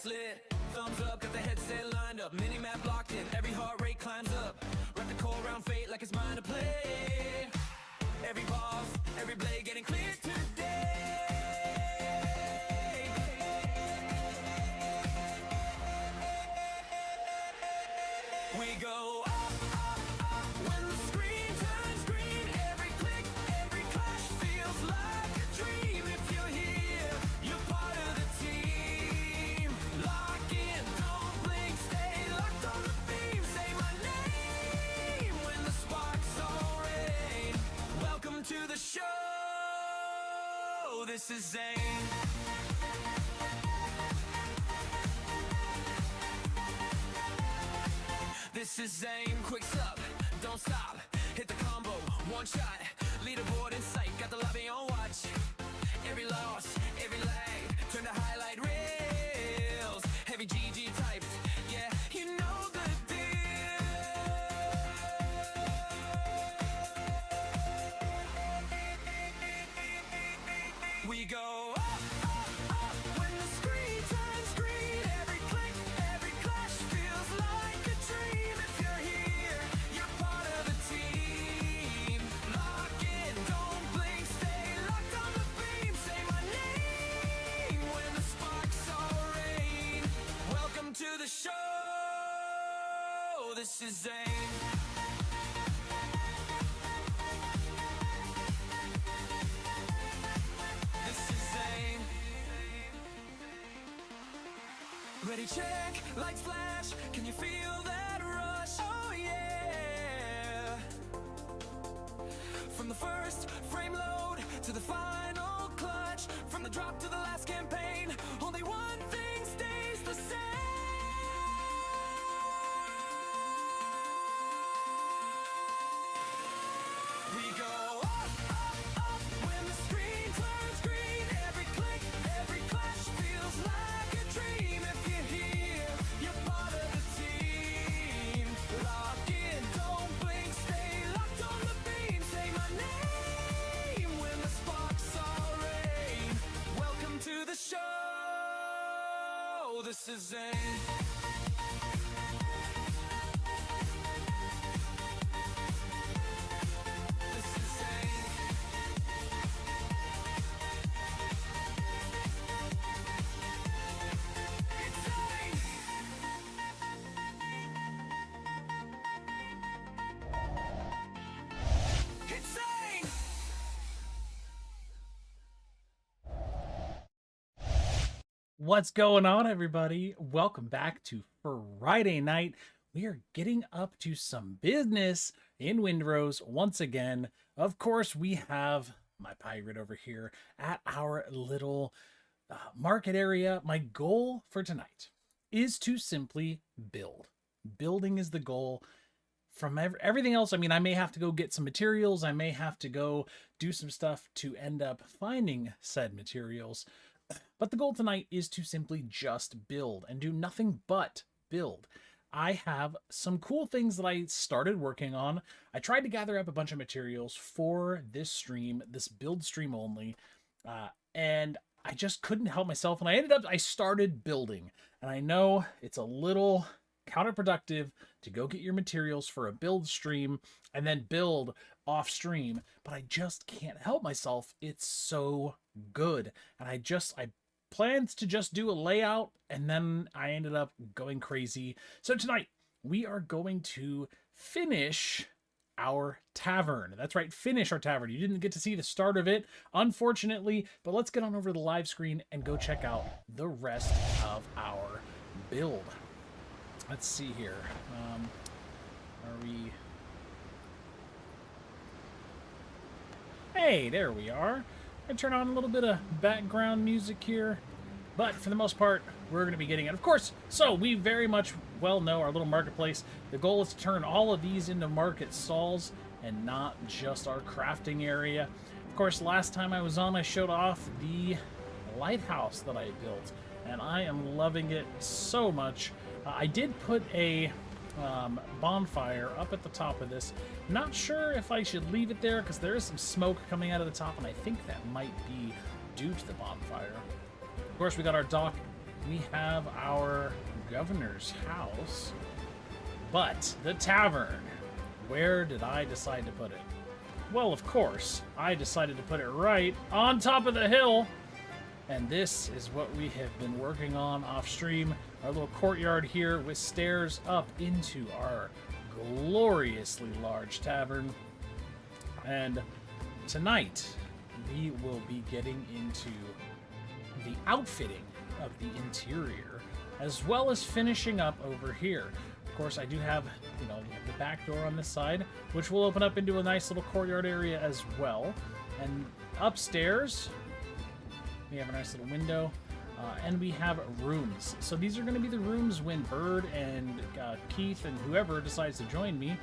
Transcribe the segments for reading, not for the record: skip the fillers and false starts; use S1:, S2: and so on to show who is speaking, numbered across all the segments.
S1: lights lit. Thumbs up, got the headset lined up. Mini-map locked in, every heart rate climbs up. Wrap the core around fate like it's mine to play. Every boss, every blade getting clear today. We go up, up, up when the screen turns green. Every click, every clash feels like a dream. If you're here, you're part of the team. Lock in, don't blink, stay locked on the beam. Say my name when the sparks all rain. Welcome to the show. This is Zane. This is Zane, quick sub, don't stop, hit the combo, one shot, leaderboard in sight, got the lobby on watch. Every loss, every lag, turn to highlight reels. Heavy GG typed, yeah, you know the deal. We go up, up, up when the screen turns green. Every click, every clash feels like a dream. If you're here, you're part of the team. Lock in, don't blink, stay locked on the beam. Say my name when the sparks all rain. Welcome to the show. This is Zane. This is Zane. Ready, check, lights flash. Can you feel that rush? Oh yeah. From the first frame load to the final clutch, from the drop to the last campaign, only one thing stays the same. We go up, up, up when the screen turns green. Every click, every clash feels like a dream. If you're here, you're part of the team. Lock in, don't blink, stay locked on the beam. Say my name when the sparks all rain. Welcome to the show. This is Zane. This is Zane. It's Zane. It's Zane.
S2: What's going on, everybody? Welcome back to Friday night. We are getting up to some business in Windrose once again. Of course, we have my pirate over here at our little market area. My goal for tonight is to simply build. Building is the goal. From everything else, I mean, I may have to go get some materials. I may have to go do some stuff to end up finding said materials. But the goal tonight is to simply just build and do nothing but build. I have some cool things that I started working on. I tried to gather up a bunch of materials for this stream, this build stream only, and I just couldn't help myself. And I started building. And I know it's a little counterproductive to go get your materials for a build stream and then build off stream, but I just can't help myself. It's so good. And I planned to just do a layout, and then I ended up going crazy. So tonight we are going to finish our tavern. That's right, finish our tavern. You didn't get to see the start of it, unfortunately, but let's get on over to the live screen and go check out the rest of our build. Let's see here. Are we... Hey, there we are. I turn on a little bit of background music here, but for the most part, we're going to be getting it. Of course, so we very much well know our little marketplace. The goal is to turn all of these into market stalls and not just our crafting area. Of course, last time I was on, I showed off the lighthouse that I built, and I am loving it so much. I did put a bonfire up at the top of this. Not sure if I should leave it there because there is some smoke coming out of the top, and I think that might be due to the bonfire. Of course, we got our dock we have our governor's house. But the tavern, where did I decide to put it? Well, of course, I decided to put it right on top of the hill. And this is what we have been working on off stream. Our little courtyard here with stairs up into our gloriously large tavern. And tonight, we will be getting into the outfitting of the interior, as well as finishing up over here. Of course, I do have, the back door on this side, which will open up into a nice little courtyard area as well. And upstairs, we have a nice little window, and we have rooms. So these are going to be the rooms when Bird and Keith and whoever decides to join me,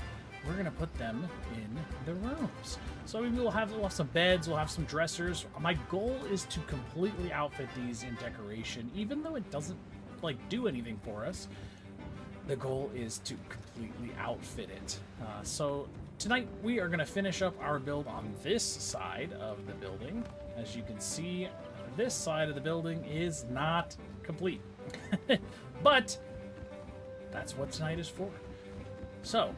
S2: we're going to put them in the rooms. So we'll have some beds, we'll have some dressers. My goal is to completely outfit these in decoration, even though it doesn't do anything for us. The goal is to completely outfit it. So tonight we are going to finish up our build on this side of the building. As you can see, this side of the building is not complete. But that's what tonight is for. So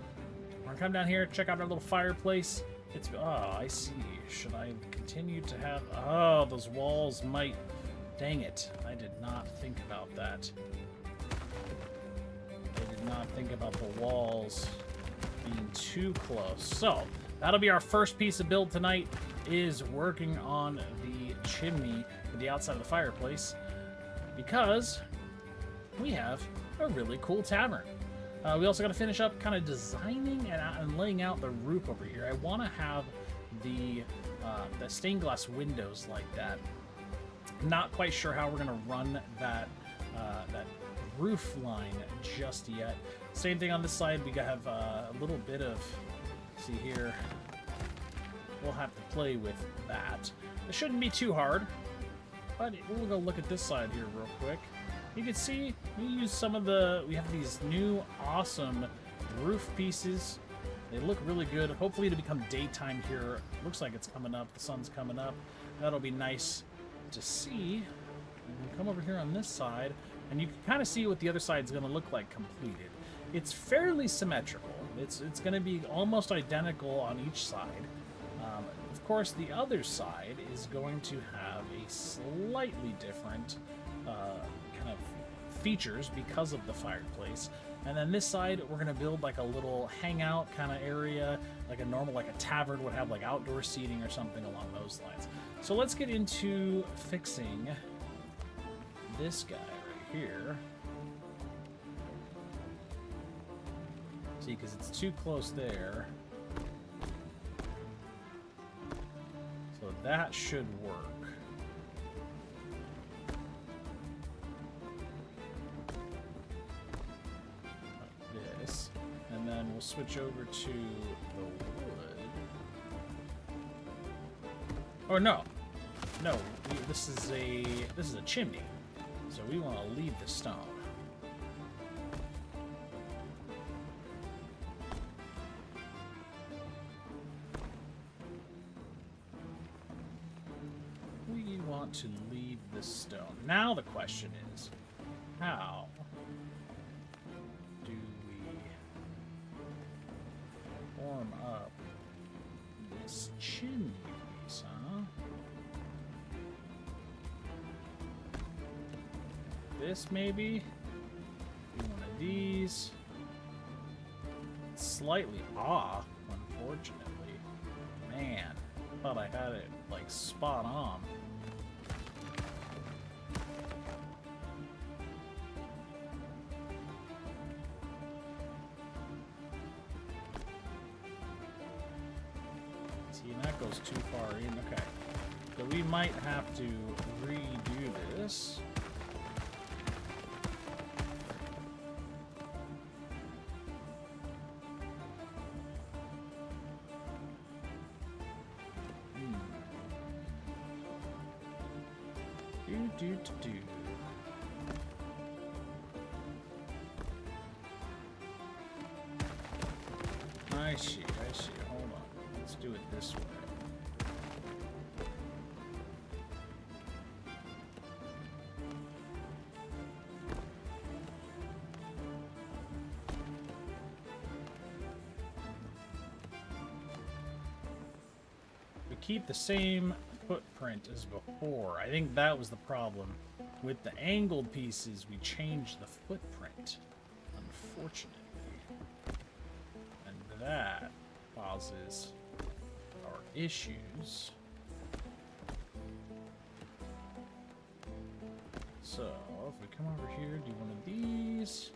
S2: we're going to come down here, check out our little fireplace. I see. Should I continue to have... those walls might... Dang it. I did not think about that. I did not think about the walls being too close. So, that'll be our first piece of build tonight, is working on the chimney for the outside of the fireplace, because we have a really cool tavern. We also got to finish up kind of designing and laying out the roof over here. I want to have the stained glass windows like that. Not quite sure how we're going to run that roof line just yet. Same thing on this side. We have a little bit of, see here, we'll have to play with that. It shouldn't be too hard, but we'll go look at this side here real quick. You can see we use we have these new awesome roof pieces. They look really good. Hopefully it'll become daytime here. Looks like it's coming up. The sun's coming up. That'll be nice to see. And come over here on this side, and you can kind of see what the other side is going to look like completed. It's fairly symmetrical. It's going to be almost identical on each side. Of course, the other side is going to have a slightly different kind of features because of the fireplace. And then this side, we're going to build like a little hangout kind of area, like a tavern would have like outdoor seating or something along those lines. So let's get into fixing this guy right here. See, because it's too close there. So that should work. Like this. And then we'll switch over to the wood. Or no. No, this is a chimney. So we want to leave the stone. We want to leave the stone. Now the question is, how do we form up this chimney piece, huh? This maybe? One of these. It's slightly off, unfortunately. Man, thought I had it like spot on. See, and that goes too far in. Okay. So we might have to redo this. Do. I see. Hold on. Let's do it this way. keep the same footprint as before. I think that was the problem. With the angled pieces, we changed the footprint, unfortunately. And that causes our issues. So, if we come over here, do one of these,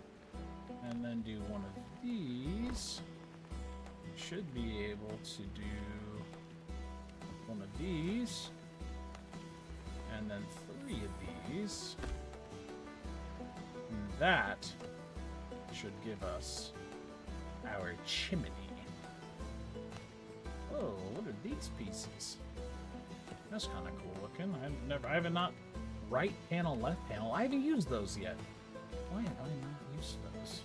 S2: and then do one of these, we should be able to do one of these, and then 3 of these. And that should give us our chimney. Oh, what are these pieces? That's kind of cool looking. I haven't not right panel, left panel. I haven't used those yet. Why have I not used those?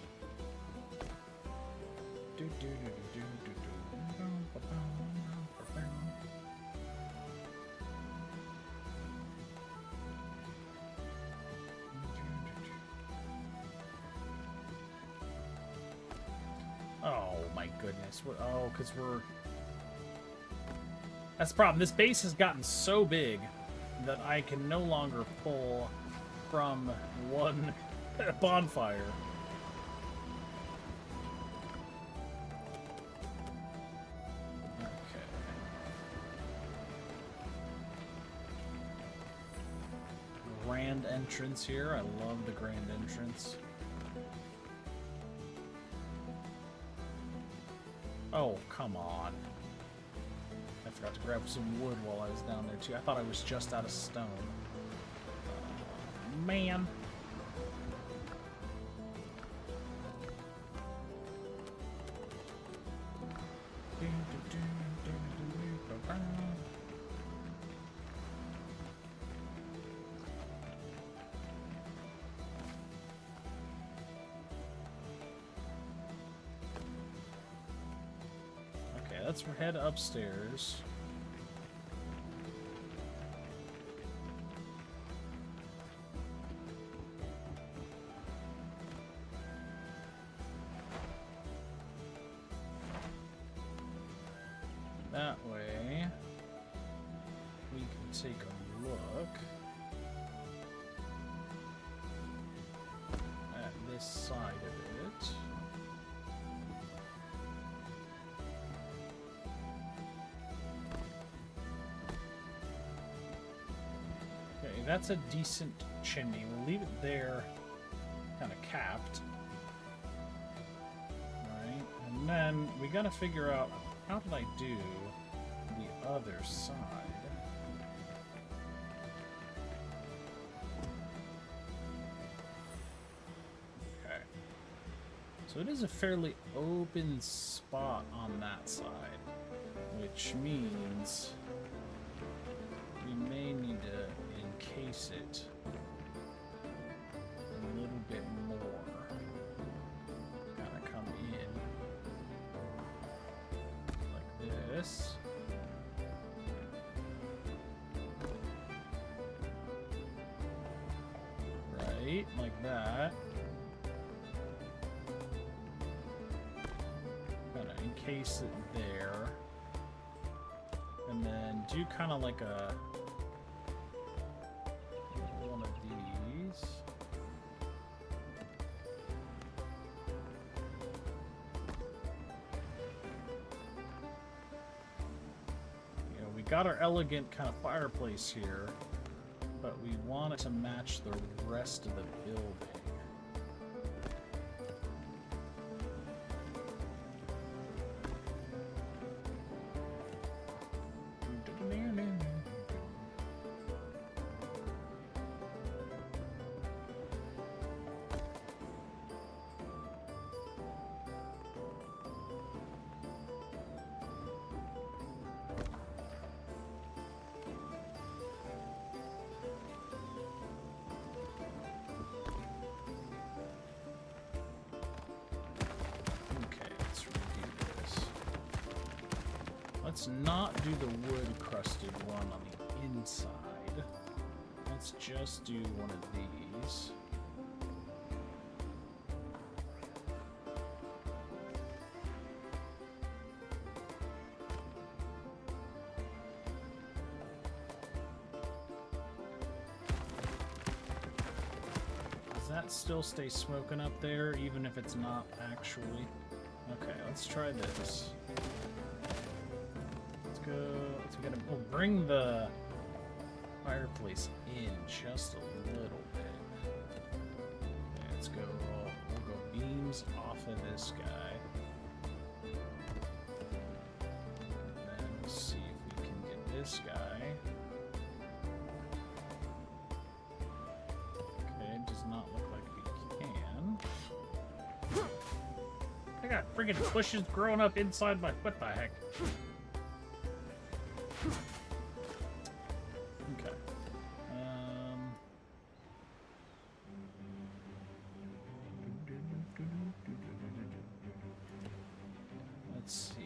S2: Oh my goodness. What? Oh, because we're... That's the problem. This base has gotten so big that I can no longer pull from one bonfire. Okay. Grand entrance here. I love the grand entrance. Oh, come on. I forgot to grab some wood while I was down there, too. I thought I was just out of stone. Man. Okay, let's head upstairs. That way, we can take a look at this side of it. Okay, that's a decent chimney. We'll leave it there, kind of capped. Alright, and then we gotta figure out how did I do the other side? Okay. So it is a fairly open spot on that side, which means we may need to encase it a little bit more. Gotta come in like this. Right, like that. Gotta encase it there. And then do kind of like a one of these. You know, we got our elegant kind of fireplace here, but we want it to match the rest of the building. Let's not do the wood-crusted one on the inside. Let's just do one of these. it still stay smoking up there, even if it's not actually? Okay, let's try this. Let's go. We'll bring the fireplace in just a little bit. Okay, let's go. We'll go beams off of this guy. And then we'll see if we can get this guy. Does not look like we can. I got friggin' bushes growing up inside my. What the heck? Okay. Let's see.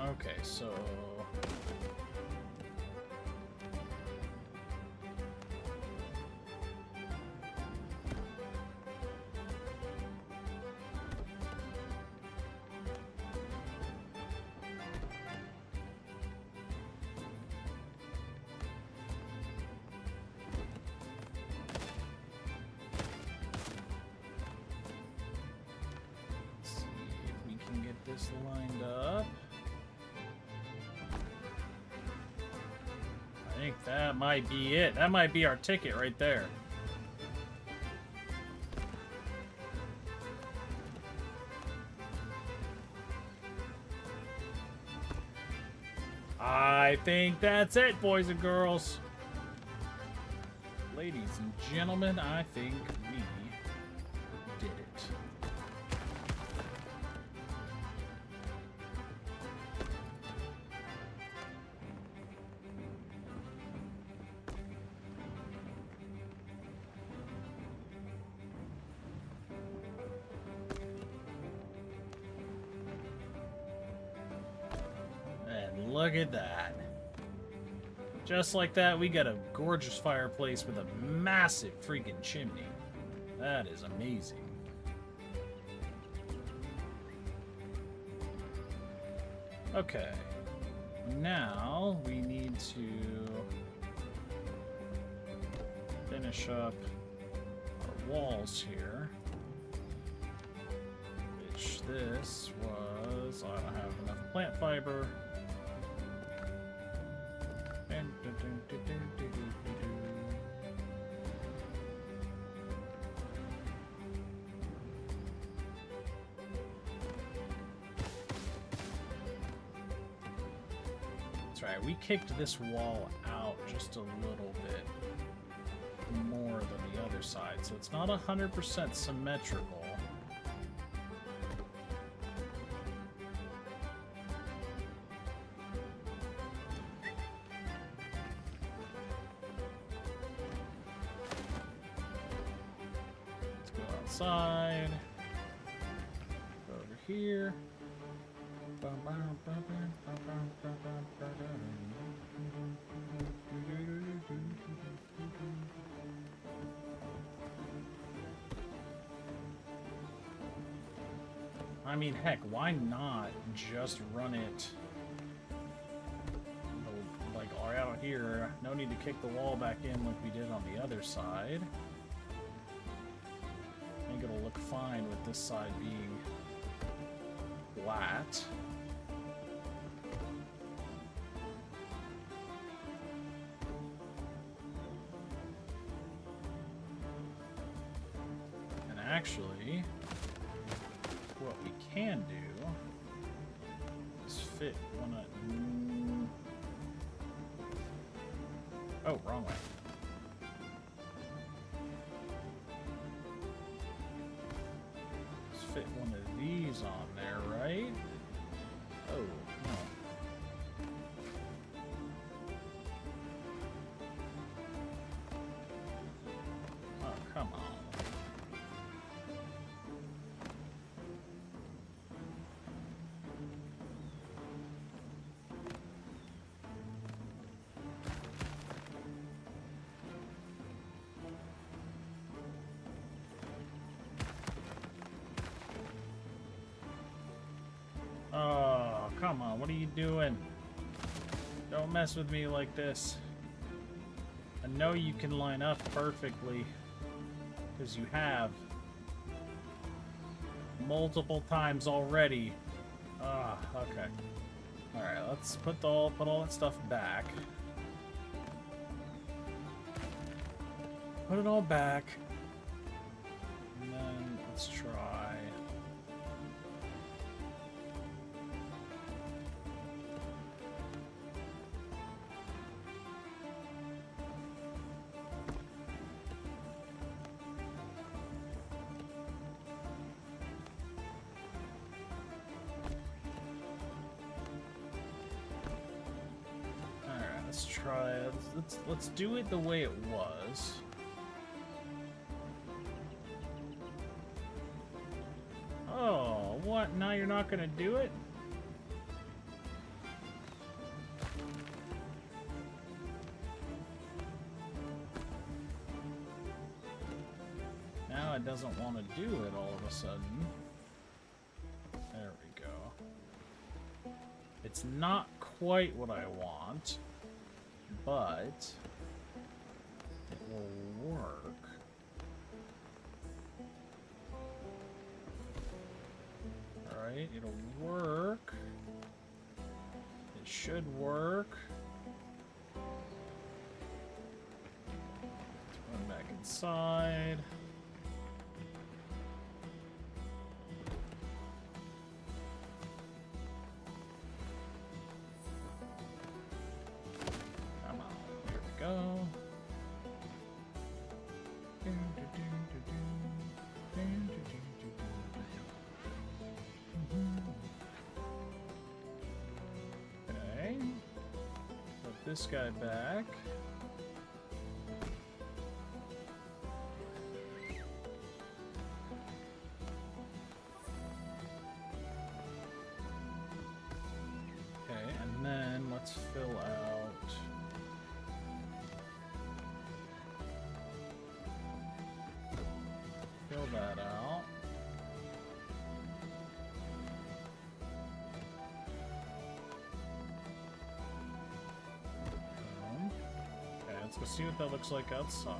S2: Okay, so let's see if we can get this lined up. I think that might be it. That might be our ticket right there. I think that's it, boys and girls. Ladies and gentlemen, I think we did it. Look at that. Just like that, we got a gorgeous fireplace with a massive freaking chimney. That is amazing. Okay. Now we need to finish up our walls here. Which this was... I don't have enough plant fiber. That's right, we kicked this wall out just a little bit more than the other side, so it's not 100% symmetrical. Side. Go over here. I mean, heck, why not just run it like out here? No need to kick the wall back in like we did on the other side. I think it'll look fine with this side being flat. And actually, what we can do is fit one of... Oh, wrong way. Fit one of these on there, right? Oh, no. Oh, come on. Come on, what are you doing? Don't mess with me like this. I know you can line up perfectly, because you have multiple times already. Ah, okay. All right, let's put all that stuff back. Put it all back, and then let's try. Let's try it. Let's do it the way it was. Oh, what? Now you're not gonna do it? Now it doesn't want to do it all of a sudden. There we go. It's not quite what I want, but it will work. Alright, it'll work. It should work. Let's run back inside. Go. Okay. Put this guy back. Okay, and then let's fill out. Fill that out. Okay, let's go see what that looks like outside.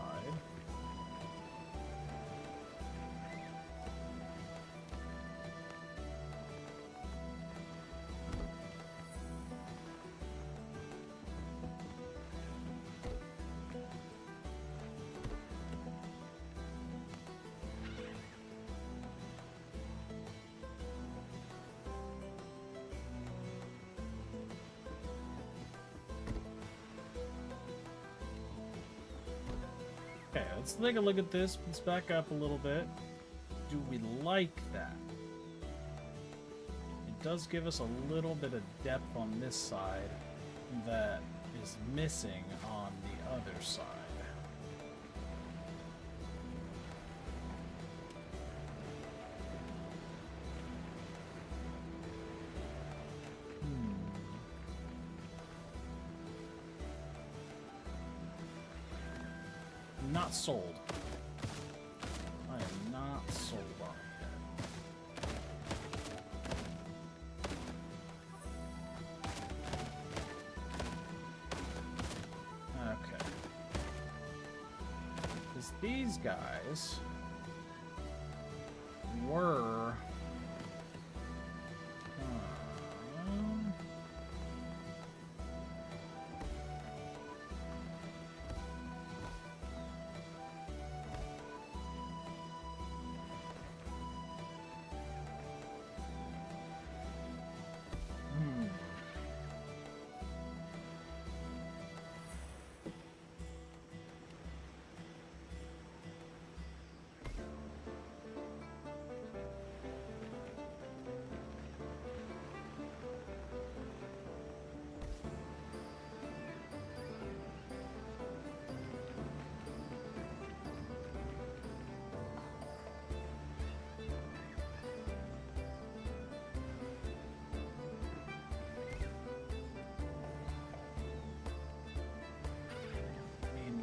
S2: Okay, let's take a look at this. Let's back up a little bit. Do we like that? It does give us a little bit of depth on this side that is missing on the other side. Not sold. I am not sold on it yet. Okay. Because these guys were...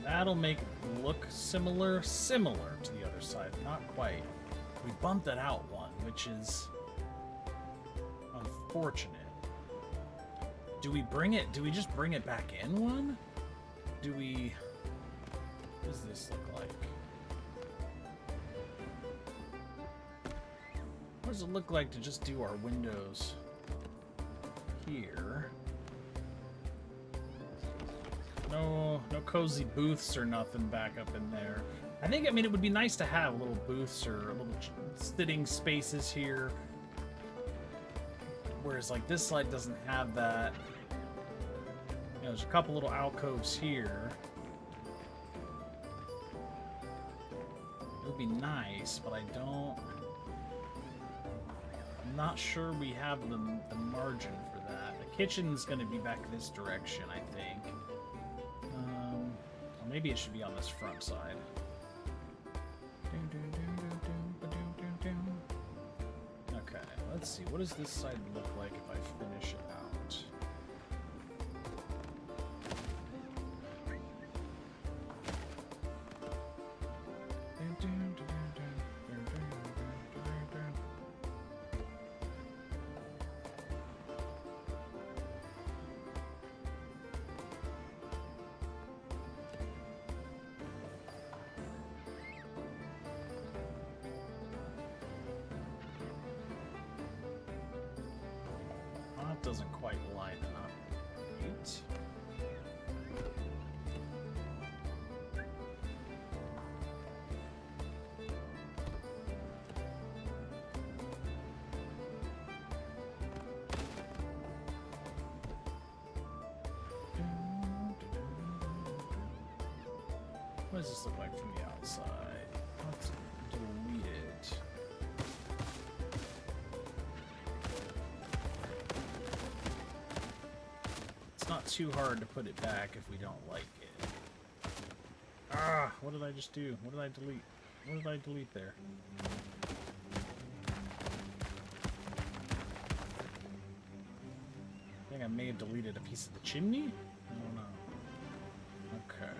S2: That'll make it look similar to the other side, not quite. We bumped that out one, which is unfortunate. Do we bring it? Do we just bring it back in one? Do we? What does this look like? What does it look like to just do our windows here? No cozy booths or nothing back up in there. I mean, it would be nice to have little booths or little sitting spaces here. Whereas, like, this slide doesn't have that. You know, there's a couple little alcoves here. It would be nice, but I'm not sure we have the margin for that. The kitchen's going to be back this direction, I think. Or maybe it should be on this front side. Okay, let's see. What does this side look like if I finish it out? Doesn't quite line up. Right. What does this look like from the outside? Let's delete it. Not too hard to put it back if we don't like it. Ah, what did I just do? What did I delete? What did I delete there? I think I may have deleted a piece of the chimney? I don't know. Okay.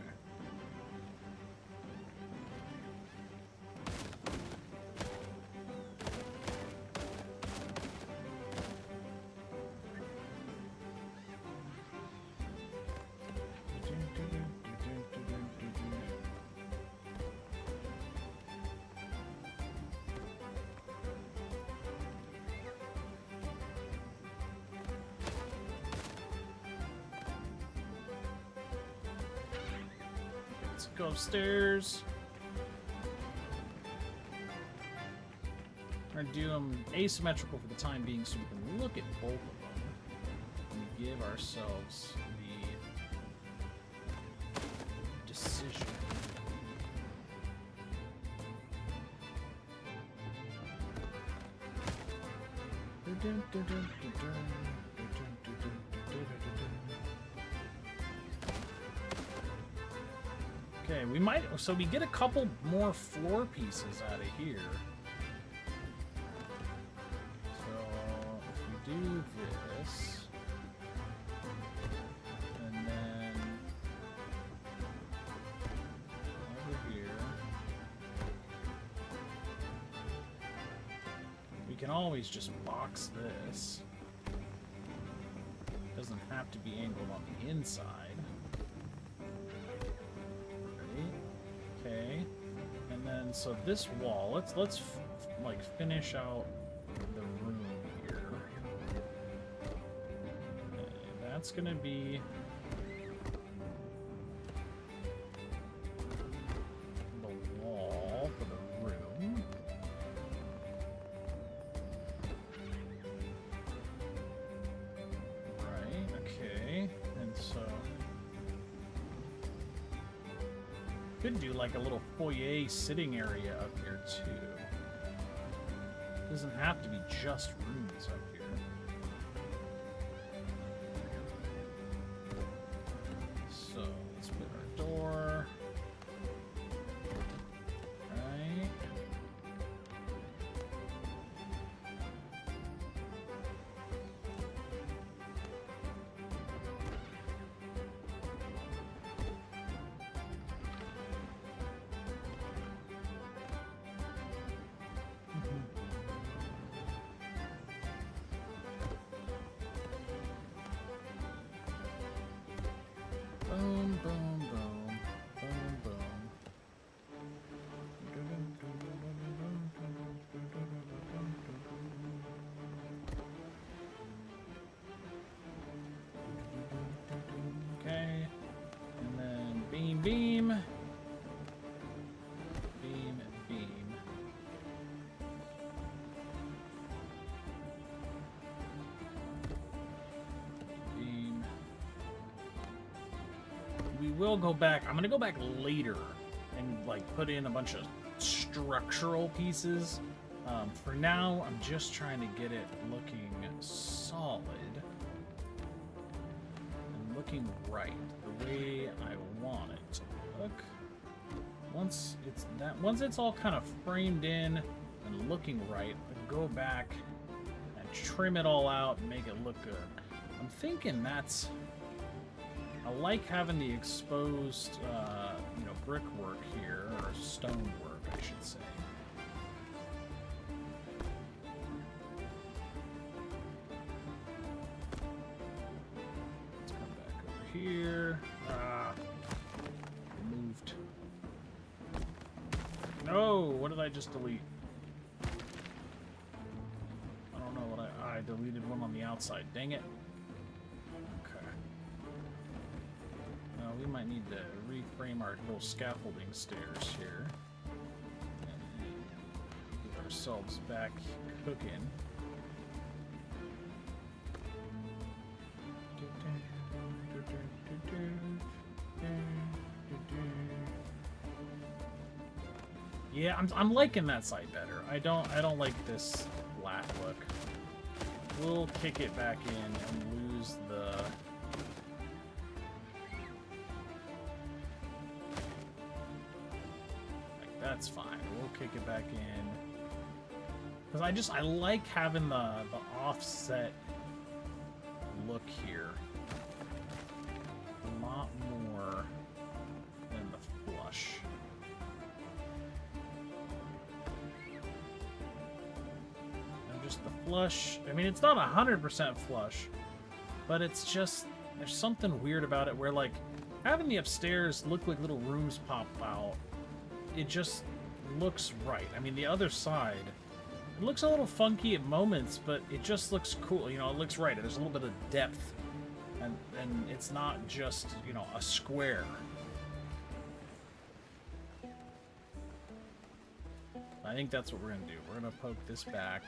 S2: Go upstairs. We're gonna do them asymmetrical for the time being so we can look at both of them and give ourselves the decision. Okay, we might, so we get a couple more floor pieces out of here. So, if we do this, and then over here, we can always just box this. Doesn't have to be angled on the inside. Okay, and then so this wall, let's like finish out the room here. Okay, that's gonna be the wall for the room. Right, okay, and so could do like a little foyer sitting area up here too. Doesn't have to be just rooms up here. So let's put our door. Right. beam, beam. Beam, beam. Beam. We will go back. I'm gonna go back later and like put in a bunch of structural pieces. For now, I'm just trying to get it looking solid and looking right, the way I want it to look. Once it's all kind of framed in and looking right, I'll go back and trim it all out and make it look good. I'm thinking that's. I like having the exposed, brickwork here, or stonework, I should say. Let's come back over here. Moved. No, what did I just delete? I don't know what I deleted one on the outside. Dang it. We might need to reframe our little scaffolding stairs here and get ourselves back cooking. Yeah, I'm liking that side better. I don't like this flat look. We'll kick it back in and lose the. That's fine. We'll kick it back in. Because I like having the offset look here. A lot more than the flush. And just the flush. I mean, it's not 100% flush, but it's just, there's something weird about it where, like, having the upstairs look like little rooms pop out. It just looks right. I mean, the other side, it looks a little funky at moments, but it just looks cool. You know, it looks right. There's a little bit of depth, and it's not just, a square. I think that's what we're going to do. We're going to poke this back.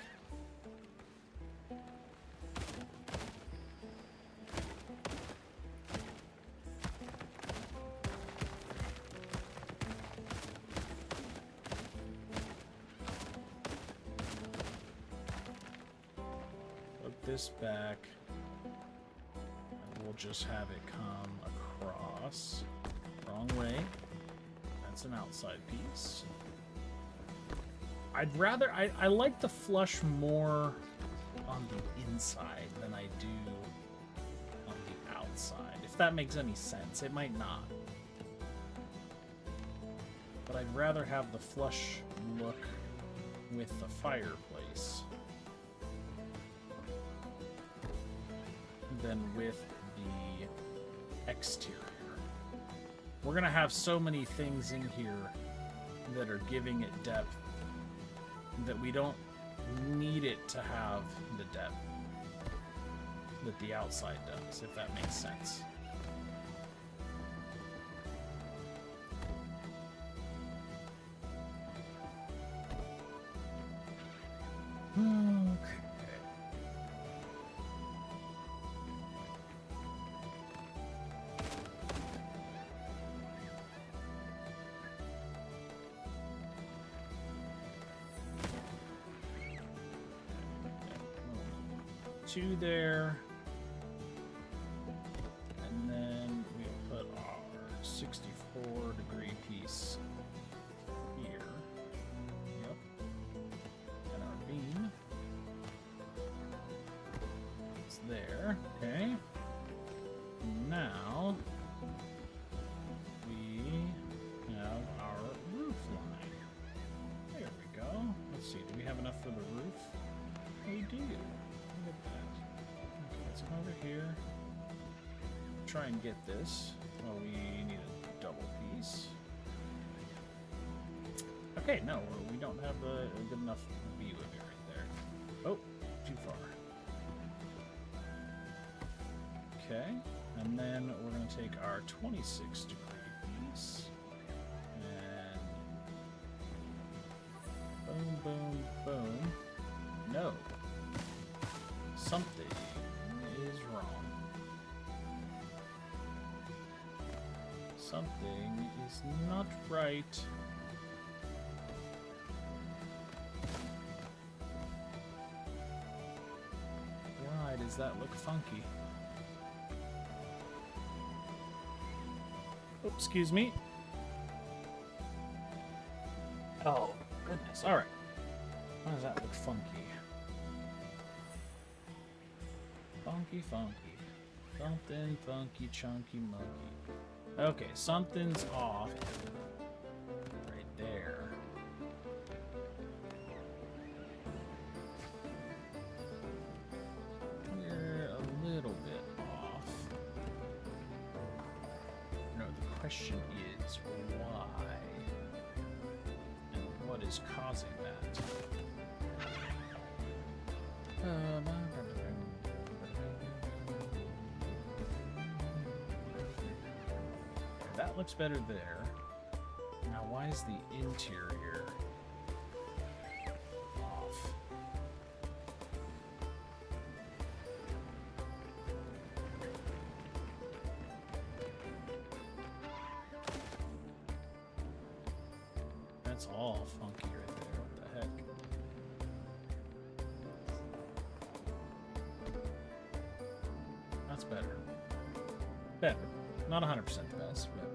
S2: This back, and we'll just have it come across. Wrong way. That's an outside piece. I like the flush more on the inside than I do on the outside, if that makes any sense. It might not, but I'd rather have the flush look with the fireplace than with the exterior. We're gonna have so many things in here that are giving it depth that we don't need it to have the depth that the outside does, if that makes sense. Okay. Two there, and then we'll put our 64-degree piece here. Yep, and our beam is there. Okay. Now we have our roof line. There we go. Let's see. Do we have enough for the roof? We do. Look at that. Okay, let's come over here. Try and get this. Oh, we need a double piece. Okay, no, we don't have a good enough view of it right there. Oh, too far. Okay, and then we're going to take our 26-degree piece. And boom, boom, boom. No. Something is wrong. Something is not right. Why does that look funky? Oops, excuse me. Oh, goodness. All right. Why does that look funky? Funky, funky. Something funky, chunky, monkey. Okay, something's off. Right there. We're a little bit off. No, the question is why? And what is causing that? That looks better there. Now, why is the interior off? That's all funky right there. What the heck? That's better. Better. Not 100% the best, but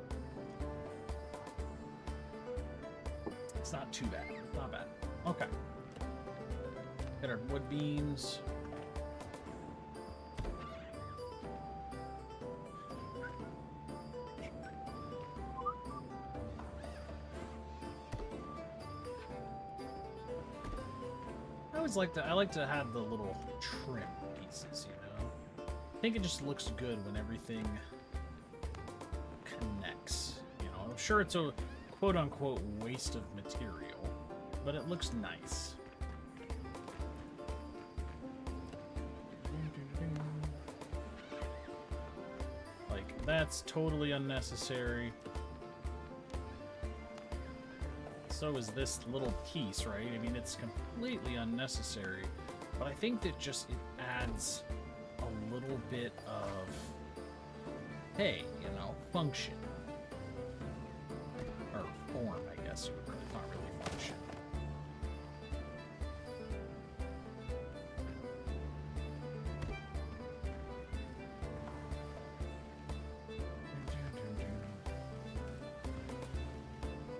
S2: it's not too bad. Not bad. Okay. Got our wood beams. I like to have the little trim pieces, you know. I think it just looks good when everything connects. You know, I'm sure it's a quote-unquote waste of material, but it looks nice. Like, that's totally unnecessary. So is this little piece, right? I mean, it's completely unnecessary, but I think that just it adds a little bit of, hey, you know, function. Or form, I guess you would really, not really function.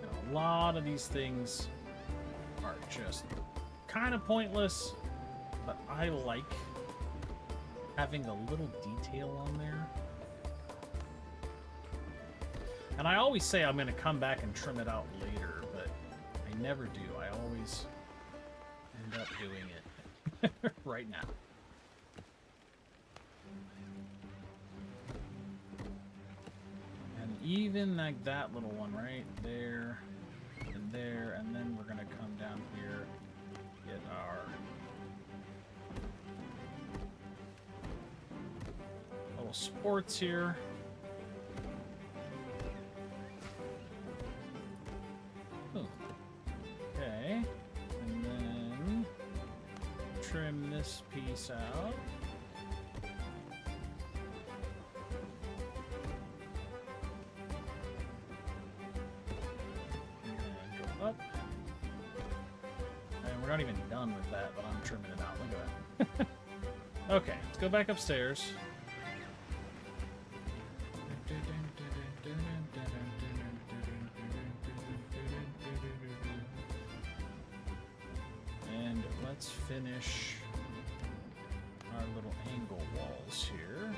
S2: And a lot of these things are just kind of pointless, but I like having a little detail on there. And I always say I'm going to come back and trim it out later, but I never do. I always end up doing it right now. And even like that little one right there, and then we're going to come down here, get our little sports here. Okay, and then trim this piece out. And go up. And we're not even done with that, but I'm trimming it out. Look at that. Okay, let's go back upstairs. And let's finish our little angle walls here.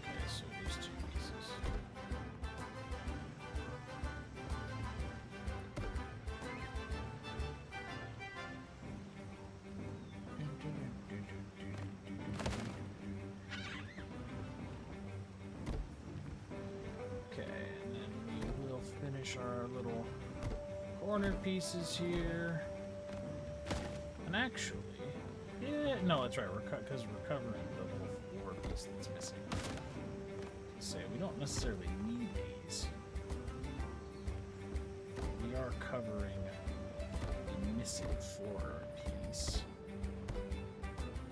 S2: Okay, so these two pieces. corner pieces here. And actually, yeah, no, that's right. Because we're covering the little floor piece that's missing. Say we don't necessarily need these. We are covering the missing floor piece,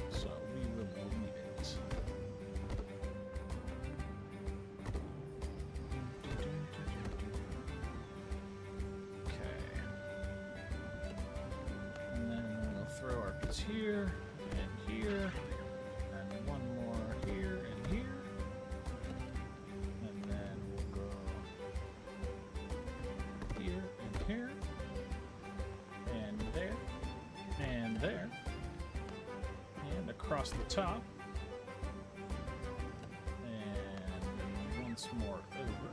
S2: so we will leave it. Okay, and then we'll throw our piece here and here, and one more here and here. Here and there and there and across the top and once more over.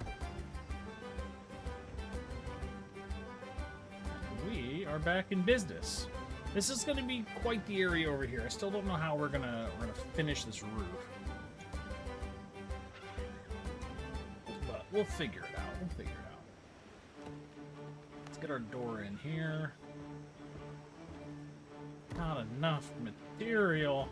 S2: And we are back in business. This is going to be quite the area over here. I still don't know how we're gonna finish this roof, but we'll figure it out. We'll figure it out. Get our door in here. Not enough material.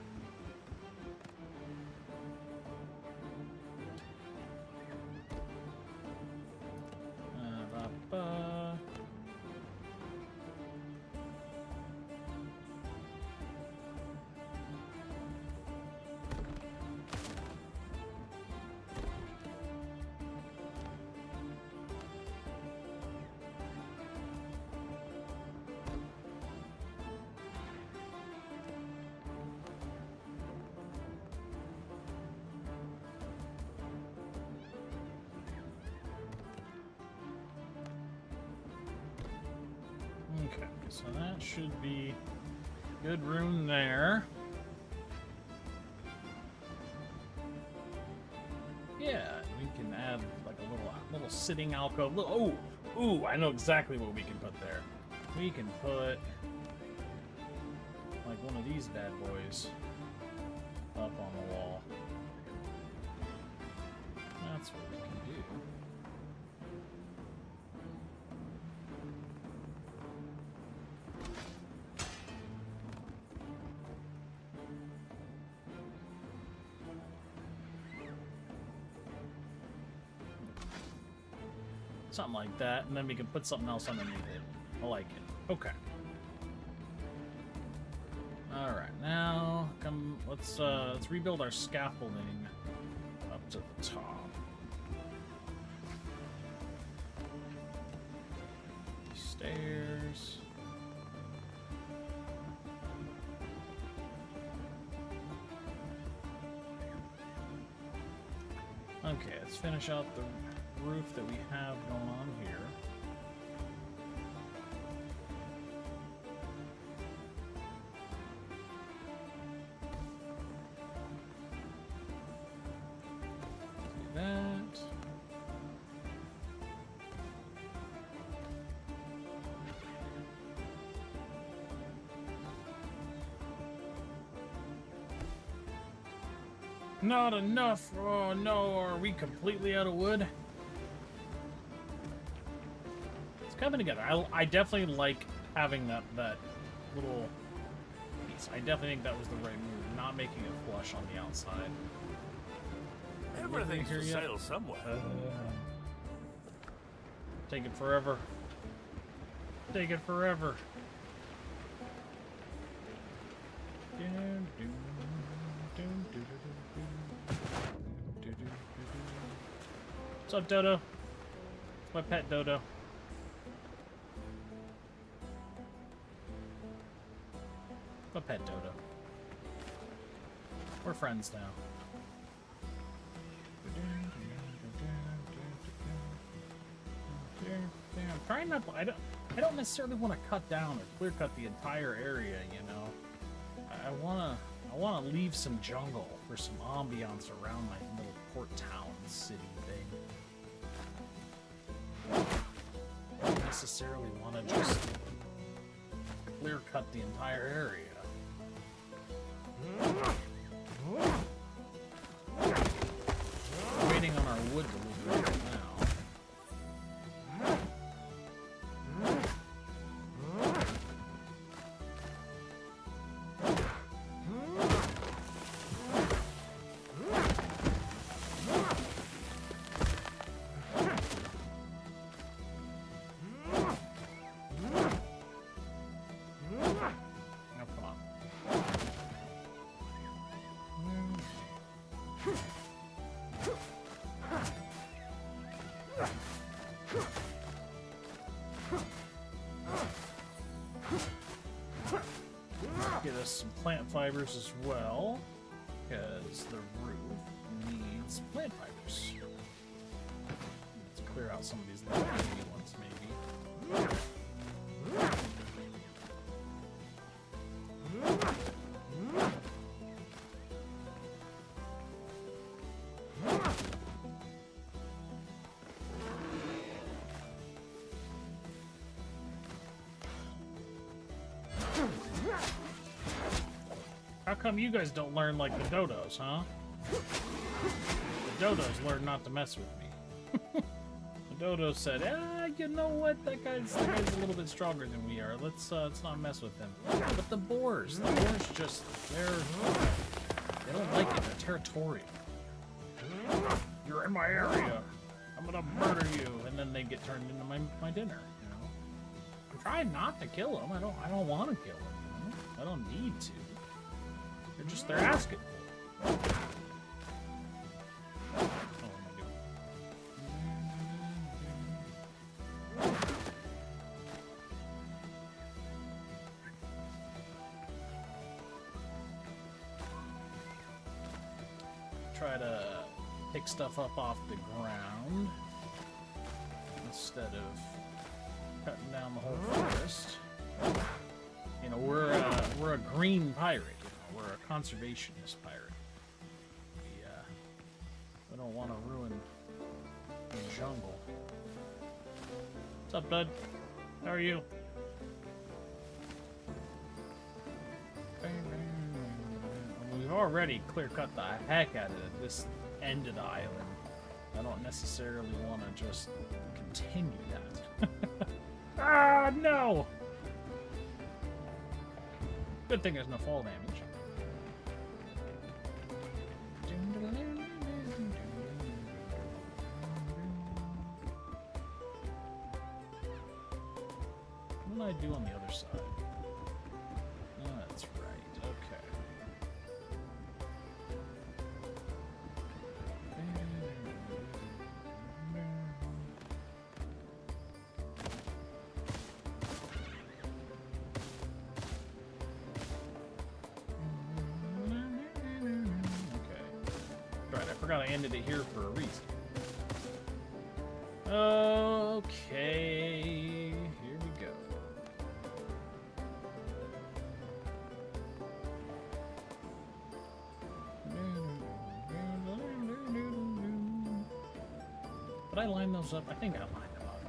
S2: Okay, so that should be good room there. Yeah, we can add like a little sitting alcove. Ooh, I know exactly what we can put there. We can put like one of these bad boys up on the wall. That's what we can do. Something like that, and then we can put something else underneath it. I like it. Okay. All right, now come. Let's rebuild our scaffolding up to the top. Stairs. Okay, let's finish out the roof that we have going on here. Do that. Not enough. Oh no, are we completely out of wood? Coming together. I definitely like having that little piece. I definitely think that was the right move, not making it flush on the outside.
S3: Everything's for sale somewhere.
S2: Take it forever. Take it forever. What's up, Dodo? It's my pet Dodo. A pet Dodo. We're friends now. I'm trying not to, I don't necessarily want to cut down or clear cut the entire area, you know. I wanna leave some jungle for some ambiance around my little port town city thing. I don't necessarily want to just clear cut the entire area. Waiting on our wood to move right now. Get us some plant fibers as well, because the roof needs plant fibers. Let's clear out some of these little baby ones, maybe. How come you guys don't learn like the dodos, huh? The dodos learned not to mess with me. The dodos said, you know what? That guy's a little bit stronger than we are. Let's not mess with him. But the boars just, they don't like it. They're territorial. You're in my area. I'm gonna murder you, and then they get turned into my dinner. You know, I'm trying not to kill them. I don't want to kill them. You know? I don't need to. They're asking for it. Oh, what am I doing? Try to pick stuff up off the ground instead of cutting down the whole forest. You know, we're a green pirate. We're a conservationist pirate. We don't want to ruin the jungle. What's up, bud? How are you? We've already clear-cut the heck out of this end of the island. I don't necessarily want to just continue that. Ah, no! Good thing there's no fall damage. What did I do on the other side? Oh, that's right. Okay. Right, I forgot I ended it here for a reason. Okay, here we go. Did I line those up? I think I lined them up.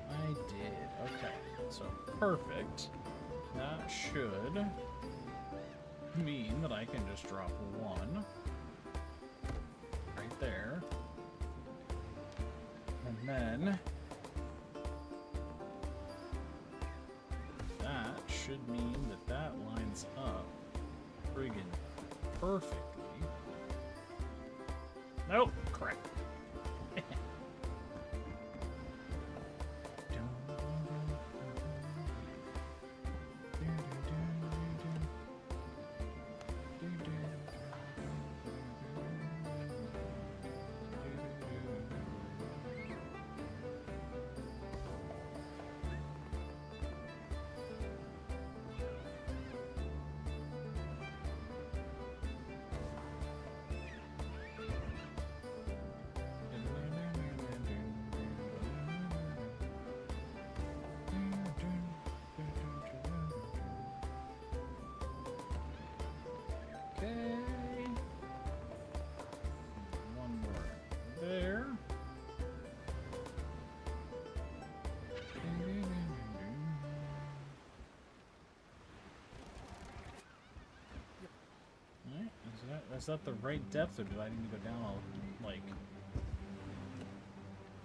S2: I did. Okay, so perfect. That should mean that I can just drop one right there. And then that should mean that that lines up friggin' perfectly. Nope, crap. One more there. Alright, is that the right depth, or do I need to go down like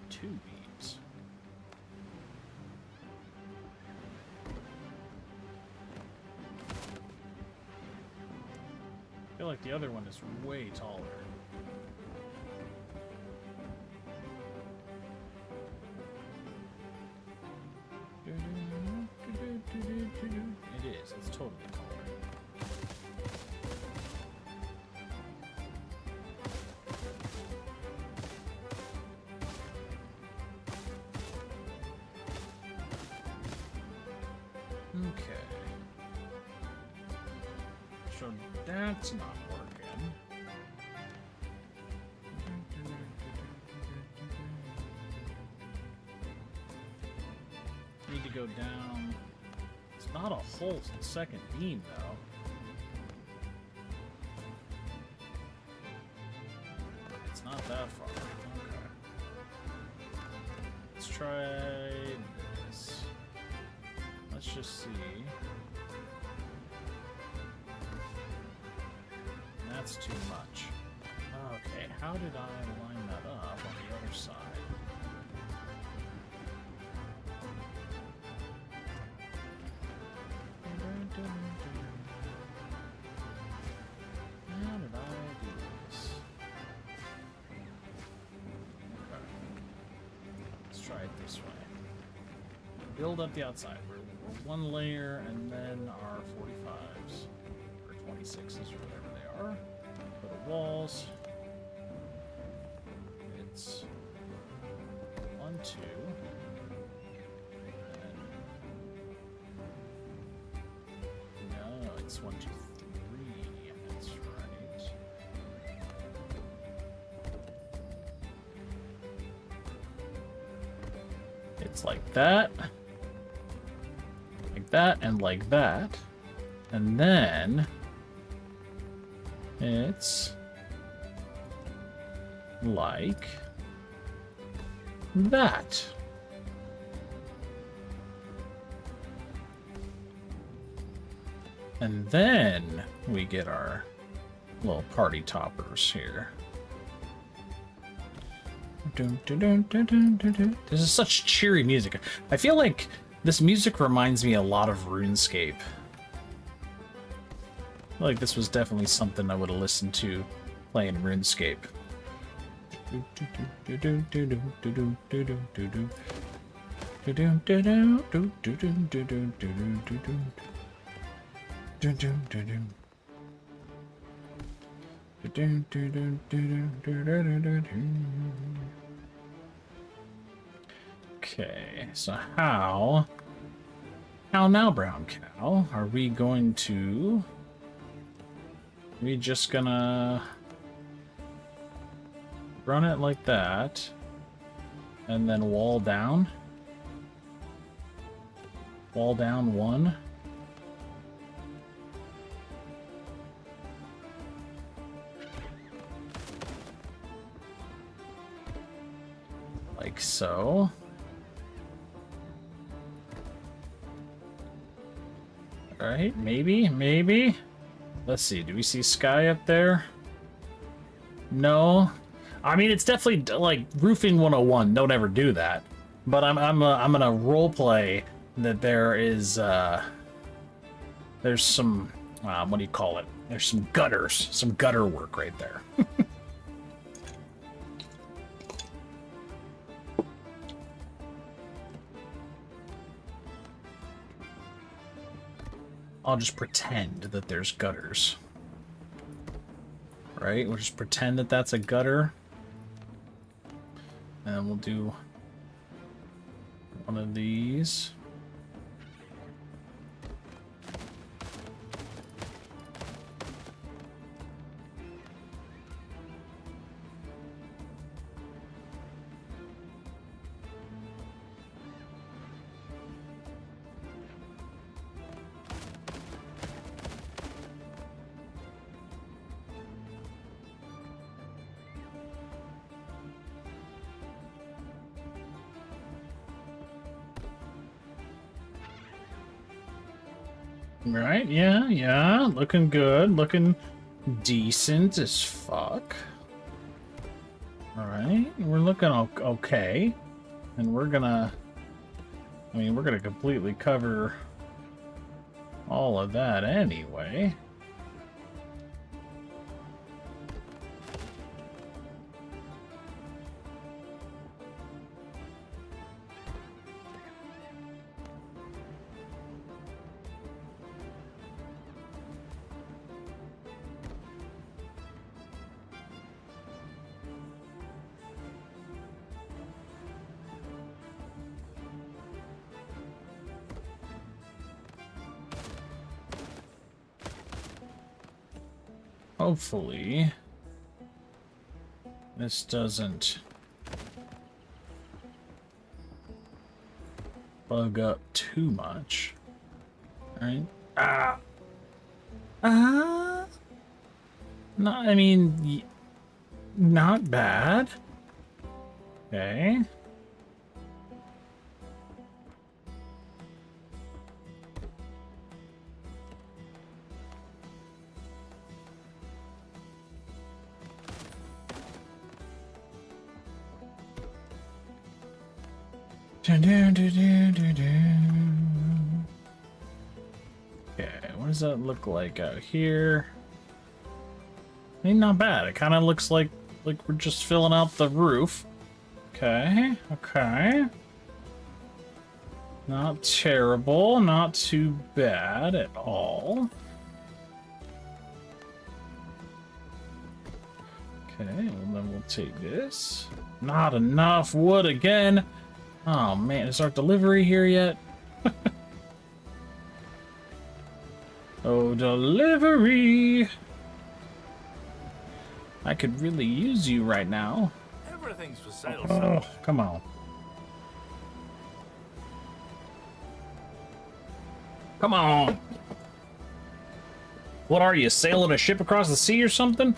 S2: 2 beams? I feel like the other one is way taller. It is. It's totally taller. So that's not working. Need to go down. It's not a whole second beam, though. It's not that far. Okay. Let's try this. Let's just see. That's too much. Okay, how did I line that up on the other side? How did I do this? Okay. Let's try it this way. Build up the outside. We're one layer and then our 45s. Or 26s or whatever they are. For the walls. It's 1, 2. No, it's 1, 2, 3. That's right. It's like that. Like that and like that. And then it's like that. And then we get our little party toppers here. This is such cheery music. I feel like this music reminds me a lot of RuneScape. I feel like this was definitely something I would have listened to playing RuneScape. Okay, so how now, brown cow? Are we going to... Are we just gonna run it like that and then wall down? Wall down 1. Like so. Alright, maybe. Let's see, do we see sky up there? No. I mean, it's definitely like roofing 101. Don't ever do that. But I'm gonna roleplay that there is there's some what do you call it? There's some gutter work right there. I'll just pretend that there's gutters. Right? We'll just pretend that that's a gutter. And we'll do one of these. Right, yeah, looking good, looking decent as fuck. Alright, we're looking okay. And we're gonna completely cover all of that anyway. hopefully this doesn't bug up too much. All right. No, I mean, not bad. Okay. Okay, what does that look like out here? I mean, not bad. It kind of looks like we're just filling out the roof. Okay, okay. Not terrible, not too bad at all. Okay, well then we'll take this. Not enough wood again. Oh man, is our delivery here yet? Oh, delivery! I could really use you right now.
S3: Everything's for sale,
S2: Oh, come on. Come on! What are you, sailing a ship across the sea or something?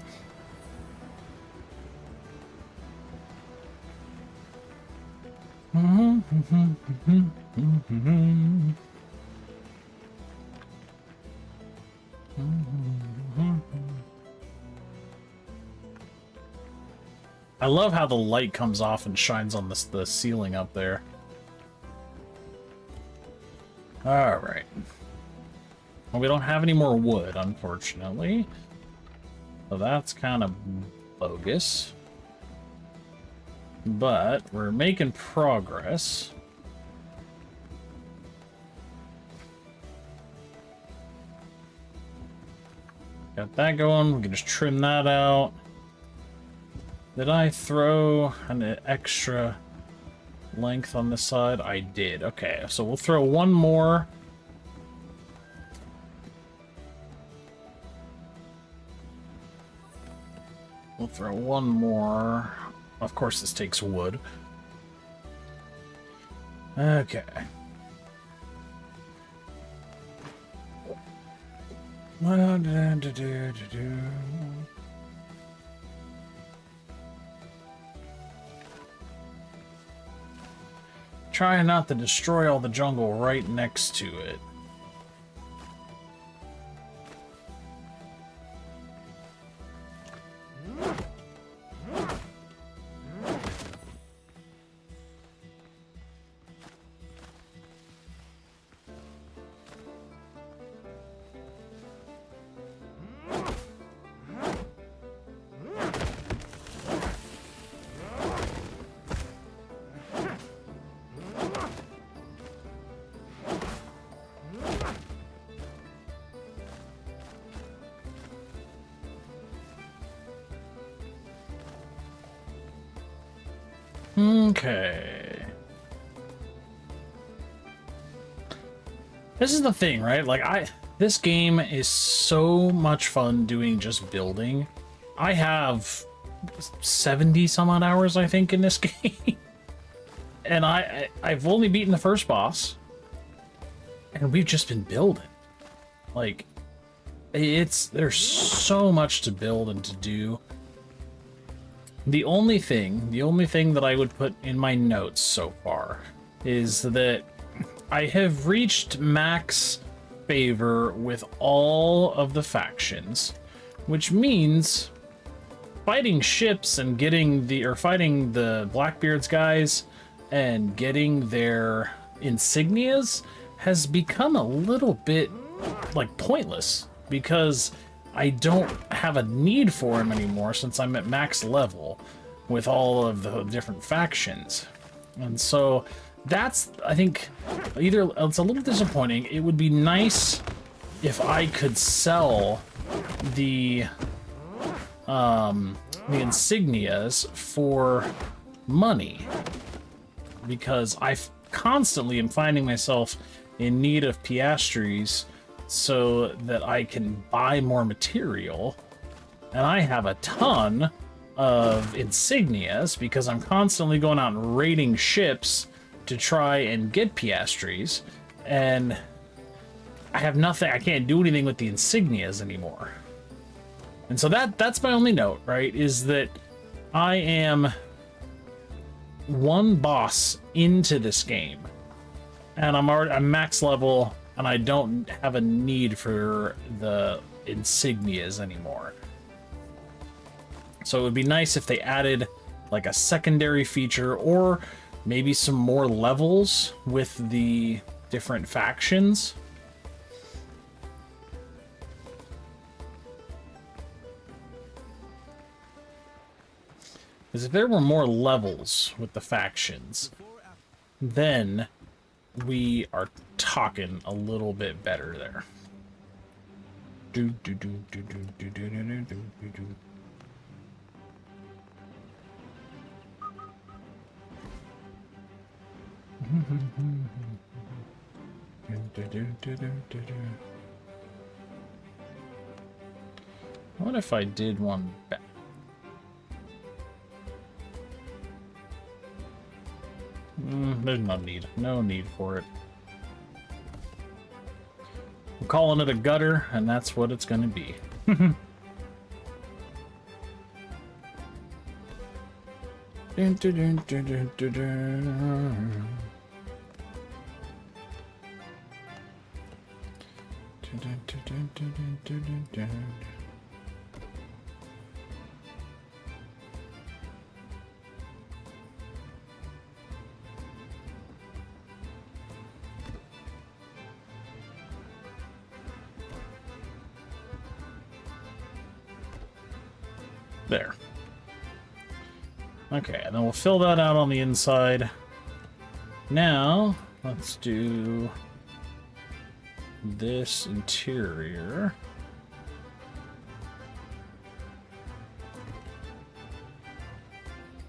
S2: I love how the light comes off and shines on the ceiling up there. All right. Well, we don't have any more wood, unfortunately. So that's kind of bogus. But we're making progress. Got that going. We can just trim that out. Did I throw an extra length on this side? I did. Okay, so we'll throw one more. We'll throw one more. Of course, this takes wood. Okay. Trying not to destroy all the jungle right next to it. Okay. This is the thing, right? Like, this game is so much fun doing just building. I have 70 some odd hours, I think, in this game. And I've only beaten the first boss. And we've just been building. Like, there's so much to build and to do. The only thing that I would put in my notes so far is that I have reached max favor with all of the factions, which means fighting ships and fighting the Blackbeard's guys and getting their insignias has become a little bit like pointless because I don't have a need for him anymore since I'm at max level with all of the different factions. And so that's, I think, it's a little disappointing. It would be nice if I could sell the insignias for money, because I constantly am finding myself in need of piastres so that I can buy more material And I have a ton of insignias because I'm constantly going out and raiding ships to try and get piastries. And I have nothing, I can't do anything with the insignias anymore. And so that's my only note, right? Is that I am one boss into this game. And I'm max level, and I don't have a need for the insignias anymore. So it would be nice if they added like a secondary feature or maybe some more levels with the different factions. Because if there were more levels with the factions, then we are talking a little bit better there. What if I did one back? There's no need for it. I'm calling it a gutter, and that's what it's gonna be. There. Okay, and then we'll fill that out on the inside. Now, let's do this interior.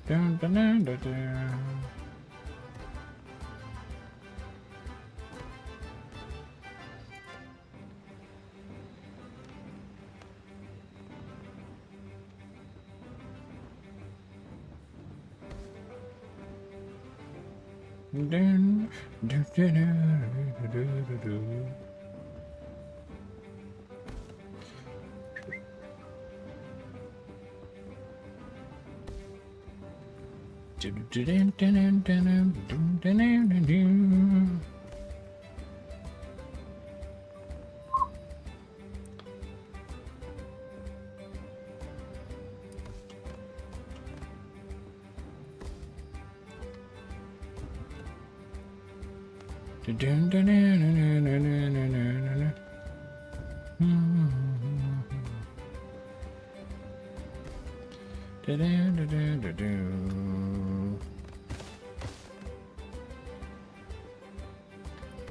S2: Dun, dun, dun, dun, dun.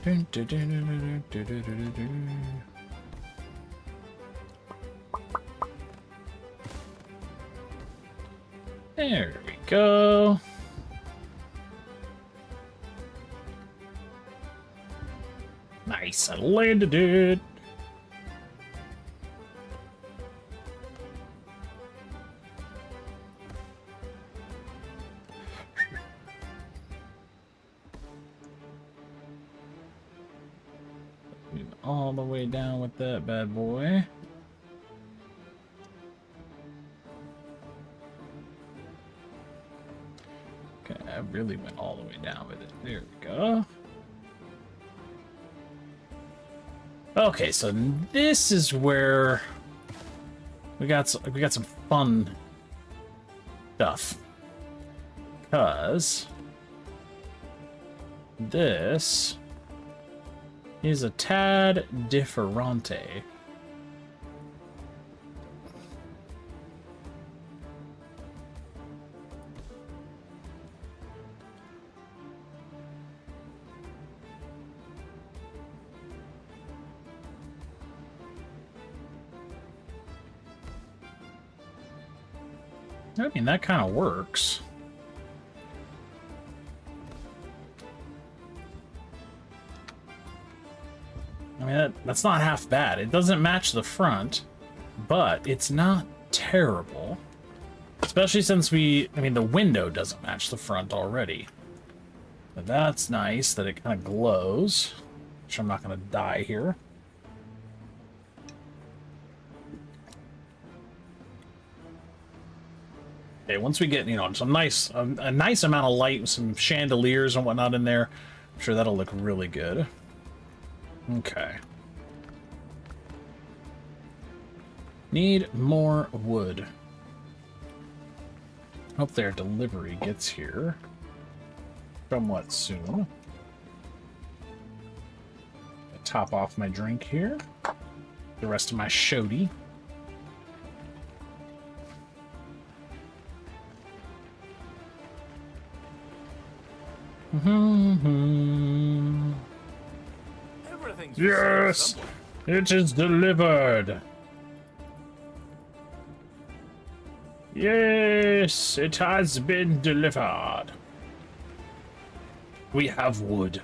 S2: Dun, dun, dun, dun, dun, dun, dun. There we go. Nice, I landed it. All the way down with that bad boy. Okay, I really went all the way down with it. There we go. Okay, so this is where we got some fun stuff. Cause this is a tad differente. I mean, that kind of works. I mean, that's not half bad. It doesn't match the front, but it's not terrible. Especially since I mean, the window doesn't match the front already. But that's nice that it kind of glows. Which I'm not going to die here. Okay, once we get, you know, some nice, a nice amount of light with some chandeliers and whatnot in there, I'm sure that'll look really good. Okay. Need more wood. Hope their delivery gets here somewhat soon. Top off my drink here. The rest of my shody.
S1: Everything's
S2: Yes! It is delivered! Yes, it has been delivered. We have wood.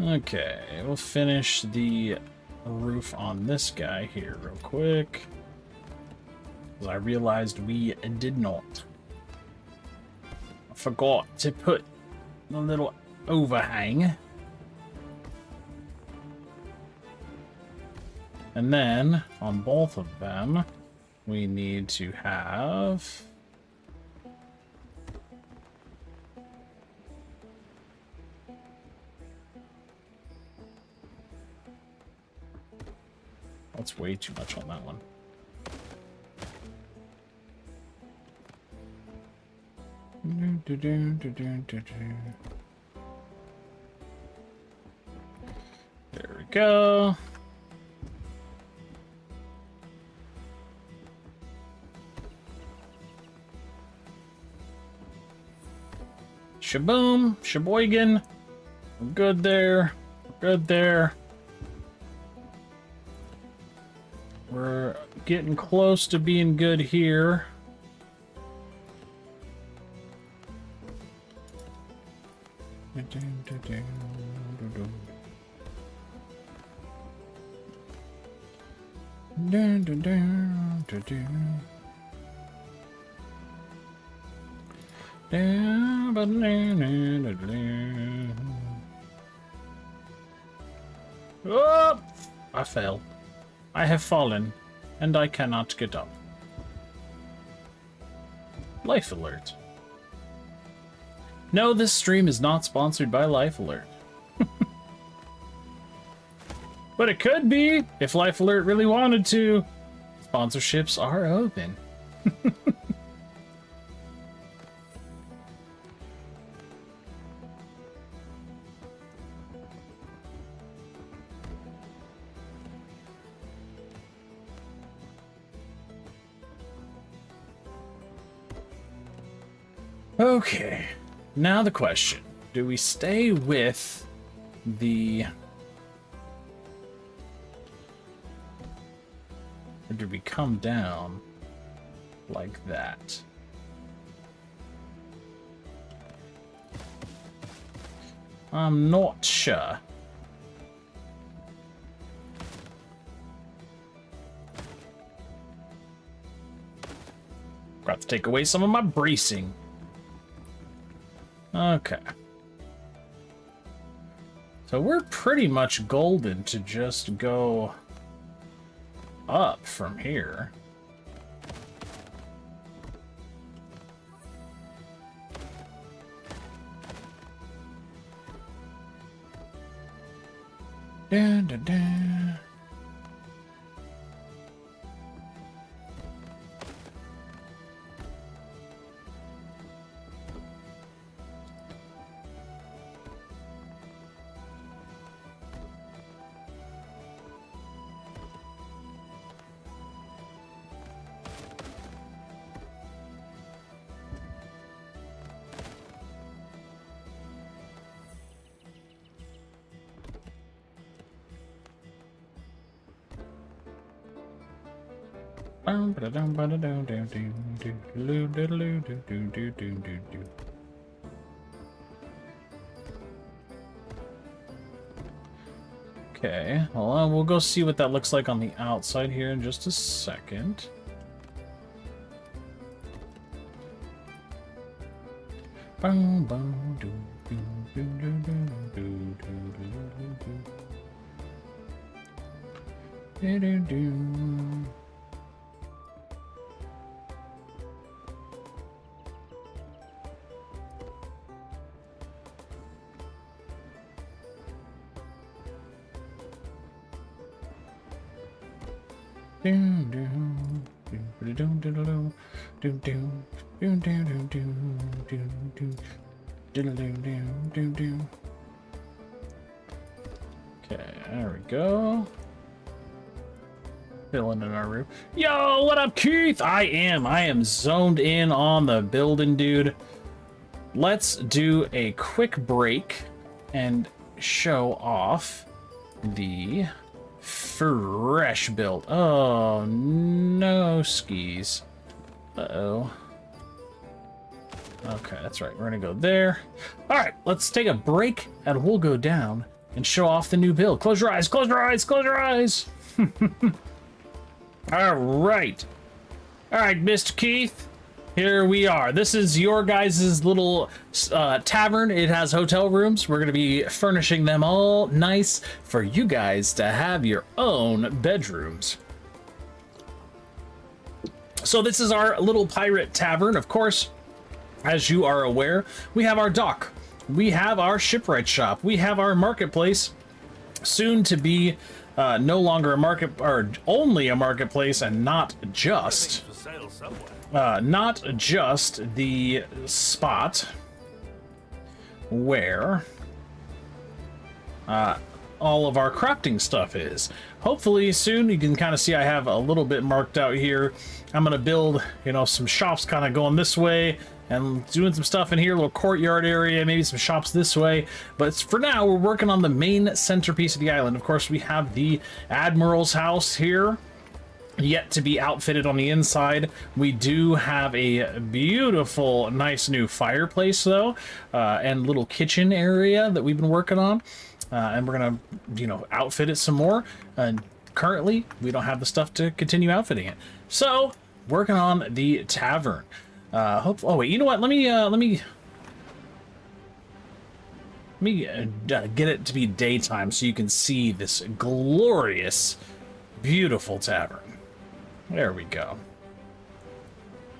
S2: Okay, we'll finish the roof on this guy here real quick. Because I realized we did not. I forgot to put the little overhang. And then, on both of them, we need to have... That's way too much on that one. There we go. Shaboom, Sheboygan. We're good there. We're good there. We're getting close to being good here. Oh! I fell. I have fallen, and I cannot get up. Life Alert. No, this stream is not sponsored by Life Alert. But it could be, if Life Alert really wanted to. Sponsorships are open. Okay, now the question. Do we stay with the... Or do we come down like that? I'm not sure. Got to take away some of my bracing. Okay. So we're pretty much golden to just go up from here. Dun, dun, dun. Okay, well, we'll go see what that looks like on the outside here in just a second. Boom, boom, doo, doo, doo, doo, doo, doo, doo, doo, doo, doo. Okay, there we go. Filling in our roof. Yo, what up, Keith? I am zoned in on the building, dude. Let's do a quick break and show off the fresh build. Oh, no skis. Uh-oh. Okay, that's right. We're gonna go there. All right, let's take a break and we'll go down and show off the new build. Close your eyes, close your eyes, close your eyes. All right. All right, Mr. Keith. Here we are. This is your guys' little tavern. It has hotel rooms. We're going to be furnishing them all nice for you guys to have your own bedrooms. So this is our little pirate tavern. Of course, as you are aware, we have our dock. We have our shipwright shop. We have our marketplace, soon to be no longer a market, or only a marketplace, and not just the spot where all of our crafting stuff is. Hopefully soon. You can kind of see I have a little bit marked out here. I'm gonna build, you know, some shops kind of going this way and doing some stuff in here, a little courtyard area, maybe some shops this way. But for now, we're working on the main centerpiece of the island. Of course, we have the Admiral's house here, yet to be outfitted on the inside. We do have a beautiful, nice new fireplace, though, and little kitchen area that we've been working on. And we're gonna, you know, outfit it some more. And currently, we don't have the stuff to continue outfitting it. So, working on the tavern. Oh wait, you know what? Let me get it to be daytime so you can see this glorious, beautiful tavern. There we go.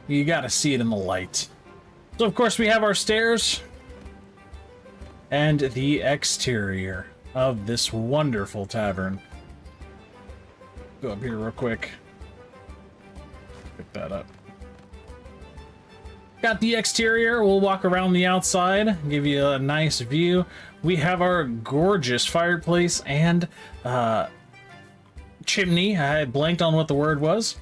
S2: You gotta see it in the light. So of course we have our stairs and the exterior of this wonderful tavern. Go up here real quick. Pick that up. Got the exterior. We'll walk around the outside, give you a nice view. We have our gorgeous fireplace and chimney. I blanked on what the word was.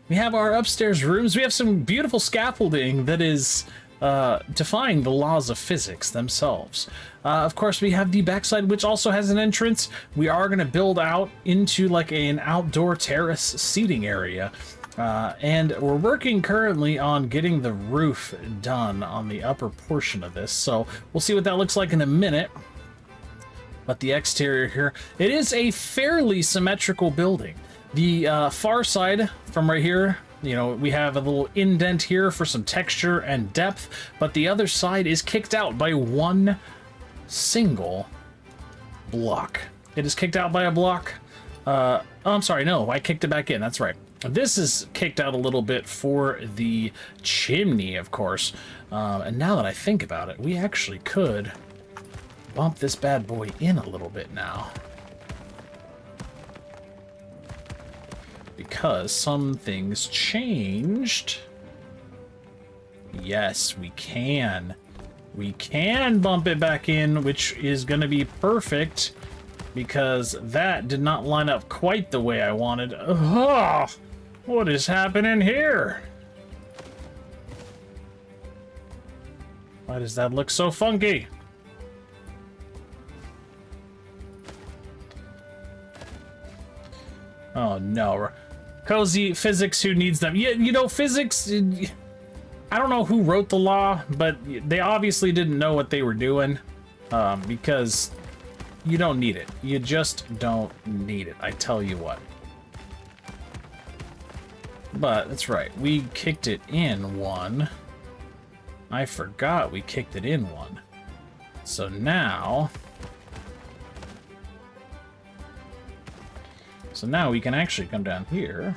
S2: We have our upstairs rooms. We have some beautiful scaffolding that is defying the laws of physics themselves. Of course, we have the backside, which also has an entrance. We are going to build out into like an outdoor terrace seating area. And we're working currently on getting the roof done on the upper portion of this. So we'll see what that looks like in a minute. But the exterior here, it is a fairly symmetrical building. The far side from right here, you know, we have a little indent here for some texture and depth, but the other side is kicked out by one single block. It is kicked out by a block. Oh, I'm sorry, no, I kicked it back in, that's right. This is kicked out a little bit for the chimney, of course. And now that I think about it, we actually could bump this bad boy in a little bit now. Because some things changed. Yes, we can. We can bump it back in, which is going to be perfect. Because that did not line up quite the way I wanted. Oh, what is happening here? Why does that look so funky? Oh no. Cozy physics, who needs them? Yeah, you know, physics, I don't know who wrote the law, but they obviously didn't know what they were doing. Because You don't need it. You just don't need it. I tell you what. But, that's right. We kicked it in one. I forgot we kicked it in one. So now... So now we can actually come down here.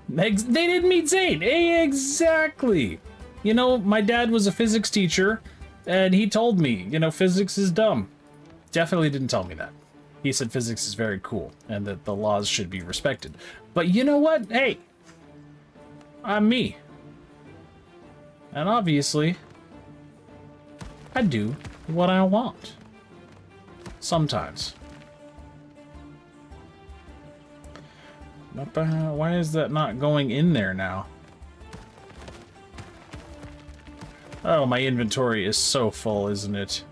S2: They didn't meet Zane! Exactly! You know, my dad was a physics teacher, and he told me, you know, physics is dumb. Definitely didn't tell me that. He said physics is very cool, and that the laws should be respected. But you know what? Hey! I'm me. And obviously, I do what I want. Sometimes. Why is that not going in there now? Oh, my inventory is so full, isn't it?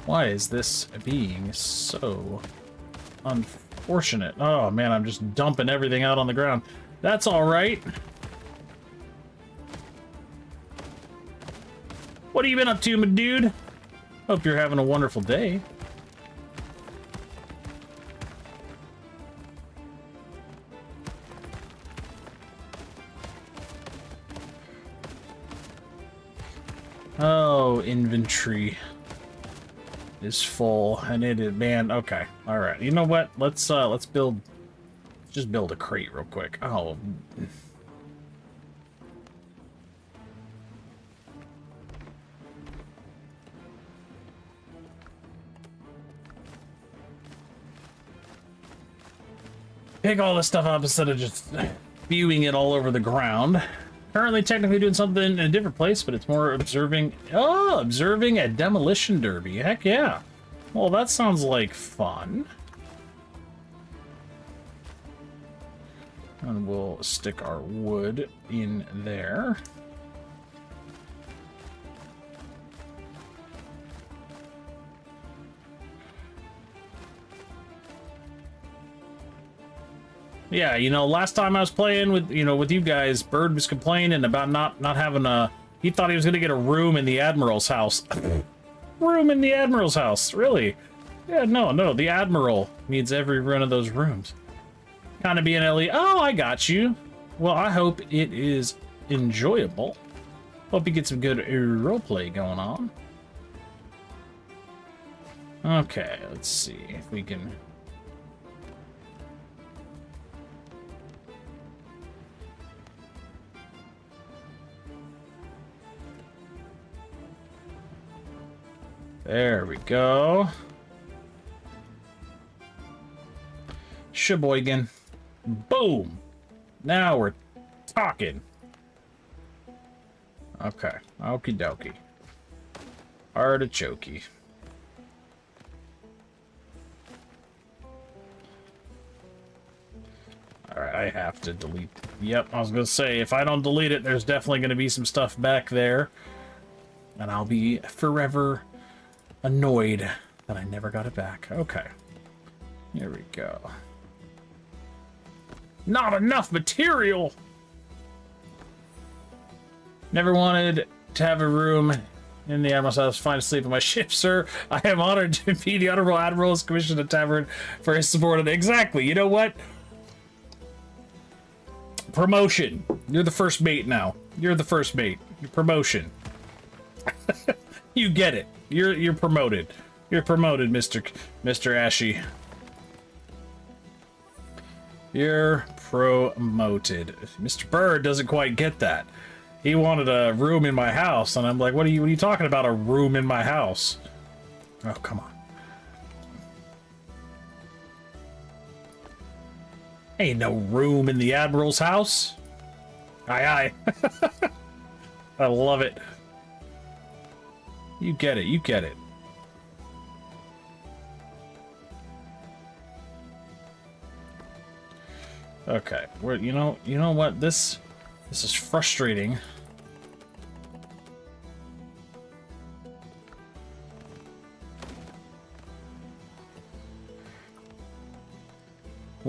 S2: Why is this being so unfortunate? Oh man, I'm just dumping everything out on the ground. That's alright. What have you been up to, my dude? Hope you're having a wonderful day. Oh, inventory is full, and it is, man. Okay, all right. You know what? Let's build. Just build a crate real quick. Oh. Pick all this stuff up instead of just spewing it all over the ground. Currently technically doing something in a different place, but it's more observing. Oh, observing a demolition derby. Heck yeah. Well, that sounds like fun. And we'll stick our wood in there. Yeah, you know, last time I was playing with, you know, with you guys, Bird was complaining about not having a... He thought he was going to get a room in the Admiral's house. Room in the Admiral's house, really? Yeah, no, the Admiral needs every one of those rooms. Kind of being Ellie. Oh, I got you. Well, I hope it is enjoyable. Hope you get some good roleplay going on. Okay, let's see if we can... There we go. Sheboygan. Boom. Now we're talking. Okay. Okie dokie. Artichoke. Alright, I have to delete. Yep, I was gonna say, if I don't delete it, there's definitely gonna be some stuff back there. And I'll be forever annoyed that I never got it back. Okay. Here we go. Not enough material! Never wanted to have a room in the Admiral's house. Fine to sleep in my ship, sir. I am honored to be the Honorable Admiral has commissioned a tavern for his support of it. Exactly. You know what? Promotion. You're the first mate now. You're the first mate. Your promotion. You get it. You're promoted. You're promoted, Mr. Ashy. You're promoted. Mr. Bird doesn't quite get that. He wanted a room in my house, and I'm like, what are you talking about, a room in my house? Oh, come on. Ain't no room in the Admiral's house. Aye, aye. I love it. You get it, you get it. Okay, you know what? This is frustrating.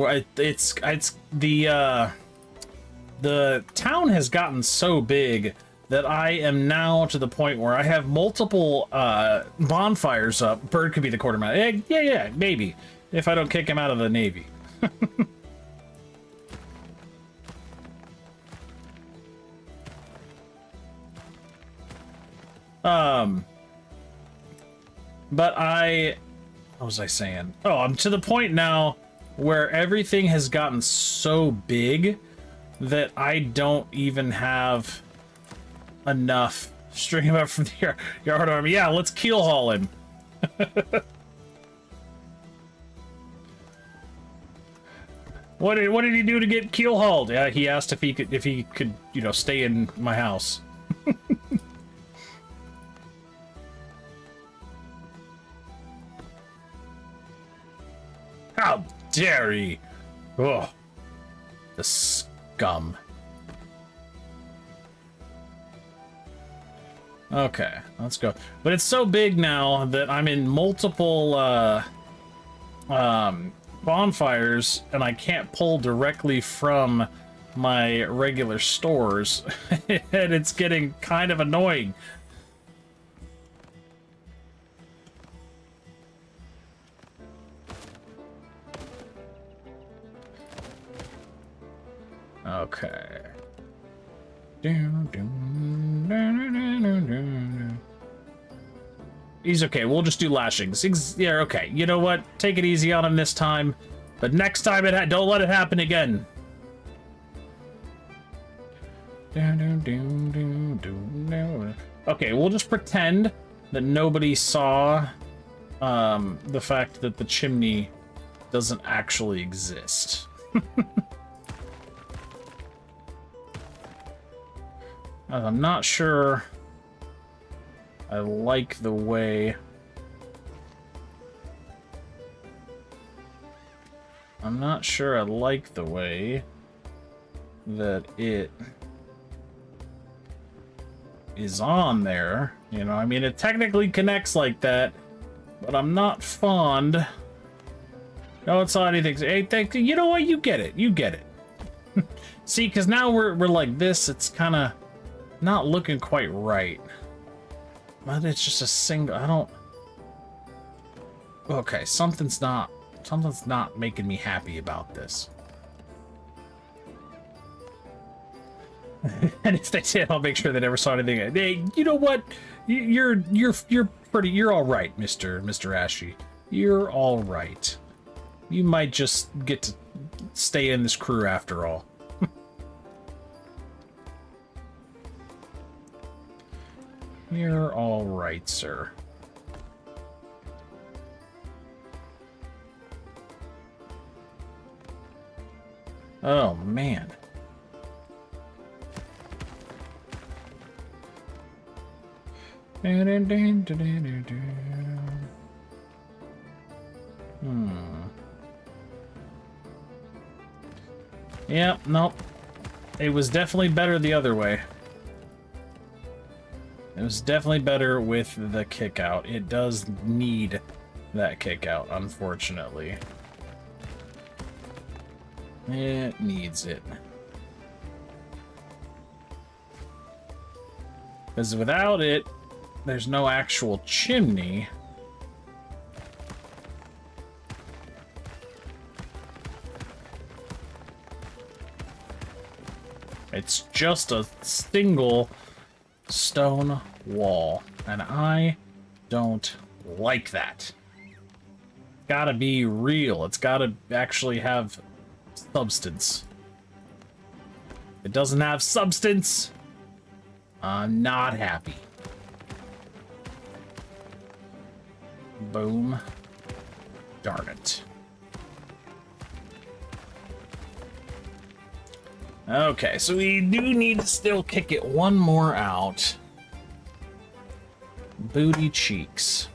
S2: Where it's the town has gotten so big that I am now to the point where I have multiple bonfires up. Bird could be the quartermaster. Yeah, maybe. If I don't kick him out of the Navy. But what was I saying? Oh, I'm to the point now where everything has gotten so big that I don't even have enough string him up from the yard army. Yeah, let's keel haul him. What did he do to get keel hauled? Yeah, he asked if he could, you know, stay in my house. How dare he? Oh, the scum. Okay, let's go. But it's so big now that I'm in multiple bonfires, and I can't pull directly from my regular stores, and it's getting kind of annoying. Okay. He's okay. We'll just do lashings. Yeah, okay. You know what? Take it easy on him this time. But next time, don't let it happen again. Okay, we'll just pretend that nobody saw the fact that the chimney doesn't actually exist. I'm not sure I like the way... I'm not sure I like the way that it is on there. You know, I mean, it technically connects like that, but I'm not fond. No, it's not anything. Hey, you know what? You get it. You get it. See, because now we're like this. It's kind of not looking quite right. But it's just a single. I don't. Okay, something's not making me happy about this. And if they did, I'll make sure they never saw anything. Hey, you know what? You're all right, Mr. Ashy. You're all right. You might just get to stay in this crew after all. You're all right, sir. Oh, man. Yep, nope. It was definitely better the other way. It was definitely better with the kick out. It does need that kick out, unfortunately. It needs it. Because without it, there's no actual chimney. It's just a single stone wall, and I don't like that. Gotta be real. It's gotta actually have substance. If it doesn't have substance, I'm not happy. Boom. Darn it. Okay, so we do need to still kick it one more out. Booty cheeks.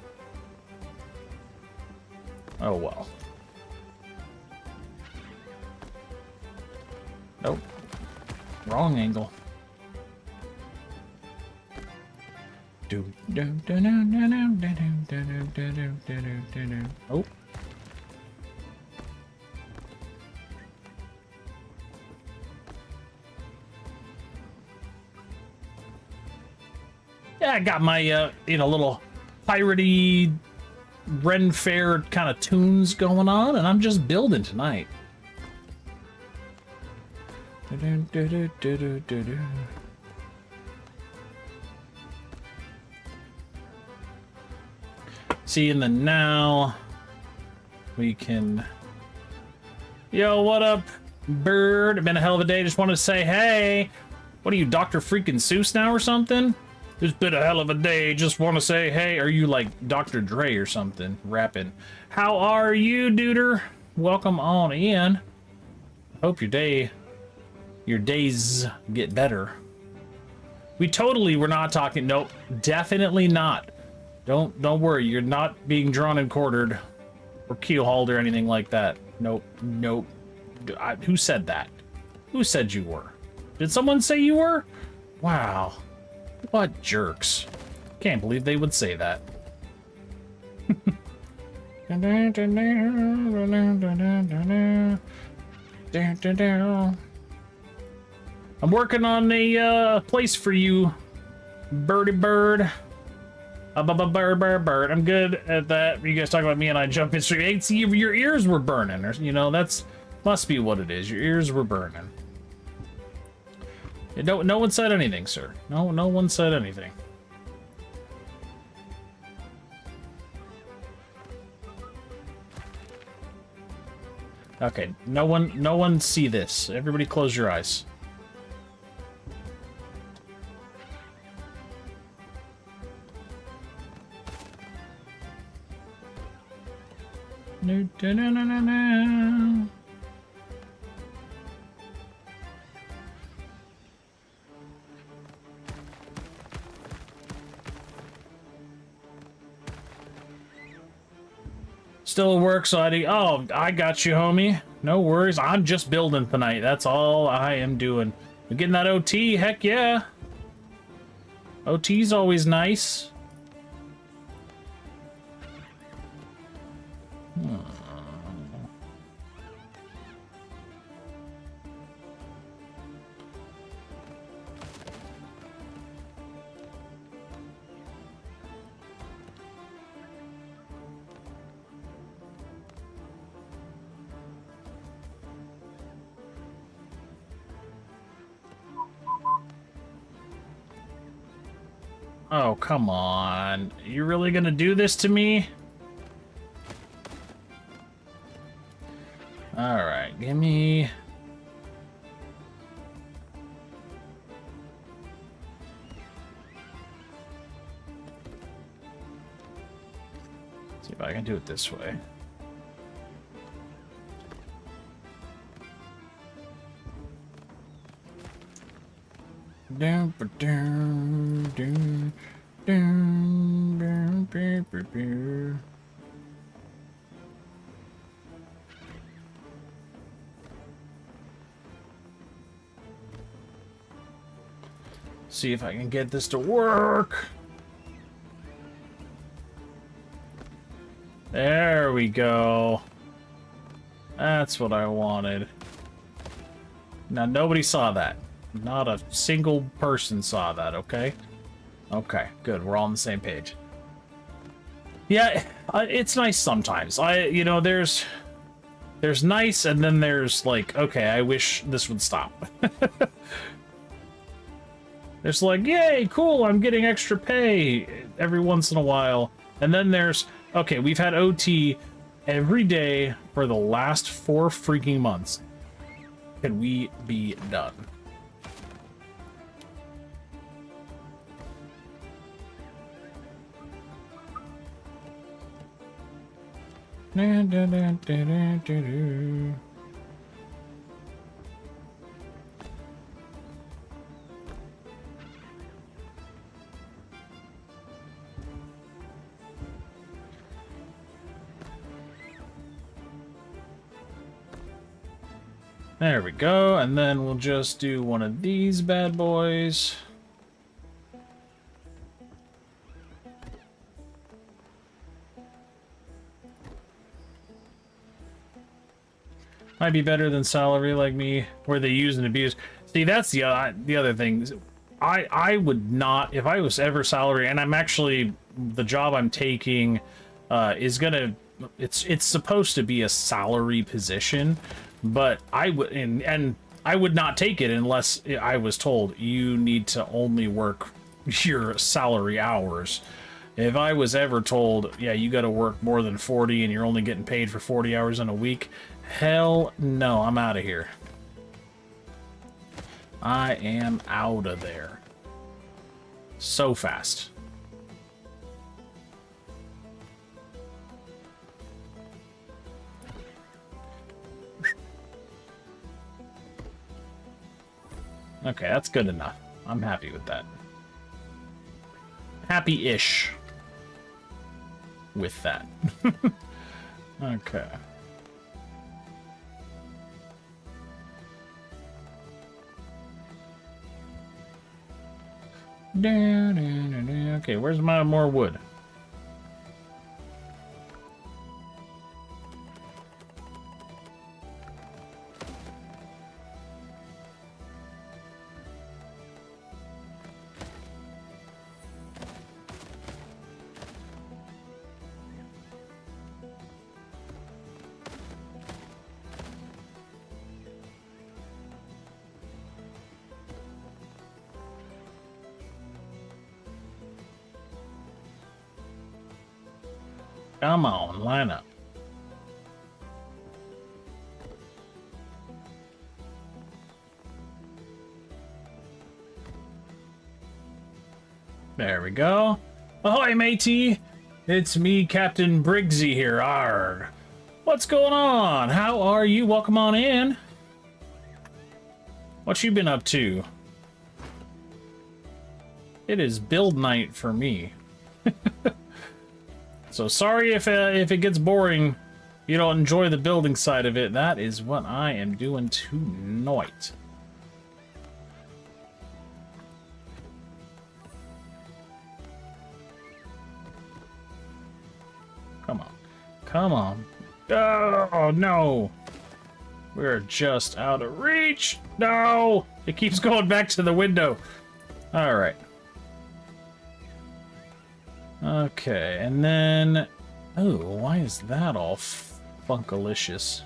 S2: Oh well. Nope. Wrong angle. Oh. Yeah, I got my, little piratey Ren Fair kind of tunes going on, and I'm just building tonight. See, and then now we can... Yo, what up, bird? Been a hell of a day. Just wanted to say, hey, what are you, Dr. Freaking Seuss now or something? It's been a hell of a day. Just want to say, hey, are you like Dr. Dre or something? Rapping. How are you, duder? Welcome on in. Hope your days get better. We totally were not talking. Nope, definitely not. Don't worry. You're not being drawn and quartered or keelhauled or anything like that. Nope. Who said that? Who said you were? Did someone say you were? Wow. What jerks. Can't believe they would say that. I'm working on a place for you, birdie bird. Bird. I'm good at that. You guys talk about me and I jump in straight. Hey, see, your ears were burning. Or, that's must be what it is. Your ears were burning. No one said anything, sir. No one said anything. Okay, no one see this. Everybody close your eyes. No. Still at work, so I got you, homie. No worries. I'm just building tonight. That's all I am doing. We're getting that OT. Heck yeah. OT's always nice. Oh, come on. You really gonna do this to me? Alright, give me... See if I can do it this way. See if I can get this to work. There we go. That's what I wanted. Now, nobody saw that. Not a single person saw that, okay? Okay, good. We're all on the same page. Yeah, it's nice sometimes. There's nice, and then there's like, okay, I wish this would stop. There's like, yay, cool, I'm getting extra pay every once in a while. And then there's, okay, we've had OT every day for the last 4 freaking months. Can we be done? There we go, and then we'll just do one of these bad boys. Might be better than salary like me, where they use and abuse. See, that's the other thing. I would not, if I was ever salary, and I'm actually, the job I'm taking is gonna, it's supposed to be a salary position, but I would, and I would not take it unless I was told you need to only work your salary hours. If I was ever told, yeah, you got to work more than 40 and you're only getting paid for 40 hours in a week, hell no, I'm out of here. I am out of there. So fast. Okay, that's good enough. I'm happy with that. Happy-ish with that. Okay. Okay, where's my more wood? Come on, line up. There we go. Ahoy, matey! It's me, Captain Briggsy here. Arg. What's going on? How are you? Welcome on in. What you been up to? It is build night for me. So sorry if it gets boring, you don't enjoy the building side of it. That is what I am doing tonight. Come on. Come on. Oh, no. We're just out of reach. No. It keeps going back to the window. All right. Okay, and then... Oh, why is that all funkalicious?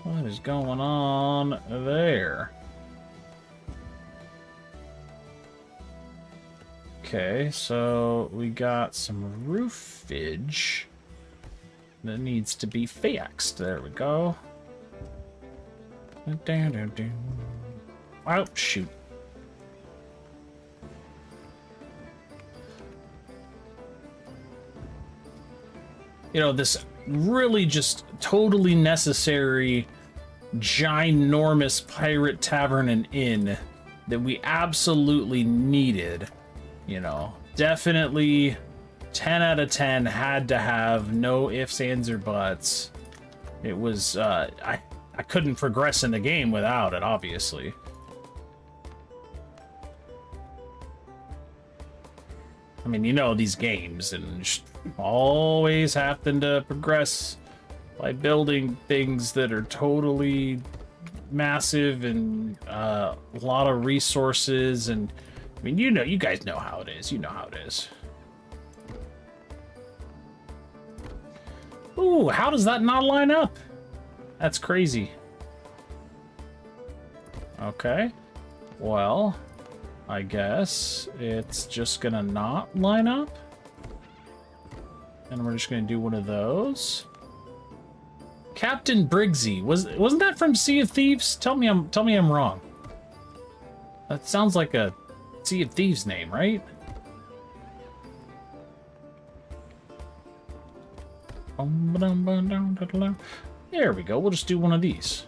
S2: What is going on there? Okay, so we got some roofage that needs to be fixed. There we go. Oh, shoot. You know, this really just totally necessary, ginormous pirate tavern and inn that we absolutely needed. You know, definitely 10 out of 10 had to have, no ifs, ands, or buts. It was, I couldn't progress in the game without it, obviously. I mean, you know, these games and always happen to progress by building things that are totally massive and a lot of resources. And I mean, you know, you guys know how it is. You know how it is. Ooh, how does that not line up? That's crazy. Okay. Well, I guess it's just gonna not line up. And we're just gonna do one of those. Captain Briggsy. Wasn't that from Sea of Thieves? Tell me I'm wrong. That sounds like a Sea of Thieves name, right? There we go. We'll just do one of these.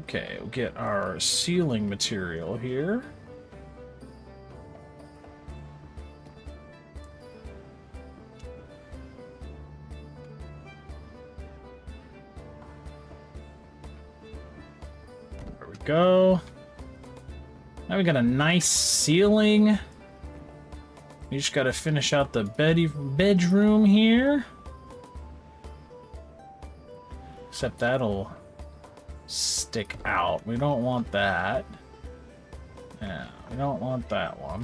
S2: Okay, we'll get our ceiling material here. go. Now we got a nice ceiling. We just gotta finish out the bedroom here. Except that'll stick out. We don't want that. Yeah, we don't want that one.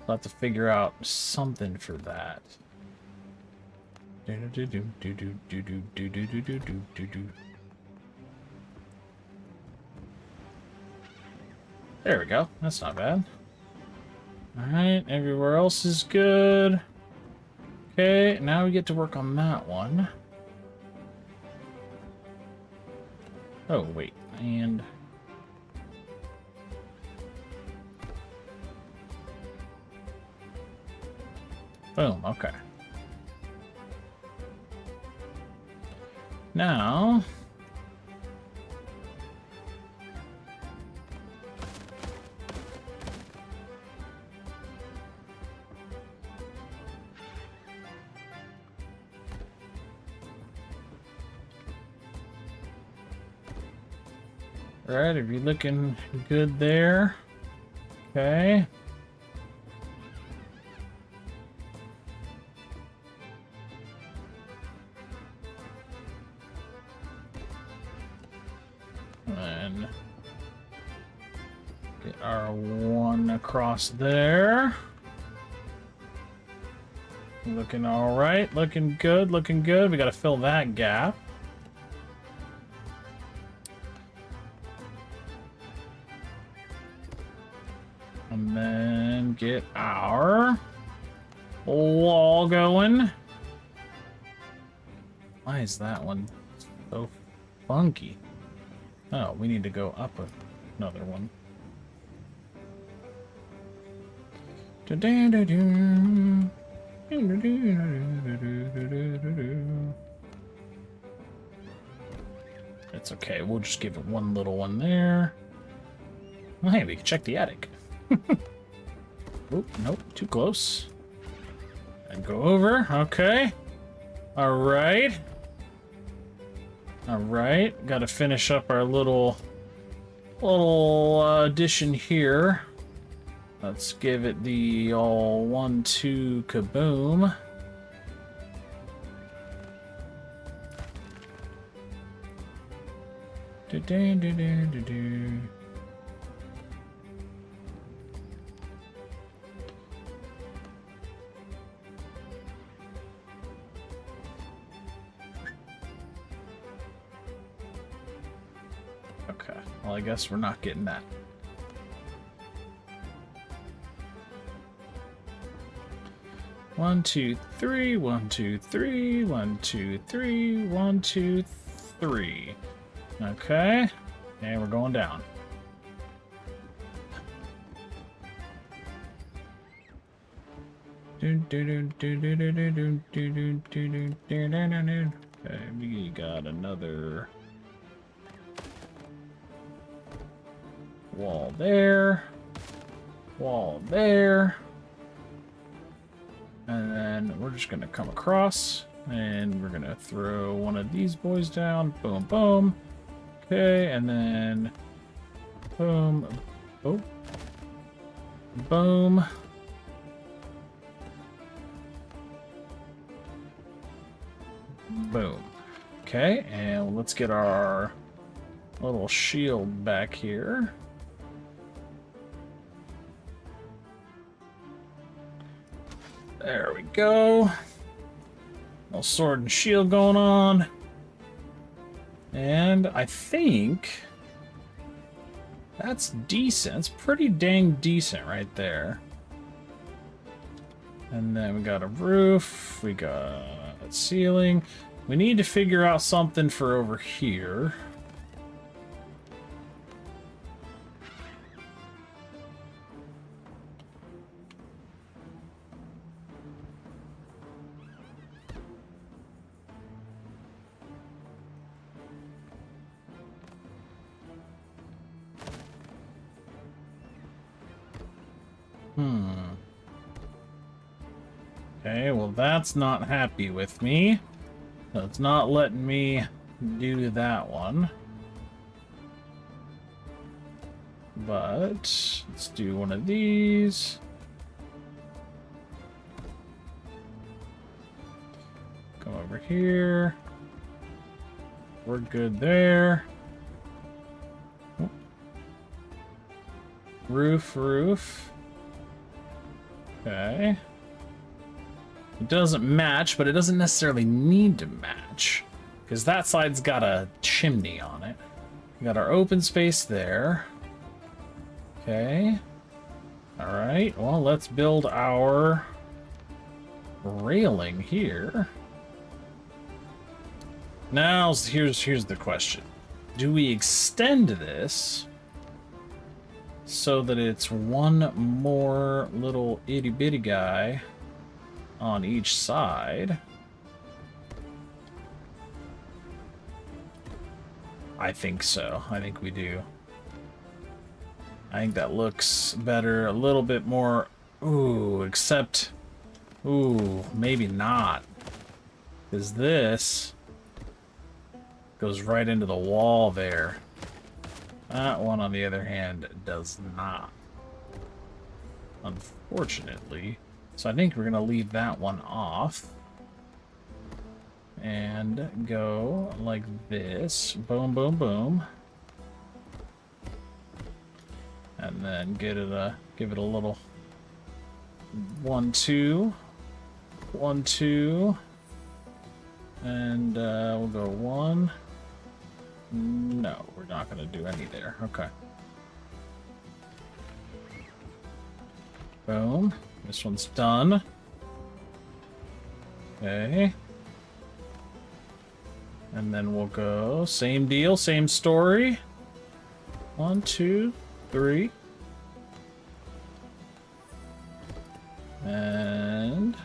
S2: We'll have to figure out something for that. There we go. That's not bad. Alright, everywhere else is good. Okay, now we get to work on that one. Oh, wait. And... boom, okay. Now... alright, are you looking good there? Okay. And get our one across there. Looking alright, looking good, looking good. We gotta fill that gap. And then get our wall going. Why is that one so funky? Oh, we need to go up another one. It's okay, we'll just give it one little one there. Well, hey, we can check the attic. Oop, nope, too close. And go over, okay. Alright. Alright, gotta finish up our little addition here. Let's give it the all 1-2 kaboom. Okay, well, I guess we're not getting that. One, two, three, 1, 2, 3, 1, 2, 3, 1, 2, 3. Okay, and we're going down. Okay, we got another wall there, wall there, and then we're just gonna come across and we're gonna throw one of these boys down. Boom, boom. Okay, and then boom, oh, boom. Boom. Okay, and let's get our little shield back here. There we go. Little sword and shield going on. And I think that's decent. It's pretty dang decent right there. And then we got a roof. We got a ceiling. We need to figure out something for over here. Okay, well that's not happy with me. So it's not letting me do that one. But let's do one of these. Come over here. We're good there. Roof. Okay. It doesn't match, but it doesn't necessarily need to match, because that side's got a chimney on it. We got our open space there. Okay. Alright, well, let's build our railing here. Now, here's the question. Do we extend this so that it's one more little itty-bitty guy on each side? I think so. I think we do. I think that looks better, a little bit more. Ooh, except, ooh, maybe not. Because this goes right into the wall there. That one, on the other hand, does not. Unfortunately. So I think we're going to leave that one off. And go like this. Boom, boom, boom. And then give it a little 1, 2. 1, 2. And we'll go 1. No, we're not going to do any there. Okay. Boom. This one's done. Okay. And then we'll go same deal, same story. 1, 2, 3. And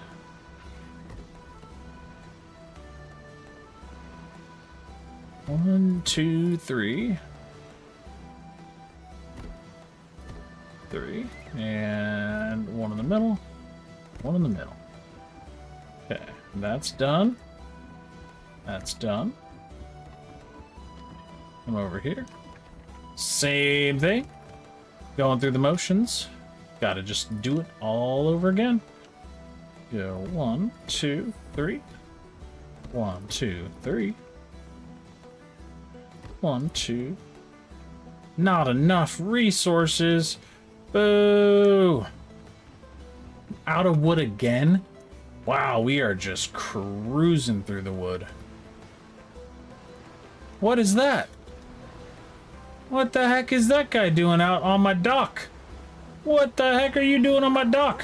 S2: 1, 2, 3. 3. And 1 in the middle. 1 in the middle. Okay, that's done. That's done. Come over here. Same thing. Going through the motions. Gotta just do it all over again. Go 1, 2, 3. 1, 2, 3. 1, 2. Not enough resources. Boo! Out of wood again? Wow, we are just cruising through the wood. What is that? What the heck is that guy doing out on my dock? What the heck are you doing on my dock?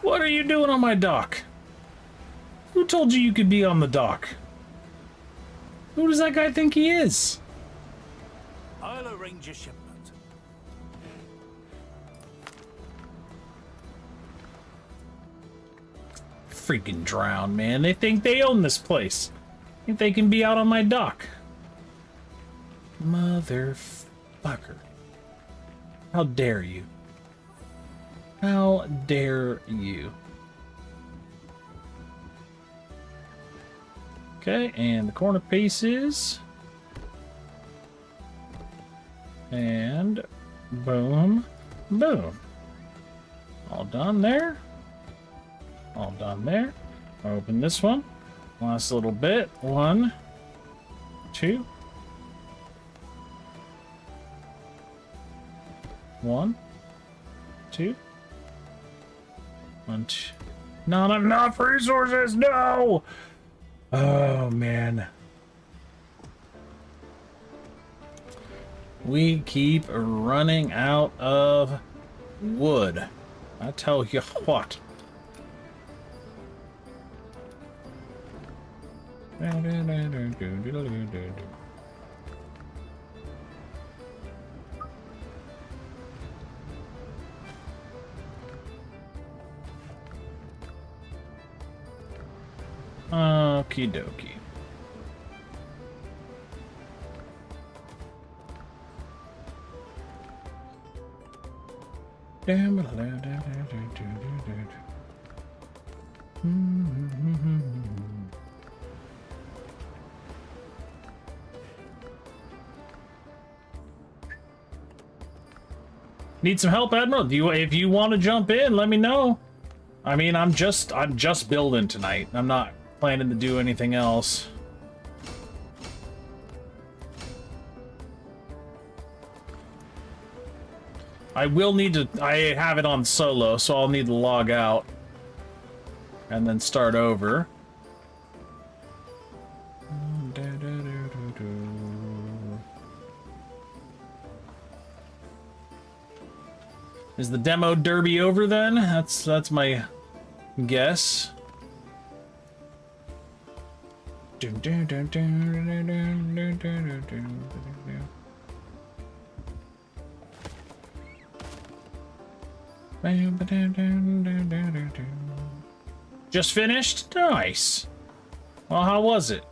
S2: What are you doing on my dock? Who told you you could be on the dock? Who does that guy think he is?
S3: I'll arrange a shipment.
S2: Freaking drown, man. They think they own this place. Think they can be out on my dock. Motherfucker. How dare you? How dare you? Okay, and the corner pieces. And boom, boom. All done there. All done there. Open this one. Last little bit. 1, 2. 1, 2. 1, 2. Not enough resources. No. Oh man. We keep running out of wood. I tell you what. Okie dokie. Need some help, Admiral? Do you, if you want to jump in, let me know. I mean, I'm just building tonight. I'm not planning to do anything else. I will need to, I have it on solo, so I'll need to log out and then start over. Is the demo derby over then? That's my guess. Just finished? Nice. Well, how was it?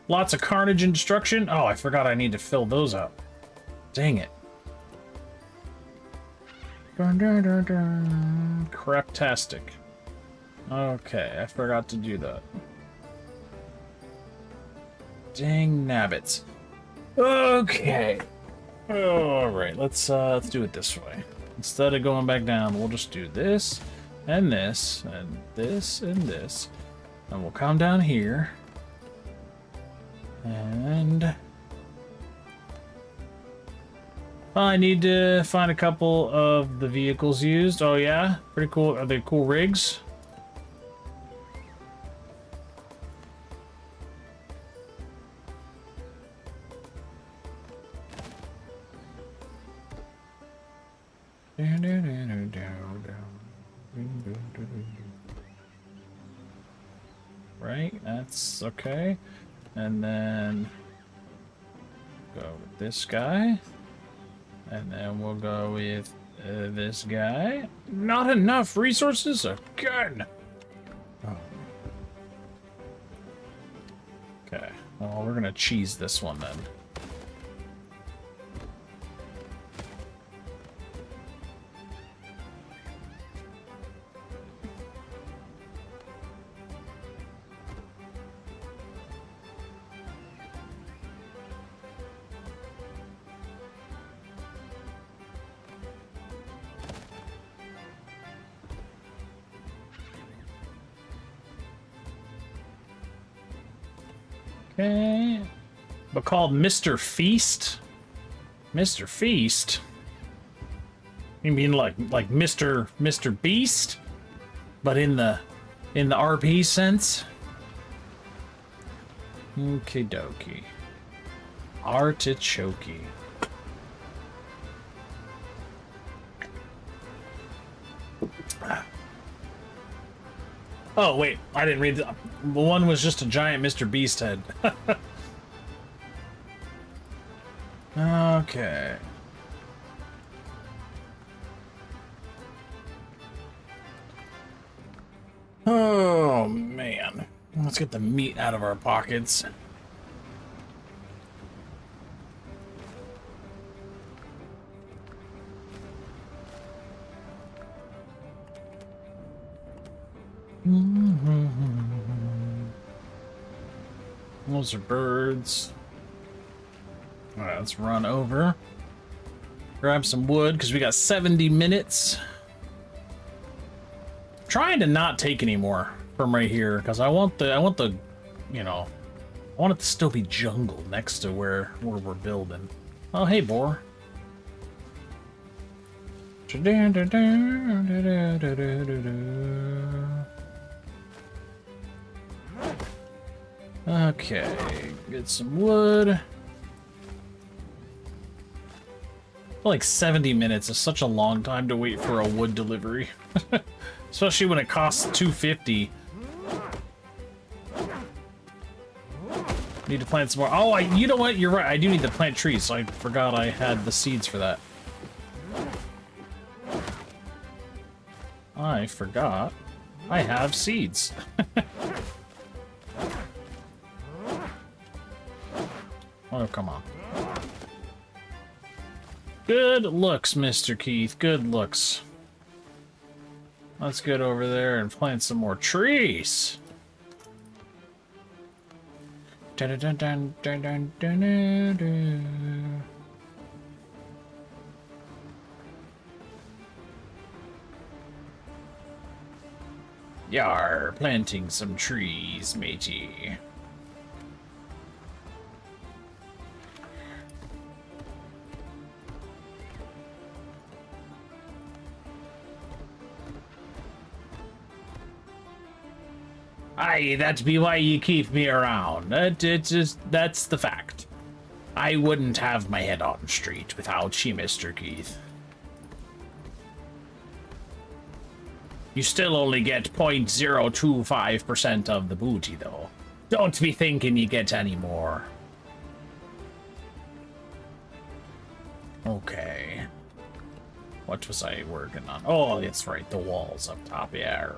S2: Lots of carnage and destruction? Oh, I forgot I need to fill those up. Dang it. Craptastic. Okay, I forgot to do that. Dang nabbits. Okay. Alright, let's do it this way. Instead of going back down, we'll just do this, and this, and this, and this. And we'll come down here. And... I need to find a couple of the vehicles used. Oh yeah? Pretty cool. Are they cool rigs? Right, that's okay. And then go with this guy. And then we'll go with this guy. Not enough resources again. Oh. Okay, well, we're gonna cheese this one then. Okay. But called Mr. Feast? Mr. Feast? You mean like Mr. Beast? But in the RP sense? Okie dokie. Artichoke. Oh, wait. I didn't read the one was just a giant Mr. Beast head. Okay. Oh, man. Let's get the meat out of our pockets. Those are birds. Alright, let's run over. Grab some wood, because we got 70 minutes. I'm trying to not take any more from right here, because I want the, you know, I want it to still be jungle next to where we're building. Oh, hey, boar. Okay, get some wood. Like 70 minutes is such a long time to wait for a wood delivery. Especially when it costs $250. Need to plant some more. Oh, you know what? You're right. I do need to plant trees. So I forgot I had the seeds for that. I forgot I have seeds. Oh, come on. Good looks, Mr. Keith. Good looks. Let's get over there and plant some more trees. Dun, dun, dun, dun, dun, dun, dun, dun. Yar, planting some trees, matey. Aye, that be why you keep me around. That's the fact. I wouldn't have my head on street without you, Mr. Keith. You still only get 0.025% of the booty, though. Don't be thinking you get any more. Okay. What was I working on? Oh, that's right, the walls up top, yeah.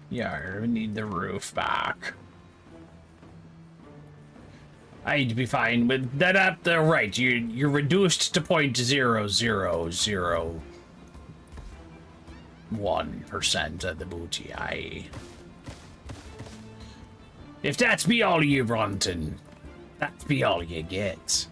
S2: Yeah, we need the roof back. I'd be fine with that up there, right? You're reduced to 0.0001% of the booty. If that's be all you wantin', that's be all you get.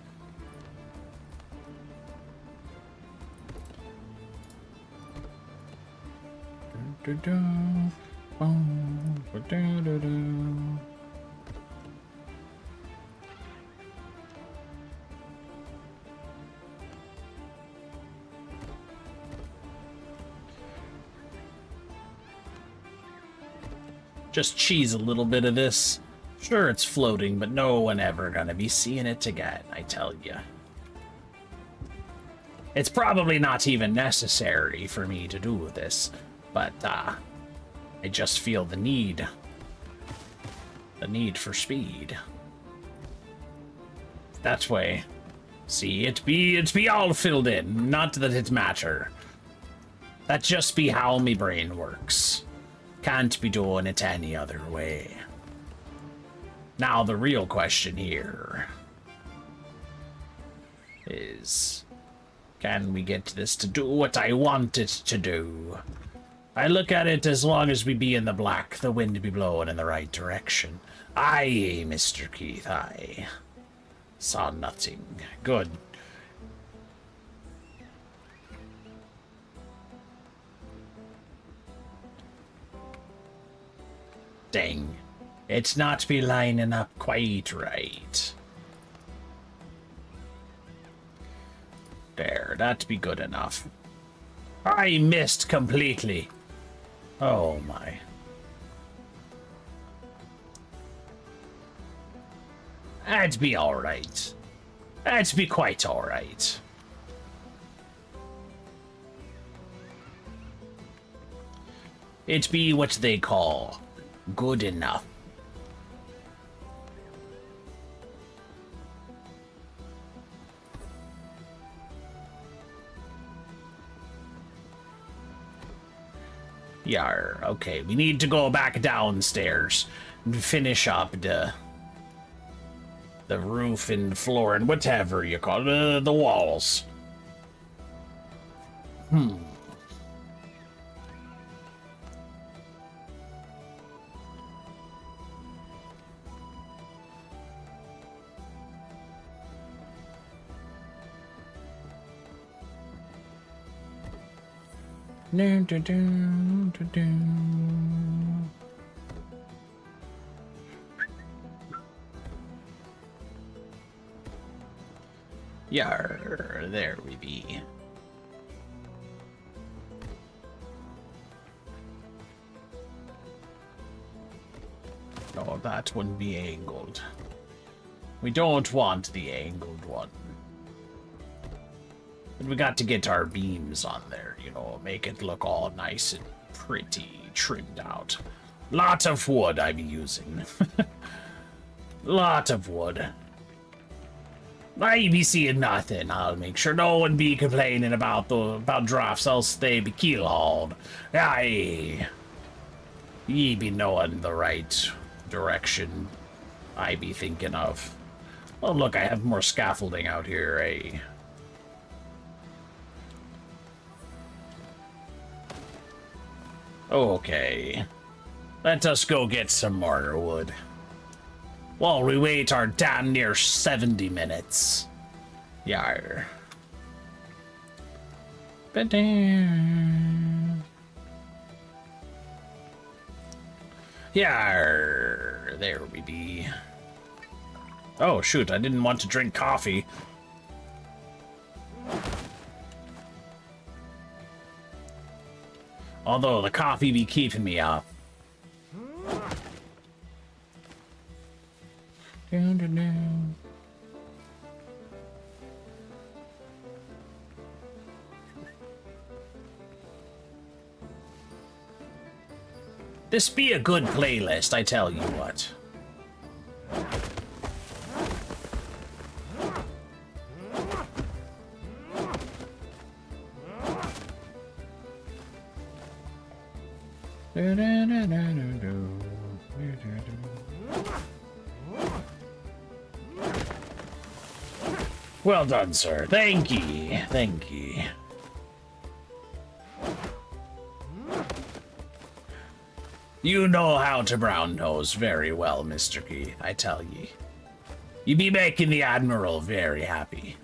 S2: Just cheese a little bit of this. Sure, it's floating, but no one ever gonna be seeing it again, I tell you. It's probably not even necessary for me to do this, but I just feel the need. The need for speed. That way. See, it be all filled in, not that it matter. That just be how me brain works. Can't be doing it any other way. Now the real question here is, can we get this to do what I want it to do? I look at it as long as we be in the black, the wind be blowing in the right direction. Aye, Mr. Keith, aye. Saw nothing. Good. Dang. It's not be lining up quite right. There, that'd be good enough. I missed completely. Oh my. That'd be alright. That'd be quite alright. It'd be what they call good enough. Yar, okay, we need to go back downstairs and finish up the roof and floor and whatever you call it, the walls. No, do, do, do, do. Yar, there we be. No, that wouldn't be angled. We don't want the angled one. But we got to get our beams on there, you know, make it look all nice and pretty, trimmed out. Lot of wood I be using. Lot of wood. I be seeing nothing. I'll make sure no one be complaining about drafts, else they be keel hauled. Aye. Ye be knowing the right direction I be thinking of. Oh look, I have more scaffolding out here, eh? Okay. Let us go get some more wood. While we wait our damn near 70 minutes. Yar. Yar. There we be. Oh, shoot, I didn't want to drink coffee. Although the coffee be keeping me up. This be a good playlist, I tell you what. Well done, sir. Thank ye. Thank ye. You know how to brown nose very well, Mr. Keith, I tell ye. You be making the Admiral very happy.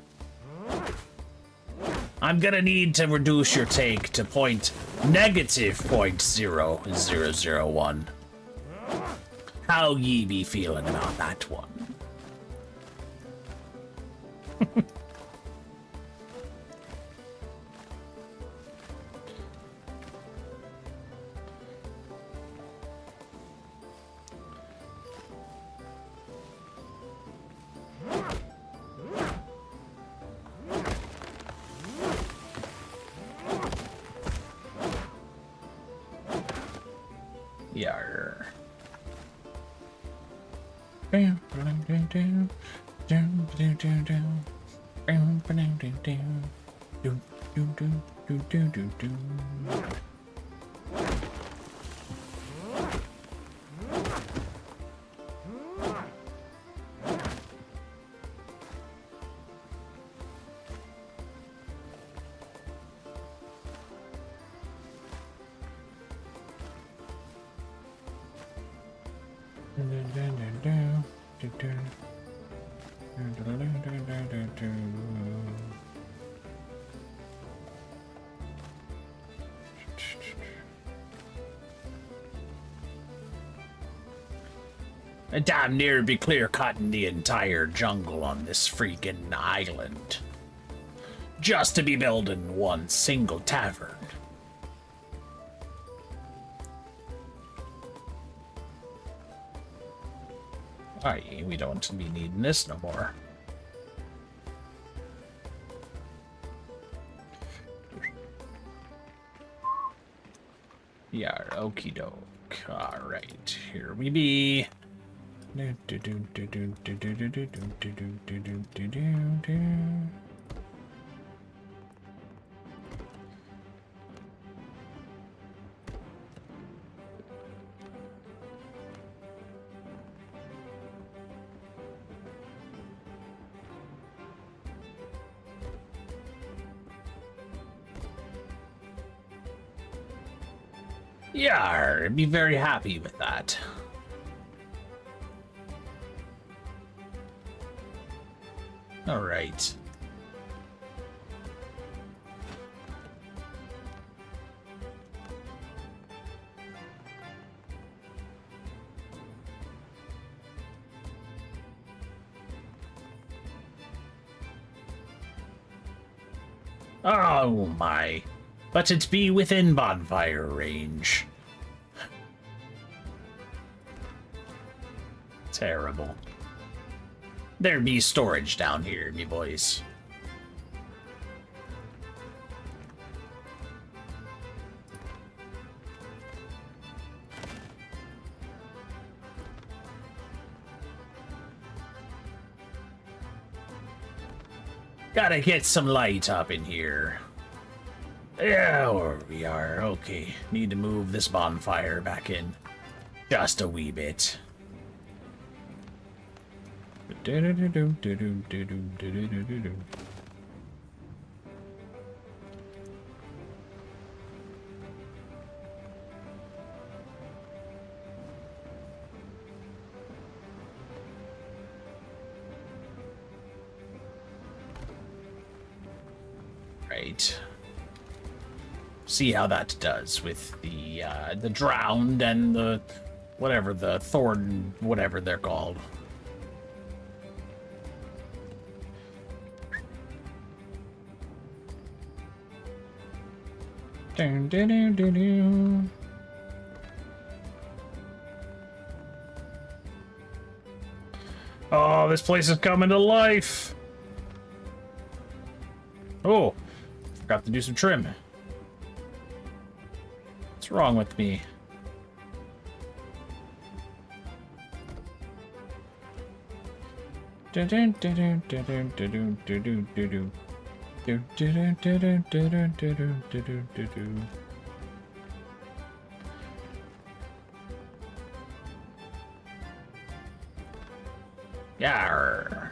S2: I'm gonna need to reduce your take to -0.0001. How ye be feeling about that one? Yar. I damn near be clear-cutting the entire jungle on this freaking island. Just to be building one single tavern. Aye, we don't be needing this no more. Yeah, okie doke. Alright, here we be. Yeah, I'd be very happy with that. All right. Oh my. But it be within bonfire range. Terrible. There be storage down here, me boys. Gotta get some light up in here. Yeah, where we are. Okay, need to move this bonfire back in. Just a wee bit. right. See how that does with the drowned and the whatever, the thorn, whatever they're called. Dun, dun, dun, dun, dun. Oh, this place is coming to life. Oh, forgot to do some trim. What's wrong with me? Dun, dun, dun, dun, dun, dun, dun, dun, dun, dun, dun. Do, do, do, do, do, do, do, do, do, do, do, do. Yarr.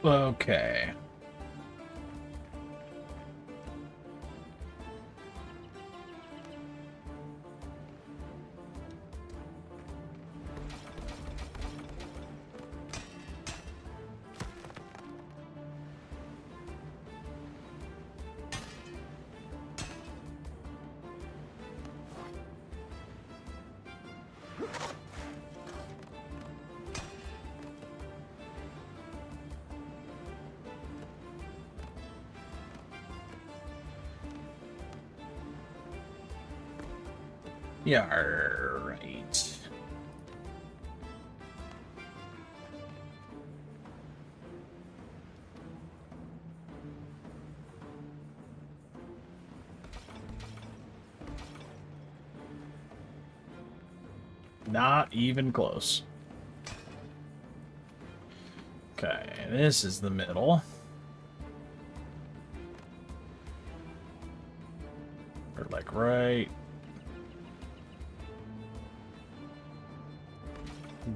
S2: Okay. Yeah, right. Not even close. Okay, this is the middle. Or like right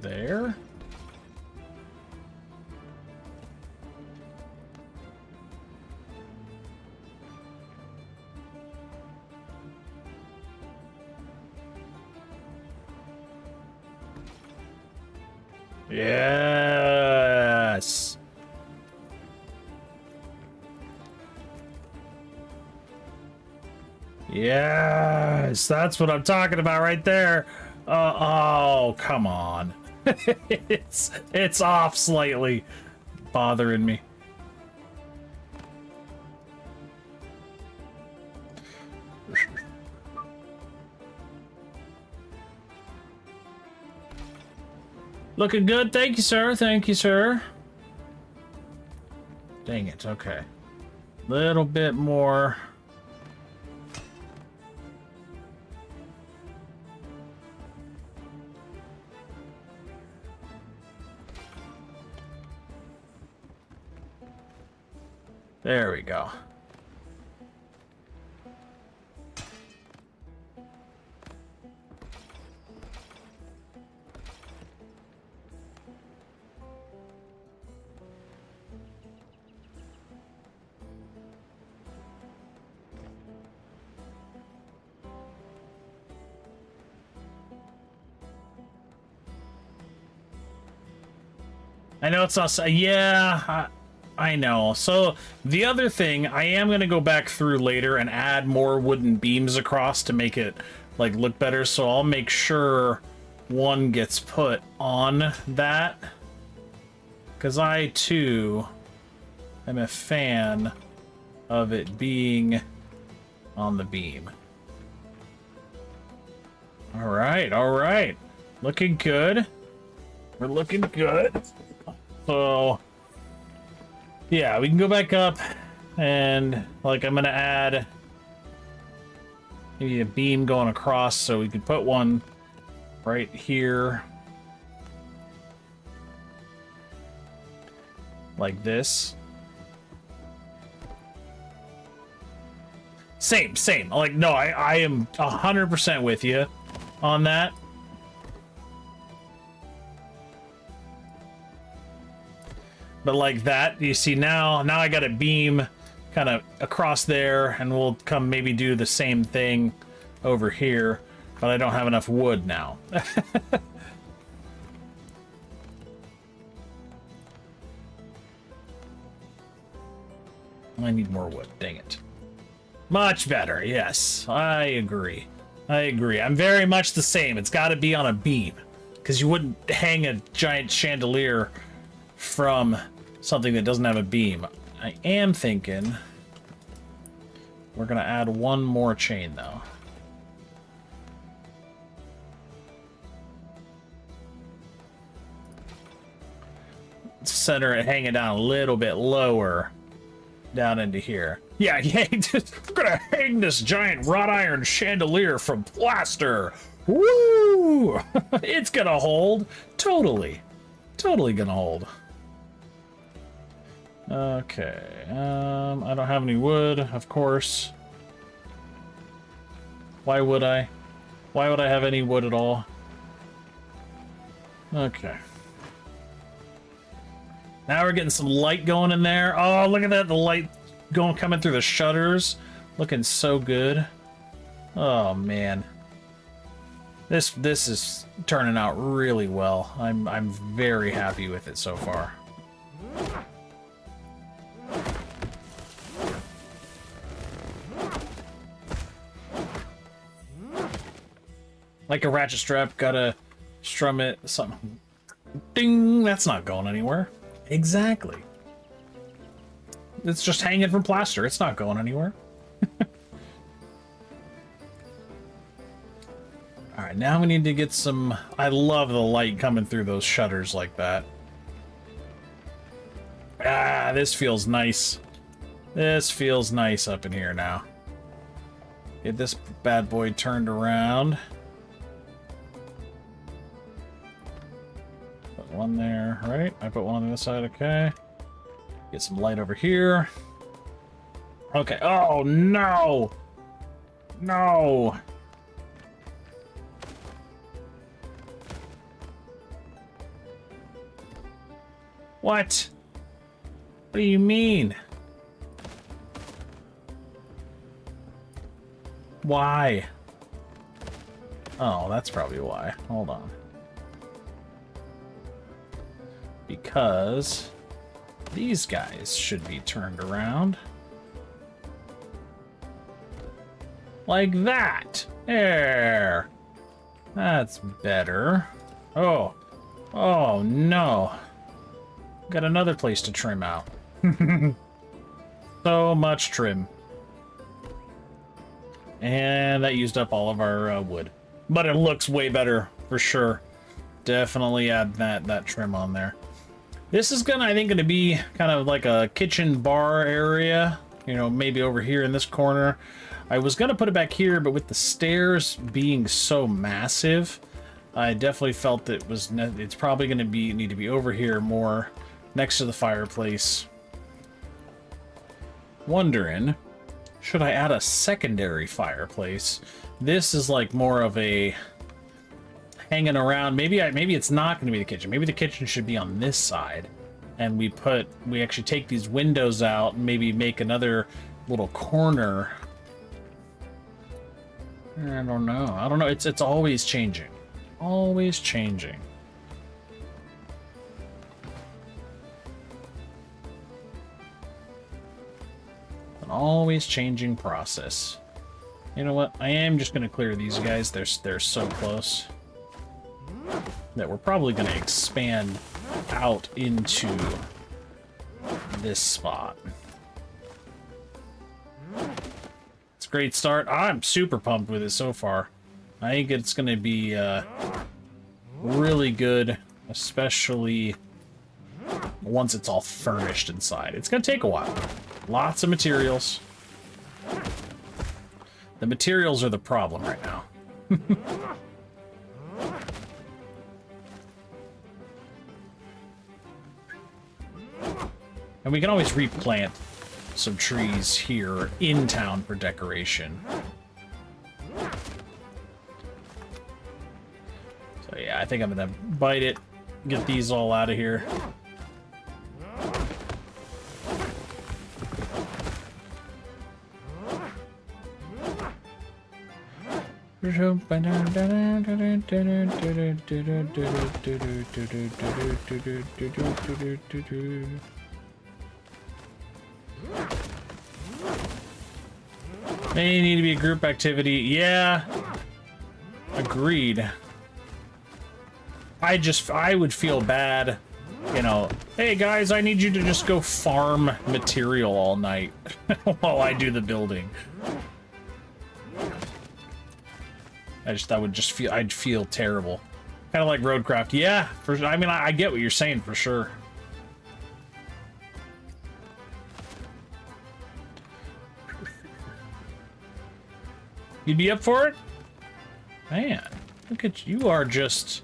S2: there. Yes. Yes, that's what I'm talking about right there. Oh, come on. it's off slightly, bothering me. Looking good. Thank you, sir. Thank you, sir. Dang it. Okay. Little bit more. There we go. I know it's us. Yeah, I know. So the other thing, I am going to go back through later and add more wooden beams across to make it like look better. So I'll make sure one gets put on that, because I too am a fan of it being on the beam. All right. Looking good. We're looking good. So, yeah, we can go back up and, like, I'm going to add maybe a beam going across so we can put one right here. like this. Same. Like, no, I am 100% with you on that. But like that, you see now I got a beam kind of across there, and we'll come maybe do the same thing over here, but I don't have enough wood now. I need more wood, dang it. Much better, yes, I agree. I'm very much the same. It's got to be on a beam, because you wouldn't hang a giant chandelier from something that doesn't have a beam. I am thinking we're gonna add one more chain though. Center it, hang it down a little bit lower down into here. Yeah, we're gonna hang this giant wrought iron chandelier from plaster. Woo! It's gonna hold. Totally gonna hold. Okay, I don't have any wood, of course. Why would I? Why would I have any wood at all? Okay. Now we're getting some light going in there. Oh, look at that, the light coming through the shutters. Looking so good. Oh, man. This is turning out really well. I'm very happy with it so far. Like a ratchet strap, gotta strum it, something. Ding! That's not going anywhere. Exactly. It's just hanging from plaster. It's not going anywhere. Alright, now we need to get some... I love the light coming through those shutters like that. Ah, this feels nice. This feels nice up in here now. Get this bad boy turned around. Put one there, right? I put one on the other side, okay. Get some light over here. Okay, oh no! No! What? What do you mean? Why? Oh, that's probably why. Hold on. Because these guys should be turned around. Like that. There. That's better. Oh. Oh, no. Got another place to trim out. So much trim. And that used up all of our wood. But it looks way better, for sure. Definitely add that trim on there. This is I think, gonna be kind of like a kitchen bar area. You know, maybe over here in this corner. I was gonna put it back here, but with the stairs being so massive, I definitely felt that it's probably gonna need to be over here more, next to the fireplace. Wondering, should I add a secondary fireplace? This is like more of a hanging around. Maybe it's not going to be the kitchen. Maybe the kitchen should be on this side, and we actually take these windows out and maybe make another little corner. I don't know. It's always changing. Always changing. An always changing process. You know what? I am just going to clear these guys. They're so close that we're probably going to expand out into this spot. It's a great start. I'm super pumped with it so far. I think it's going to be really good, especially once it's all furnished inside. It's going to take a while. Lots of materials. The materials are the problem right now. And we can always replant some trees here in town for decoration. So yeah, I think I'm gonna bite it, get these all out of here. May need to be a group activity. Yeah. Agreed. I would feel bad, you know, hey guys, I need you to just go farm material all night while I do the building. I'd feel terrible. Kind of like roadcraft. Yeah, I mean, I get what you're saying for sure. You'd be up for it? Man, look at you. You are just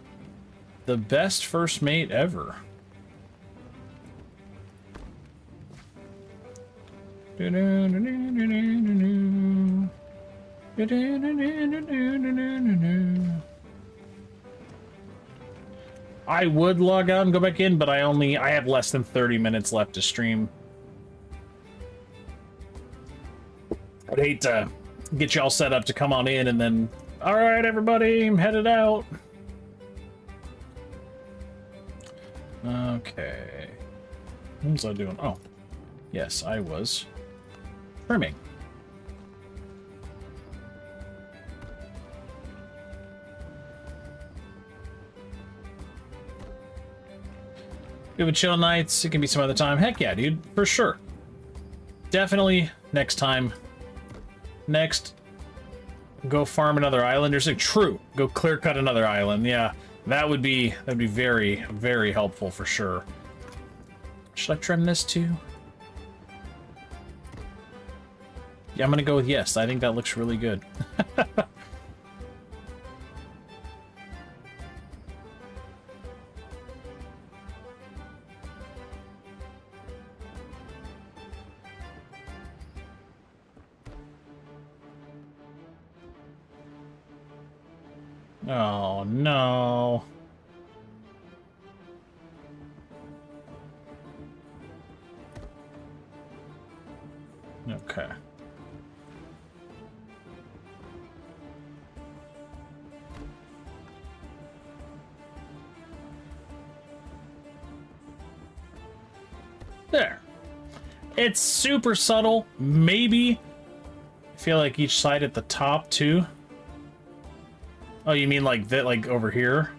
S2: the best first mate ever. I would log out and go back in, but I have less than 30 minutes left to stream. I'd hate to get you all set up to come on in and then, all right, everybody, I'm headed out. Okay. What was I doing? Oh, yes, I was trimming. We have a chill nights. It can be some other time. Heck yeah, dude, for sure. Definitely next time. Next, go farm another island or something. True. Go clear cut another island. Yeah, that'd be very, very helpful for sure. Should I trim this too? Yeah, I'm gonna go with yes. I think that looks really good. Oh, no. Okay. There. It's super subtle. Maybe. I feel like each side at the top, too. Oh, you mean like that, like over here?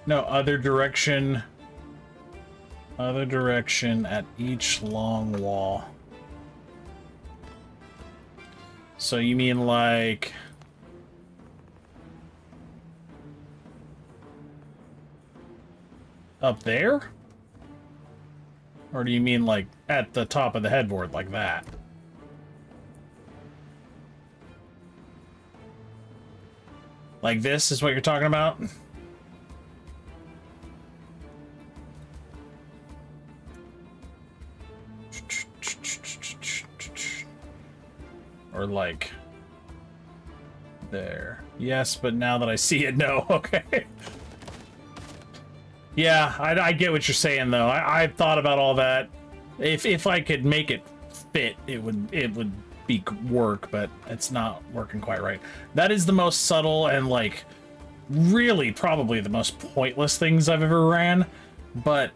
S2: No, other direction. Other direction at each long wall. So you mean like... up there? Or do you mean like at the top of the headboard like that? Like this is what you're talking about? Or like there. Yes, but now that I see it, no. Okay. Yeah, I get what you're saying though. I've thought about all that. If I could make it fit, it would be work, but it's not working quite right. That is the most subtle and like really probably the most pointless things I've ever ran, but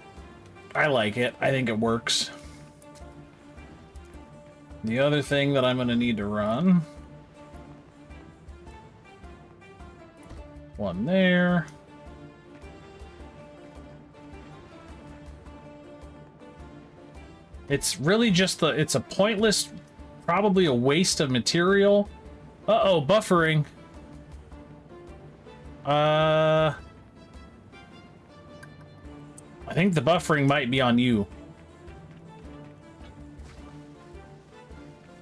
S2: I like it. I think it works. The other thing that I'm going to need to run. One there. It's really just it's a pointless probably a waste of material. Uh-oh, buffering. I think the buffering might be on you.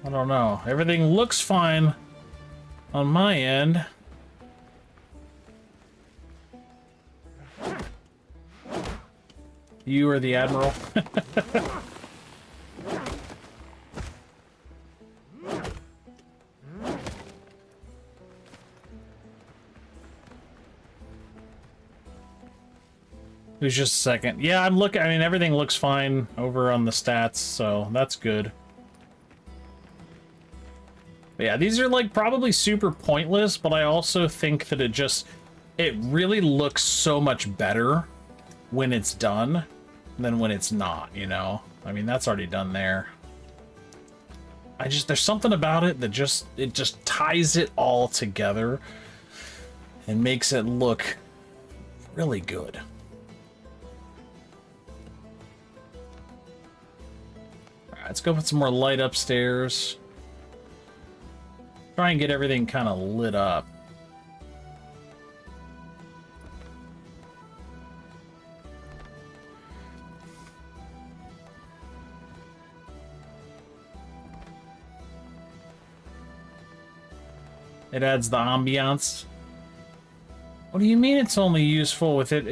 S2: I don't know. Everything looks fine on my end. You are the Admiral. It was just a second. Yeah, I'm looking. I mean, everything looks fine over on the stats, so that's good. But yeah, these are like probably super pointless, but I also think that it really looks so much better when it's done than when it's not, you know? I mean, that's already done there. There's something about it that just ties it all together and makes it look really good. Let's go put some more light upstairs. Try and get everything kind of lit up. It adds the ambiance. What do you mean it's only useful with it?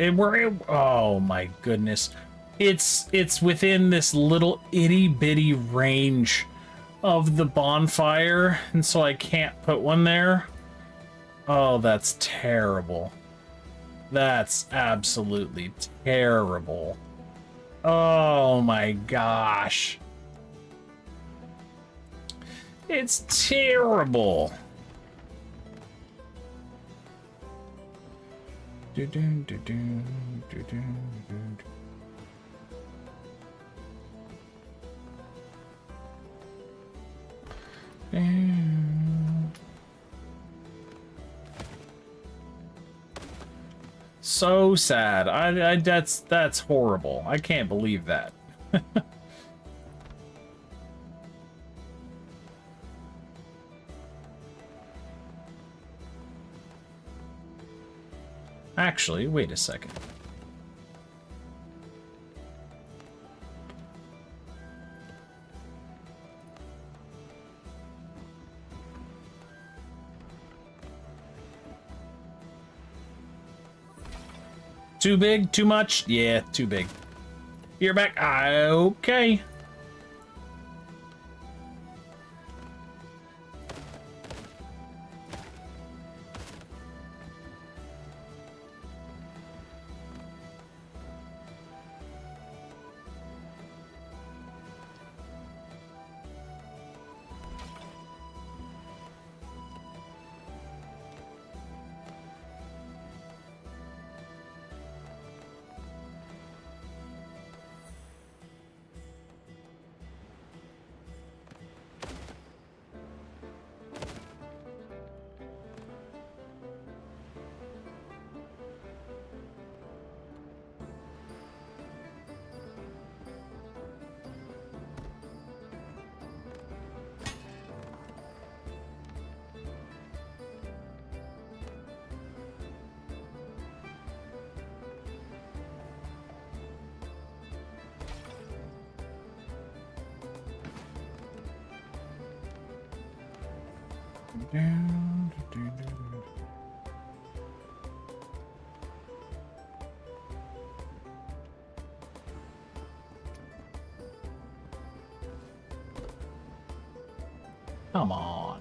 S2: Oh my goodness. It's within this little itty bitty range of the bonfire, and so I can't put one there. Oh, that's terrible. That's absolutely terrible. Oh my gosh. It's terrible. So sad. That's horrible. I can't believe that. Actually, wait a second. Too big? Too much? Yeah, too big. You're back. Okay. Come on.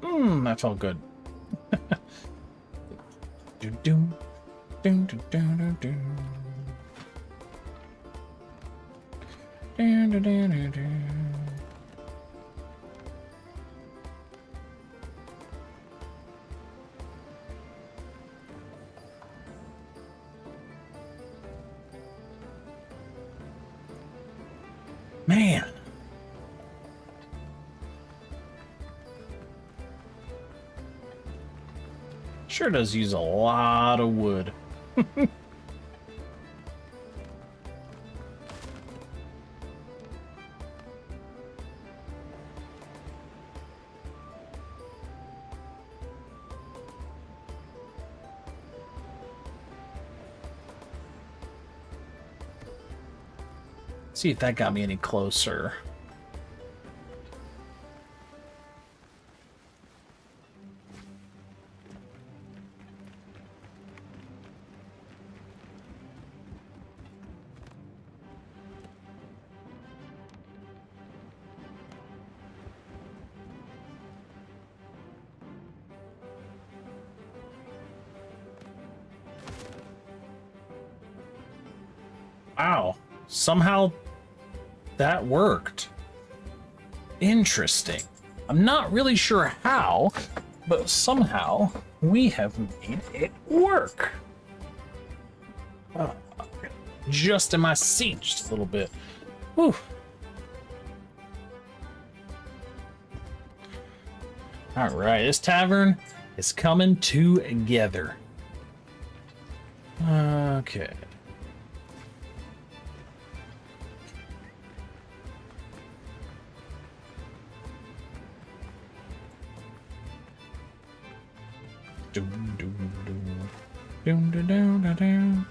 S2: That felt good. Do-do, do-do-do-do-do. Do-do-do-do-do. Man. Sure does use a lot of wood. See if that got me any closer. Wow. Somehow that worked. Interesting. I'm not really sure how, but somehow we have made it work. Just in my seat just a little bit. Whew. All right, this tavern is coming together. Okay. Doom, doom, doom. Doom, da, doom, da, doom.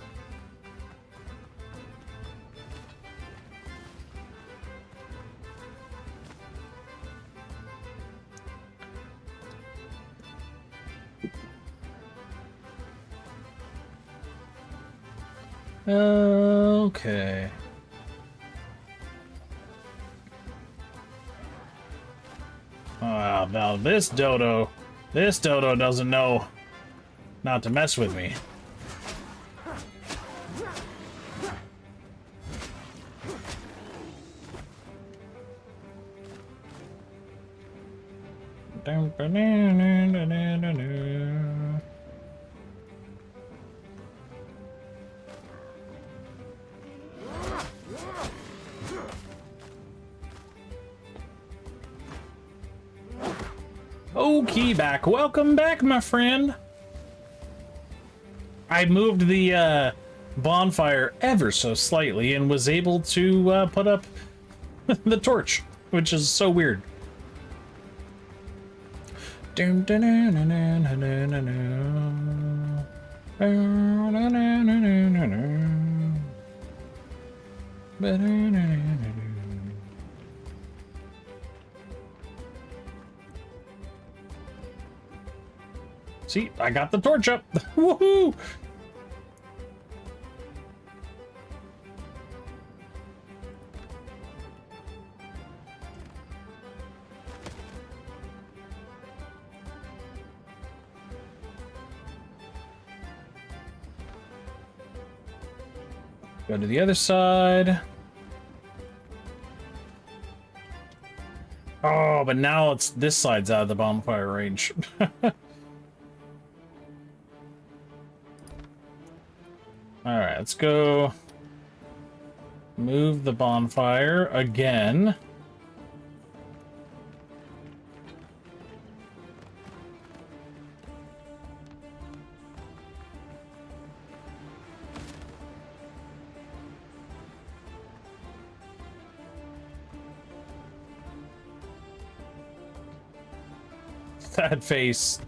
S2: Okay. Now this dodo doesn't know not to mess with me. Okay, back. Welcome back, my friend. I moved the bonfire ever so slightly and was able to put up the torch, which is so weird. See, I got the torch up. Woohoo! Go to the other side. Oh, but now it's this side's out of the bonfire range. All right, let's go move the bonfire again. That face.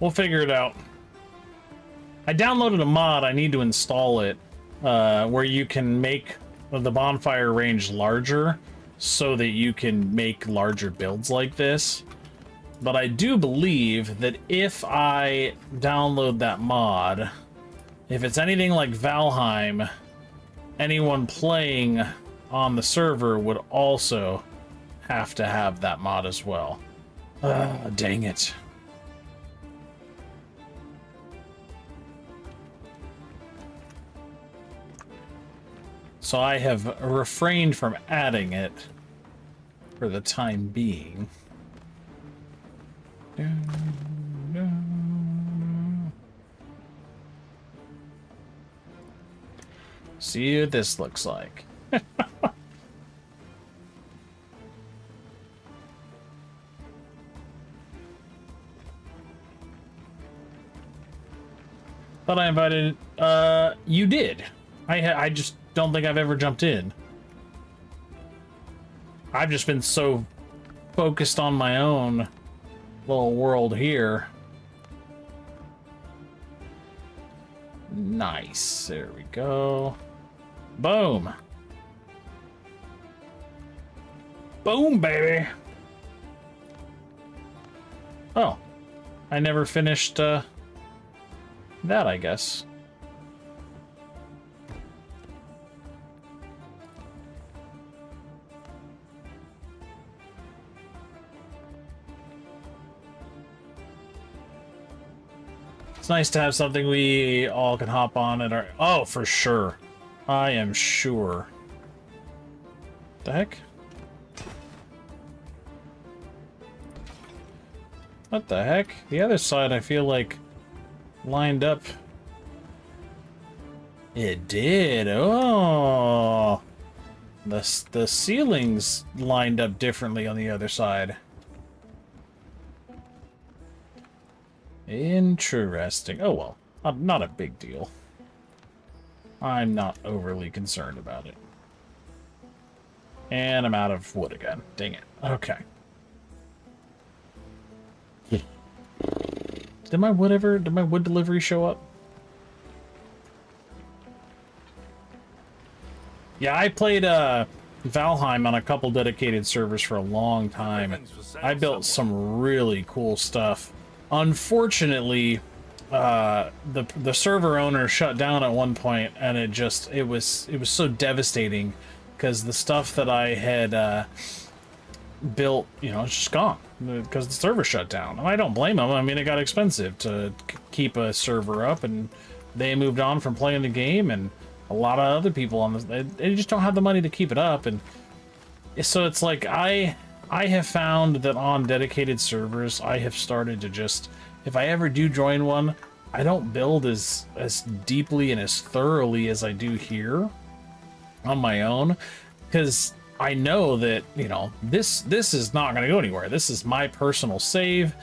S2: We'll figure it out. I downloaded a mod. I need to install it where you can make the bonfire range larger so that you can make larger builds like this. But I do believe that if I download that mod, if it's anything like Valheim, anyone playing on the server would also have to have that mod as well. Ah, dang it. So I have refrained from adding it for the time being. See what this looks like. Thought I invited. You did. I just don't think I've ever jumped in. I've just been so focused on my own little world here. Nice. There we go. Boom. Boom, baby. Oh. I never finished, that, I guess. It's nice to have something we all can hop on at our... Oh, for sure. I am sure. The heck? What the heck? The other side, I feel like, lined up. It did. Oh. The ceilings lined up differently on the other side. Interesting. Oh well, not a big deal. I'm not overly concerned about it. And I'm out of wood again. Dang it. Okay. Did my wood delivery show up? Yeah, I played Valheim on a couple dedicated servers for a long time. I built some really cool stuff. Unfortunately, the server owner shut down at one point, and it was so devastating because the stuff that I had built, you know, it's just gone because the server shut down. And I don't blame them. I mean, it got expensive to keep a server up, and they moved on from playing the game, and a lot of other people on they just don't have the money to keep it up, and so it's like I have found that on dedicated servers, I have started to just, if I ever do join one, I don't build as deeply and as thoroughly as I do here on my own, because I know that, you know, this is not going to go anywhere. This is my personal save,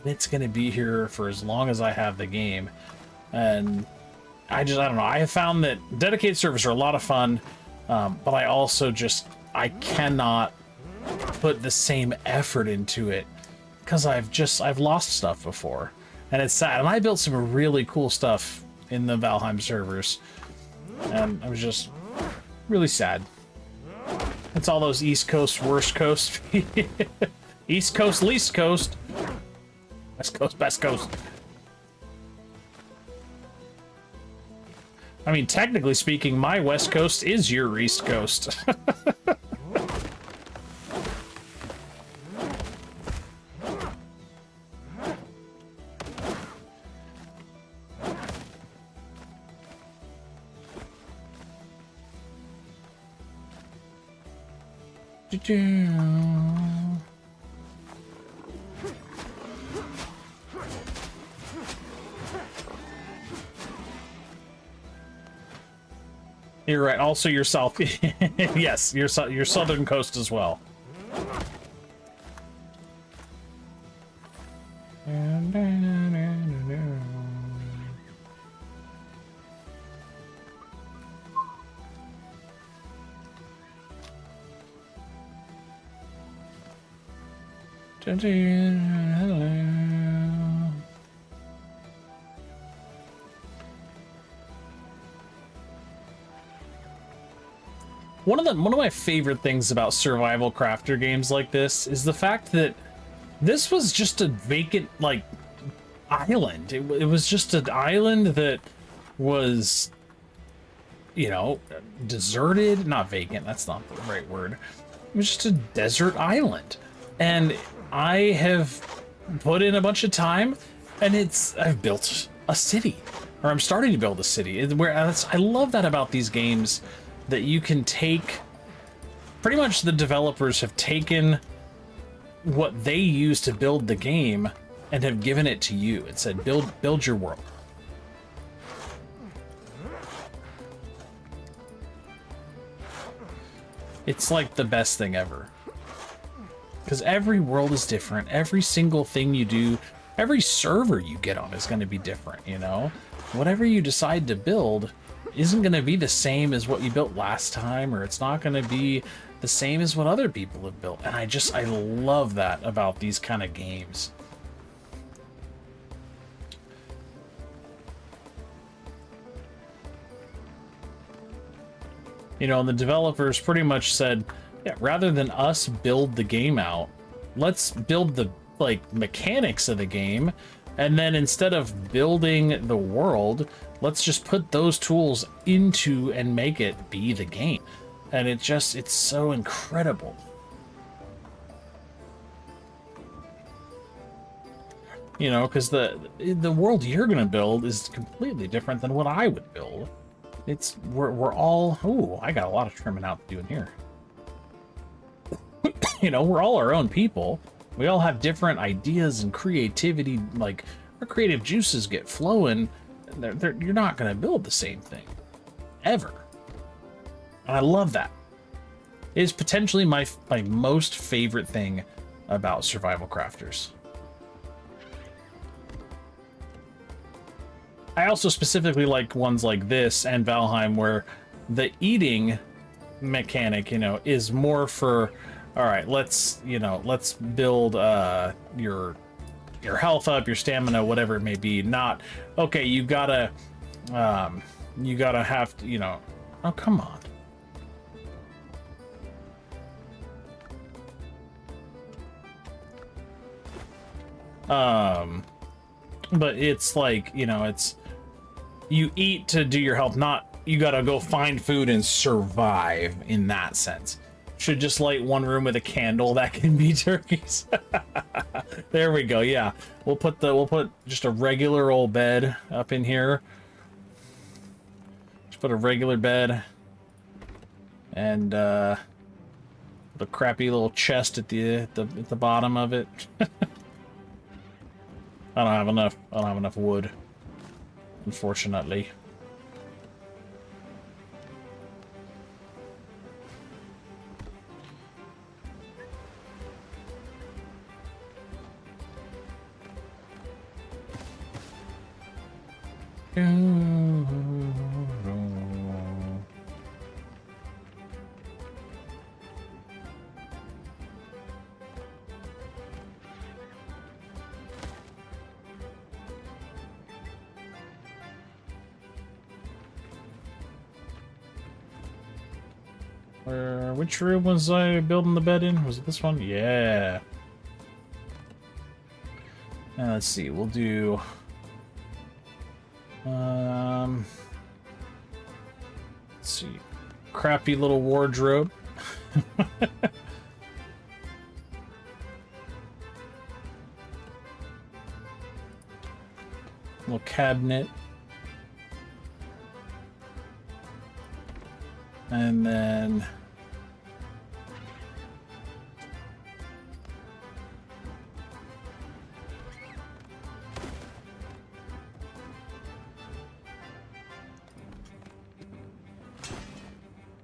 S2: and it's going to be here for as long as I have the game. And I don't know. I have found that dedicated servers are a lot of fun, but I also I cannot put the same effort into it because I've lost stuff before, and it's sad. And I built some really cool stuff in the Valheim servers, and I was just really sad. It's all those East Coast, worst coast, East Coast, least coast, West Coast, best coast. I mean, technically speaking, my West Coast is your East Coast. You're right. Also, your south. Yes, your southern coast as well. One of my favorite things about survival crafter games like this is the fact that this was just a vacant, like, island. It was just an island that was, you know, deserted. Not vacant, that's not the right word. It was just a desert island. And I have put in a bunch of time, and I've built a city, or I'm starting to build a city. I love that about these games, that you can take, pretty much the developers have taken what they use to build the game and have given it to you. It said, build your world. It's like the best thing ever. Because every world is different. Every single thing you do, every server you get on is going to be different, you know? Whatever you decide to build isn't going to be the same as what you built last time, or it's not going to be the same as what other people have built. And I love that about these kind of games. You know, and the developers pretty much said, yeah, rather than us build the game out, let's build the, like, mechanics of the game, and then instead of building the world, let's just put those tools into and make it be the game. And it's so incredible. You know, because the world you're gonna build is completely different than what I would build. We're all, ooh, I got a lot of trimming out to do in here. You know, we're all our own people. We all have different ideas and creativity. Like, our creative juices get flowing. You're not going to build the same thing. Ever. And I love that. It is potentially my most favorite thing about survival crafters. I also specifically like ones like this and Valheim, where the eating mechanic, you know, is more for, all right, let's build your health up, your stamina, whatever it may be. Not, okay, you gotta have to, you know, oh, come on. But it's like, you know, you eat to do your health, not you gotta go find food and survive in that sense. Should just light one room with a candle, that can be turkeys. There we go, yeah. We'll put just a regular old bed up in here. Just put a regular bed and the crappy little chest at the bottom of it. I don't have enough wood, unfortunately. Which room was I building the bed in? Was it this one? Yeah. Let's see, we'll do... let's see. Crappy little wardrobe. Little cabinet. And then...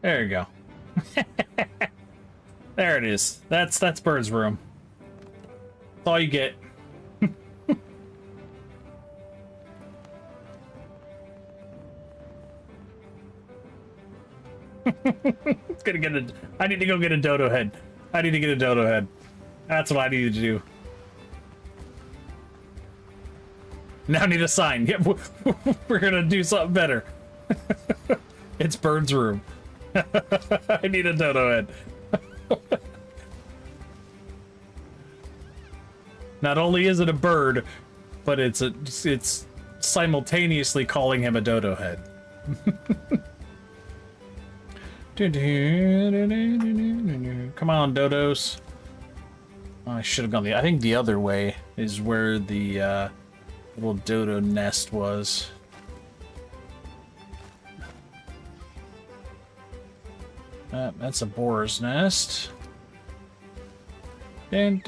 S2: there you go. There it is. That's Bird's room. That's all you get. It's gonna get I need to go get a dodo head. I need to get a dodo head. That's what I need to do. Now I need a sign. Yep, we're gonna do something better. It's Bird's room. I need a dodo head. Not only is it a bird, but it's simultaneously calling him a dodo head. Come on, dodos. I should have gone I think the other way is where the little dodo nest was. That's a boar's nest. There's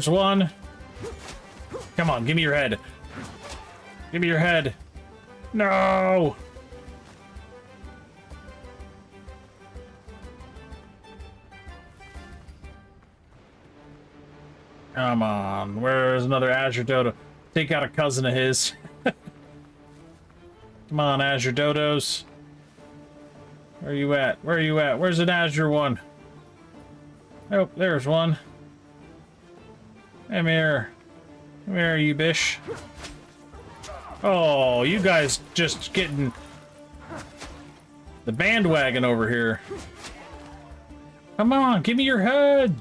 S2: one. Come on, give me your head. Give me your head. No! Come on, where's another Azure Dodo? Take out a cousin of his. Come on, Azure Dodos. Where are you at? Where are you at? Where's an Azure one? Oh, there's one. Come here. Come here, you bish. Oh, you guys just getting the bandwagon over here. Come on, give me your head.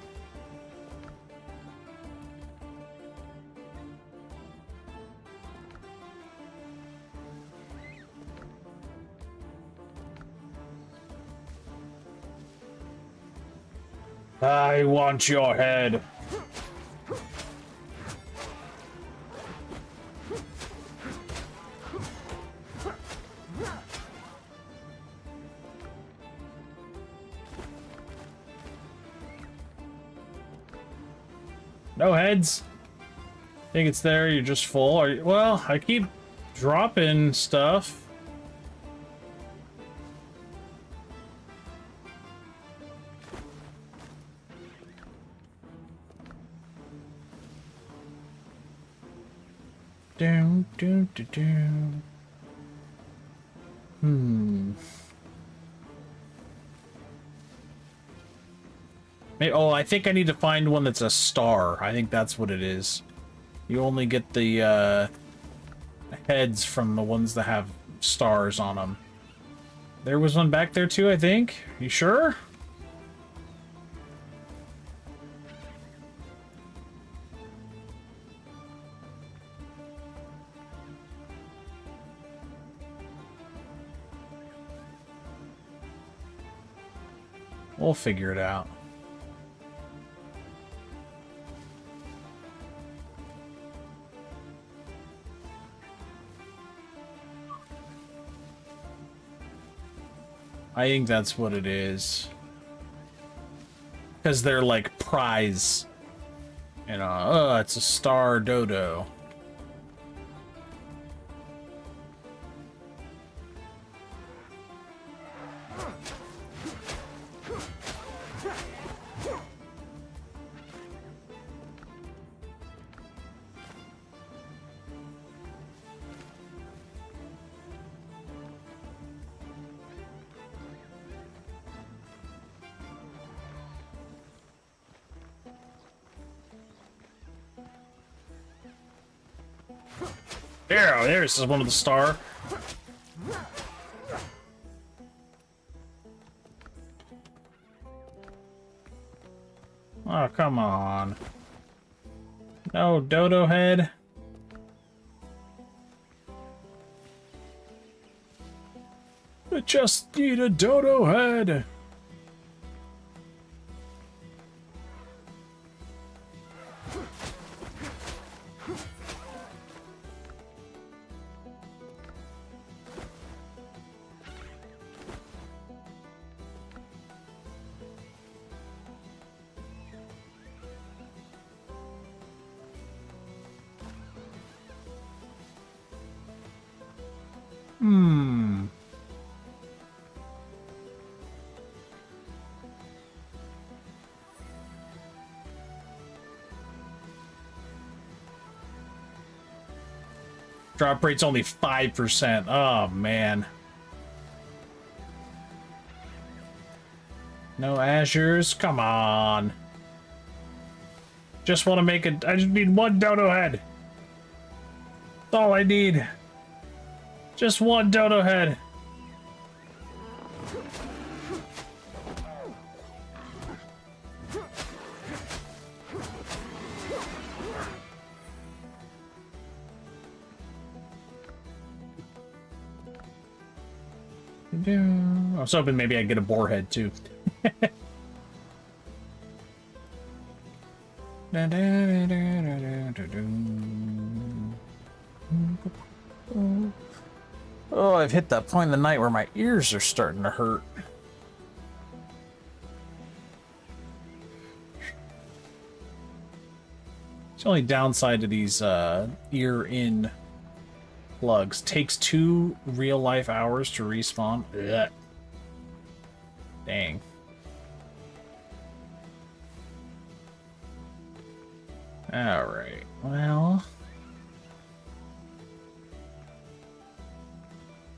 S2: I want your head. No heads. Think it's there, you're just full. Are you, well, I keep dropping stuff. Down, down, down, down. Oh, I think I need to find one that's a star. I think that's what it is. You only get the heads from the ones that have stars on them. There was one back there too, I think. You sure? We'll figure it out. I think that's what it is. Because they're like prize. You know, oh, it's a star dodo. There's one of the star. Oh, come on. No dodo head. I just need a dodo head. Drop rate's only 5%. Oh, man. No Azures? Come on. Just want to make it. I just need one dodo head. That's all I need. Just one dodo head. I was hoping maybe I'd get a boar head too. Oh, I've hit that point in the night where my ears are starting to hurt. It's the only downside to these ear-in plugs. Takes 2 real-life hours to respawn. Ugh. Dang. Alright, well...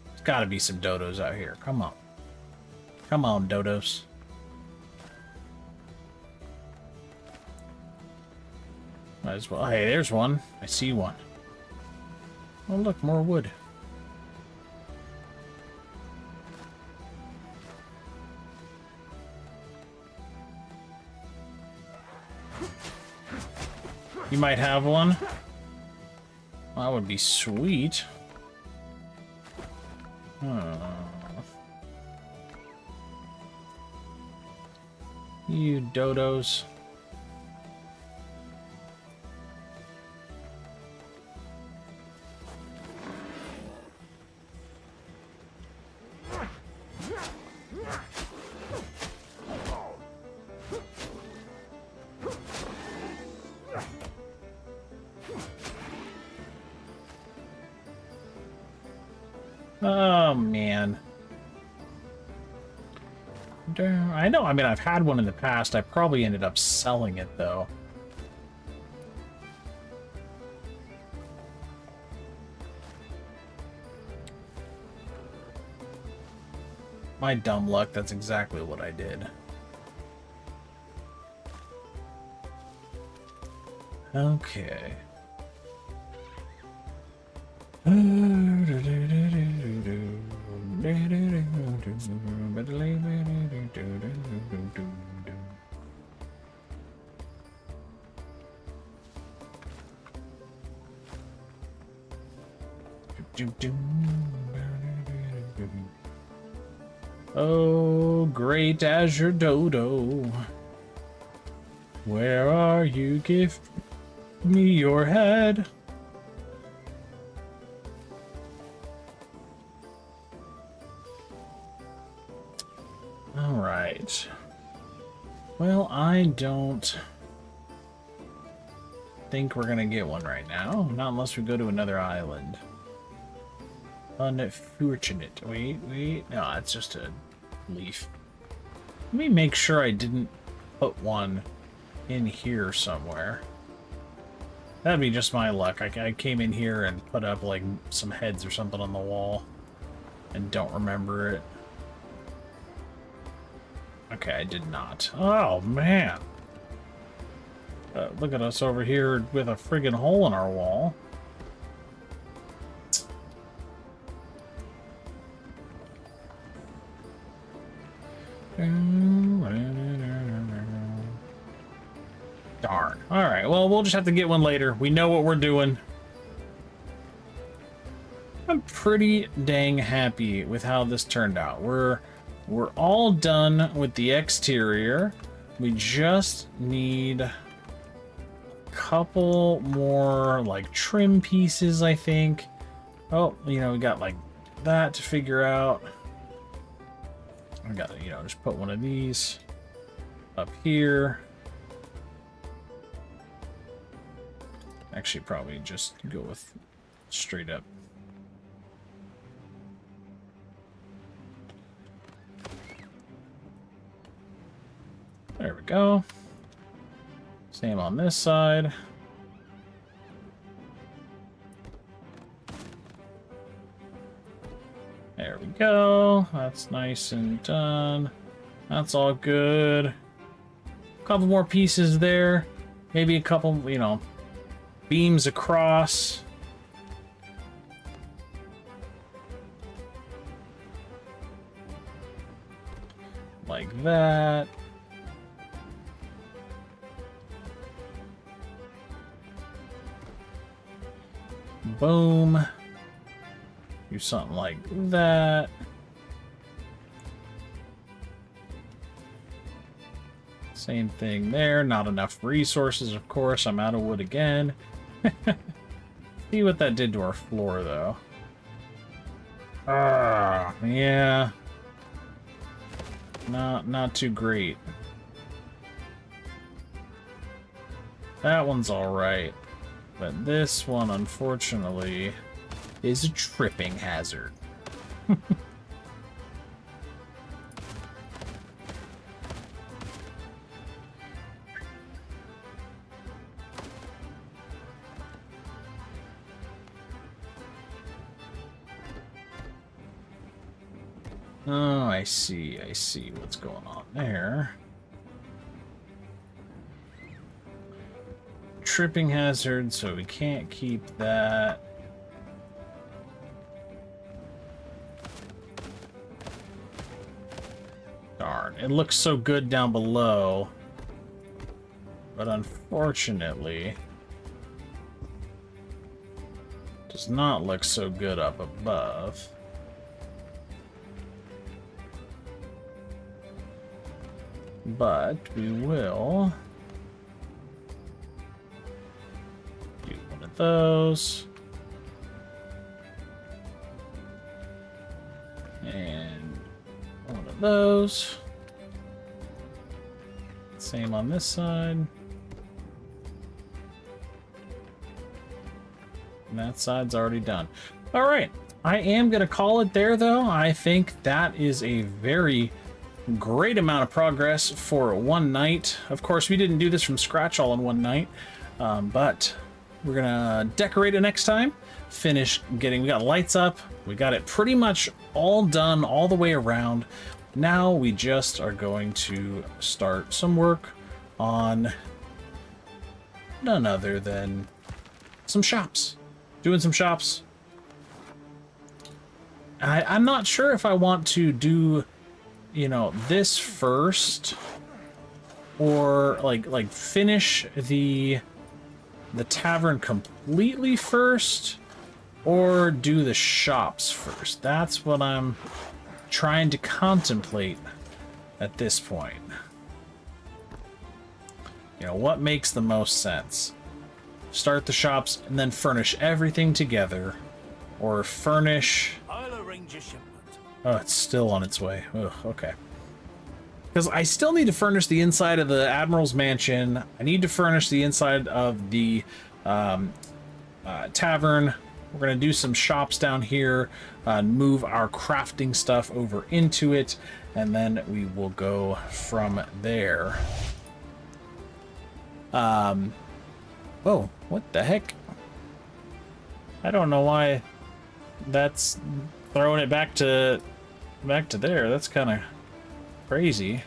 S2: There's gotta be some dodos out here. Come on. Come on, dodos. Might as well. Hey, there's one. I see one. Oh, look, more wood. You might have one. That would be sweet. You dodos. Oh, man. I know, I mean, I've had one in the past. I probably ended up selling it, though. My dumb luck, that's exactly what I did. Okay. Oh, great Azure Dodo, where are you? Give me your head. All right. Well, I don't think we're gonna get one right now, not unless we go to another island. Unfortunate. Wait. No, it's just a leaf. Let me make sure I didn't put one in here somewhere. That'd be just my luck. I came in here and put up like some heads or something on the wall and don't remember it. Okay, I did not. Oh, man. Look at us over here with a friggin' hole in our wall. Darn. Alright, well, we'll just have to get one later. We know what we're doing. I'm pretty dang happy with how this turned out. We're all done with the exterior. We just need a couple more, like, trim pieces, I think. Oh, you know, we got, like, that to figure out. I gotta, you know, just put one of these up here. Actually, probably just go with straight up. There we go. Same on this side. There we go. That's nice and done. That's all good. A couple more pieces there. Maybe a couple, you know, beams across. Like that. Boom. Do something like that. Same thing there. Not enough resources, of course. I'm out of wood again. See what that did to our floor, though. Yeah. Not too great. That one's alright. But this one, unfortunately, is a tripping hazard. Oh, I see what's going on there. Tripping hazard, so we can't keep that. Darn, it looks so good down below, but unfortunately does not look so good up above. But we will do one of those. And one of those. Same on this side. And that side's already done. All right. I am going to call it there, though. I think that is a very great amount of progress for one night. Of course, we didn't do this from scratch all in one night, but we're gonna decorate it next time. Finish getting, we got lights up, we got it pretty much all done all the way around. Now we just are going to start some work on none other than some shops. Doing some shops. I'm not sure if I want to do, you know, this first, or like finish the tavern completely first, or do the shops first. That's what I'm trying to contemplate at this point. You know, what makes the most sense? Start the shops and then furnish everything together, or furnish...
S3: I'll arrange a shipment.
S2: Oh, it's still on its way. Ugh, okay. Because I still need to furnish the inside of the Admiral's Mansion. I need to furnish the inside of the tavern. We're going to do some shops down here, move our crafting stuff over into it, and then we will go from there. Whoa, what the heck? I don't know why that's throwing it back to there. That's kind of crazy.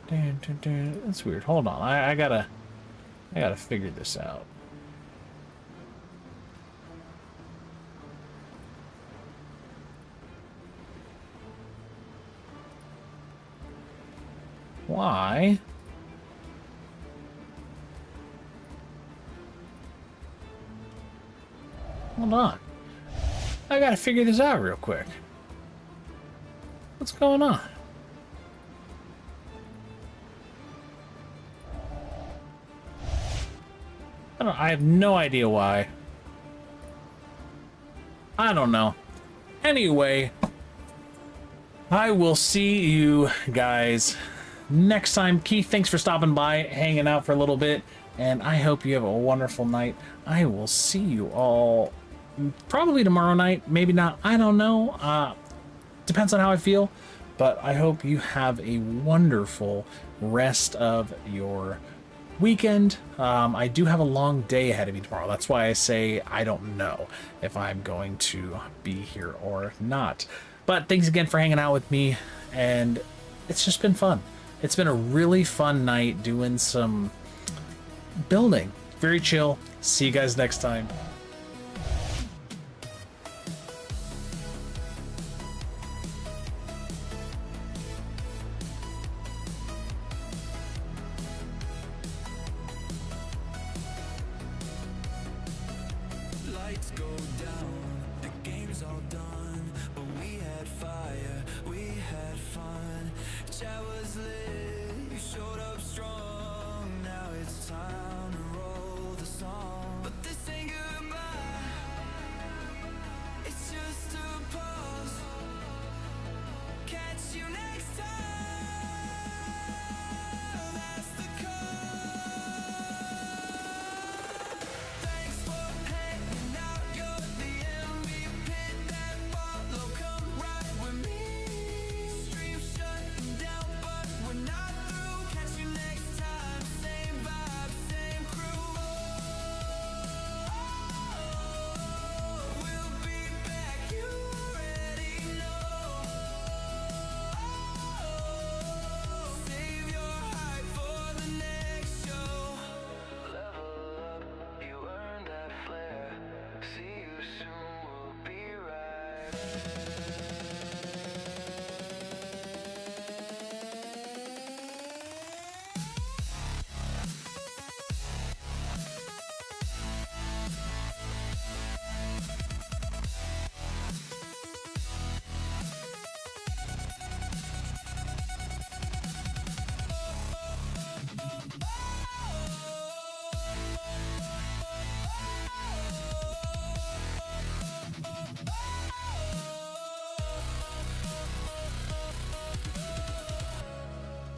S2: That's weird. Hold on. I gotta figure this out. Why? Hold on. I gotta figure this out real quick. What's going on? I have no idea why. I don't know. Anyway, I will see you guys next time. Keith, thanks for stopping by, hanging out for a little bit, and I hope you have a wonderful night. I will see you all probably tomorrow night, maybe not, I don't know. Depends on how I feel, but I hope you have a wonderful rest of your weekend. I do have a long day ahead of me tomorrow. That's why I say I don't know if I'm going to be here or not. But thanks again for hanging out with me, and it's just been fun. It's been a really fun night doing some building. Very chill. See you guys next time.
S1: Lights go down, the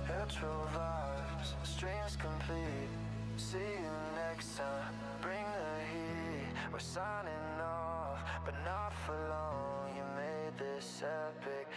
S1: Retro vibes, streams complete. See you next time, bring the heat. We're signing off, but not for long. You made this epic.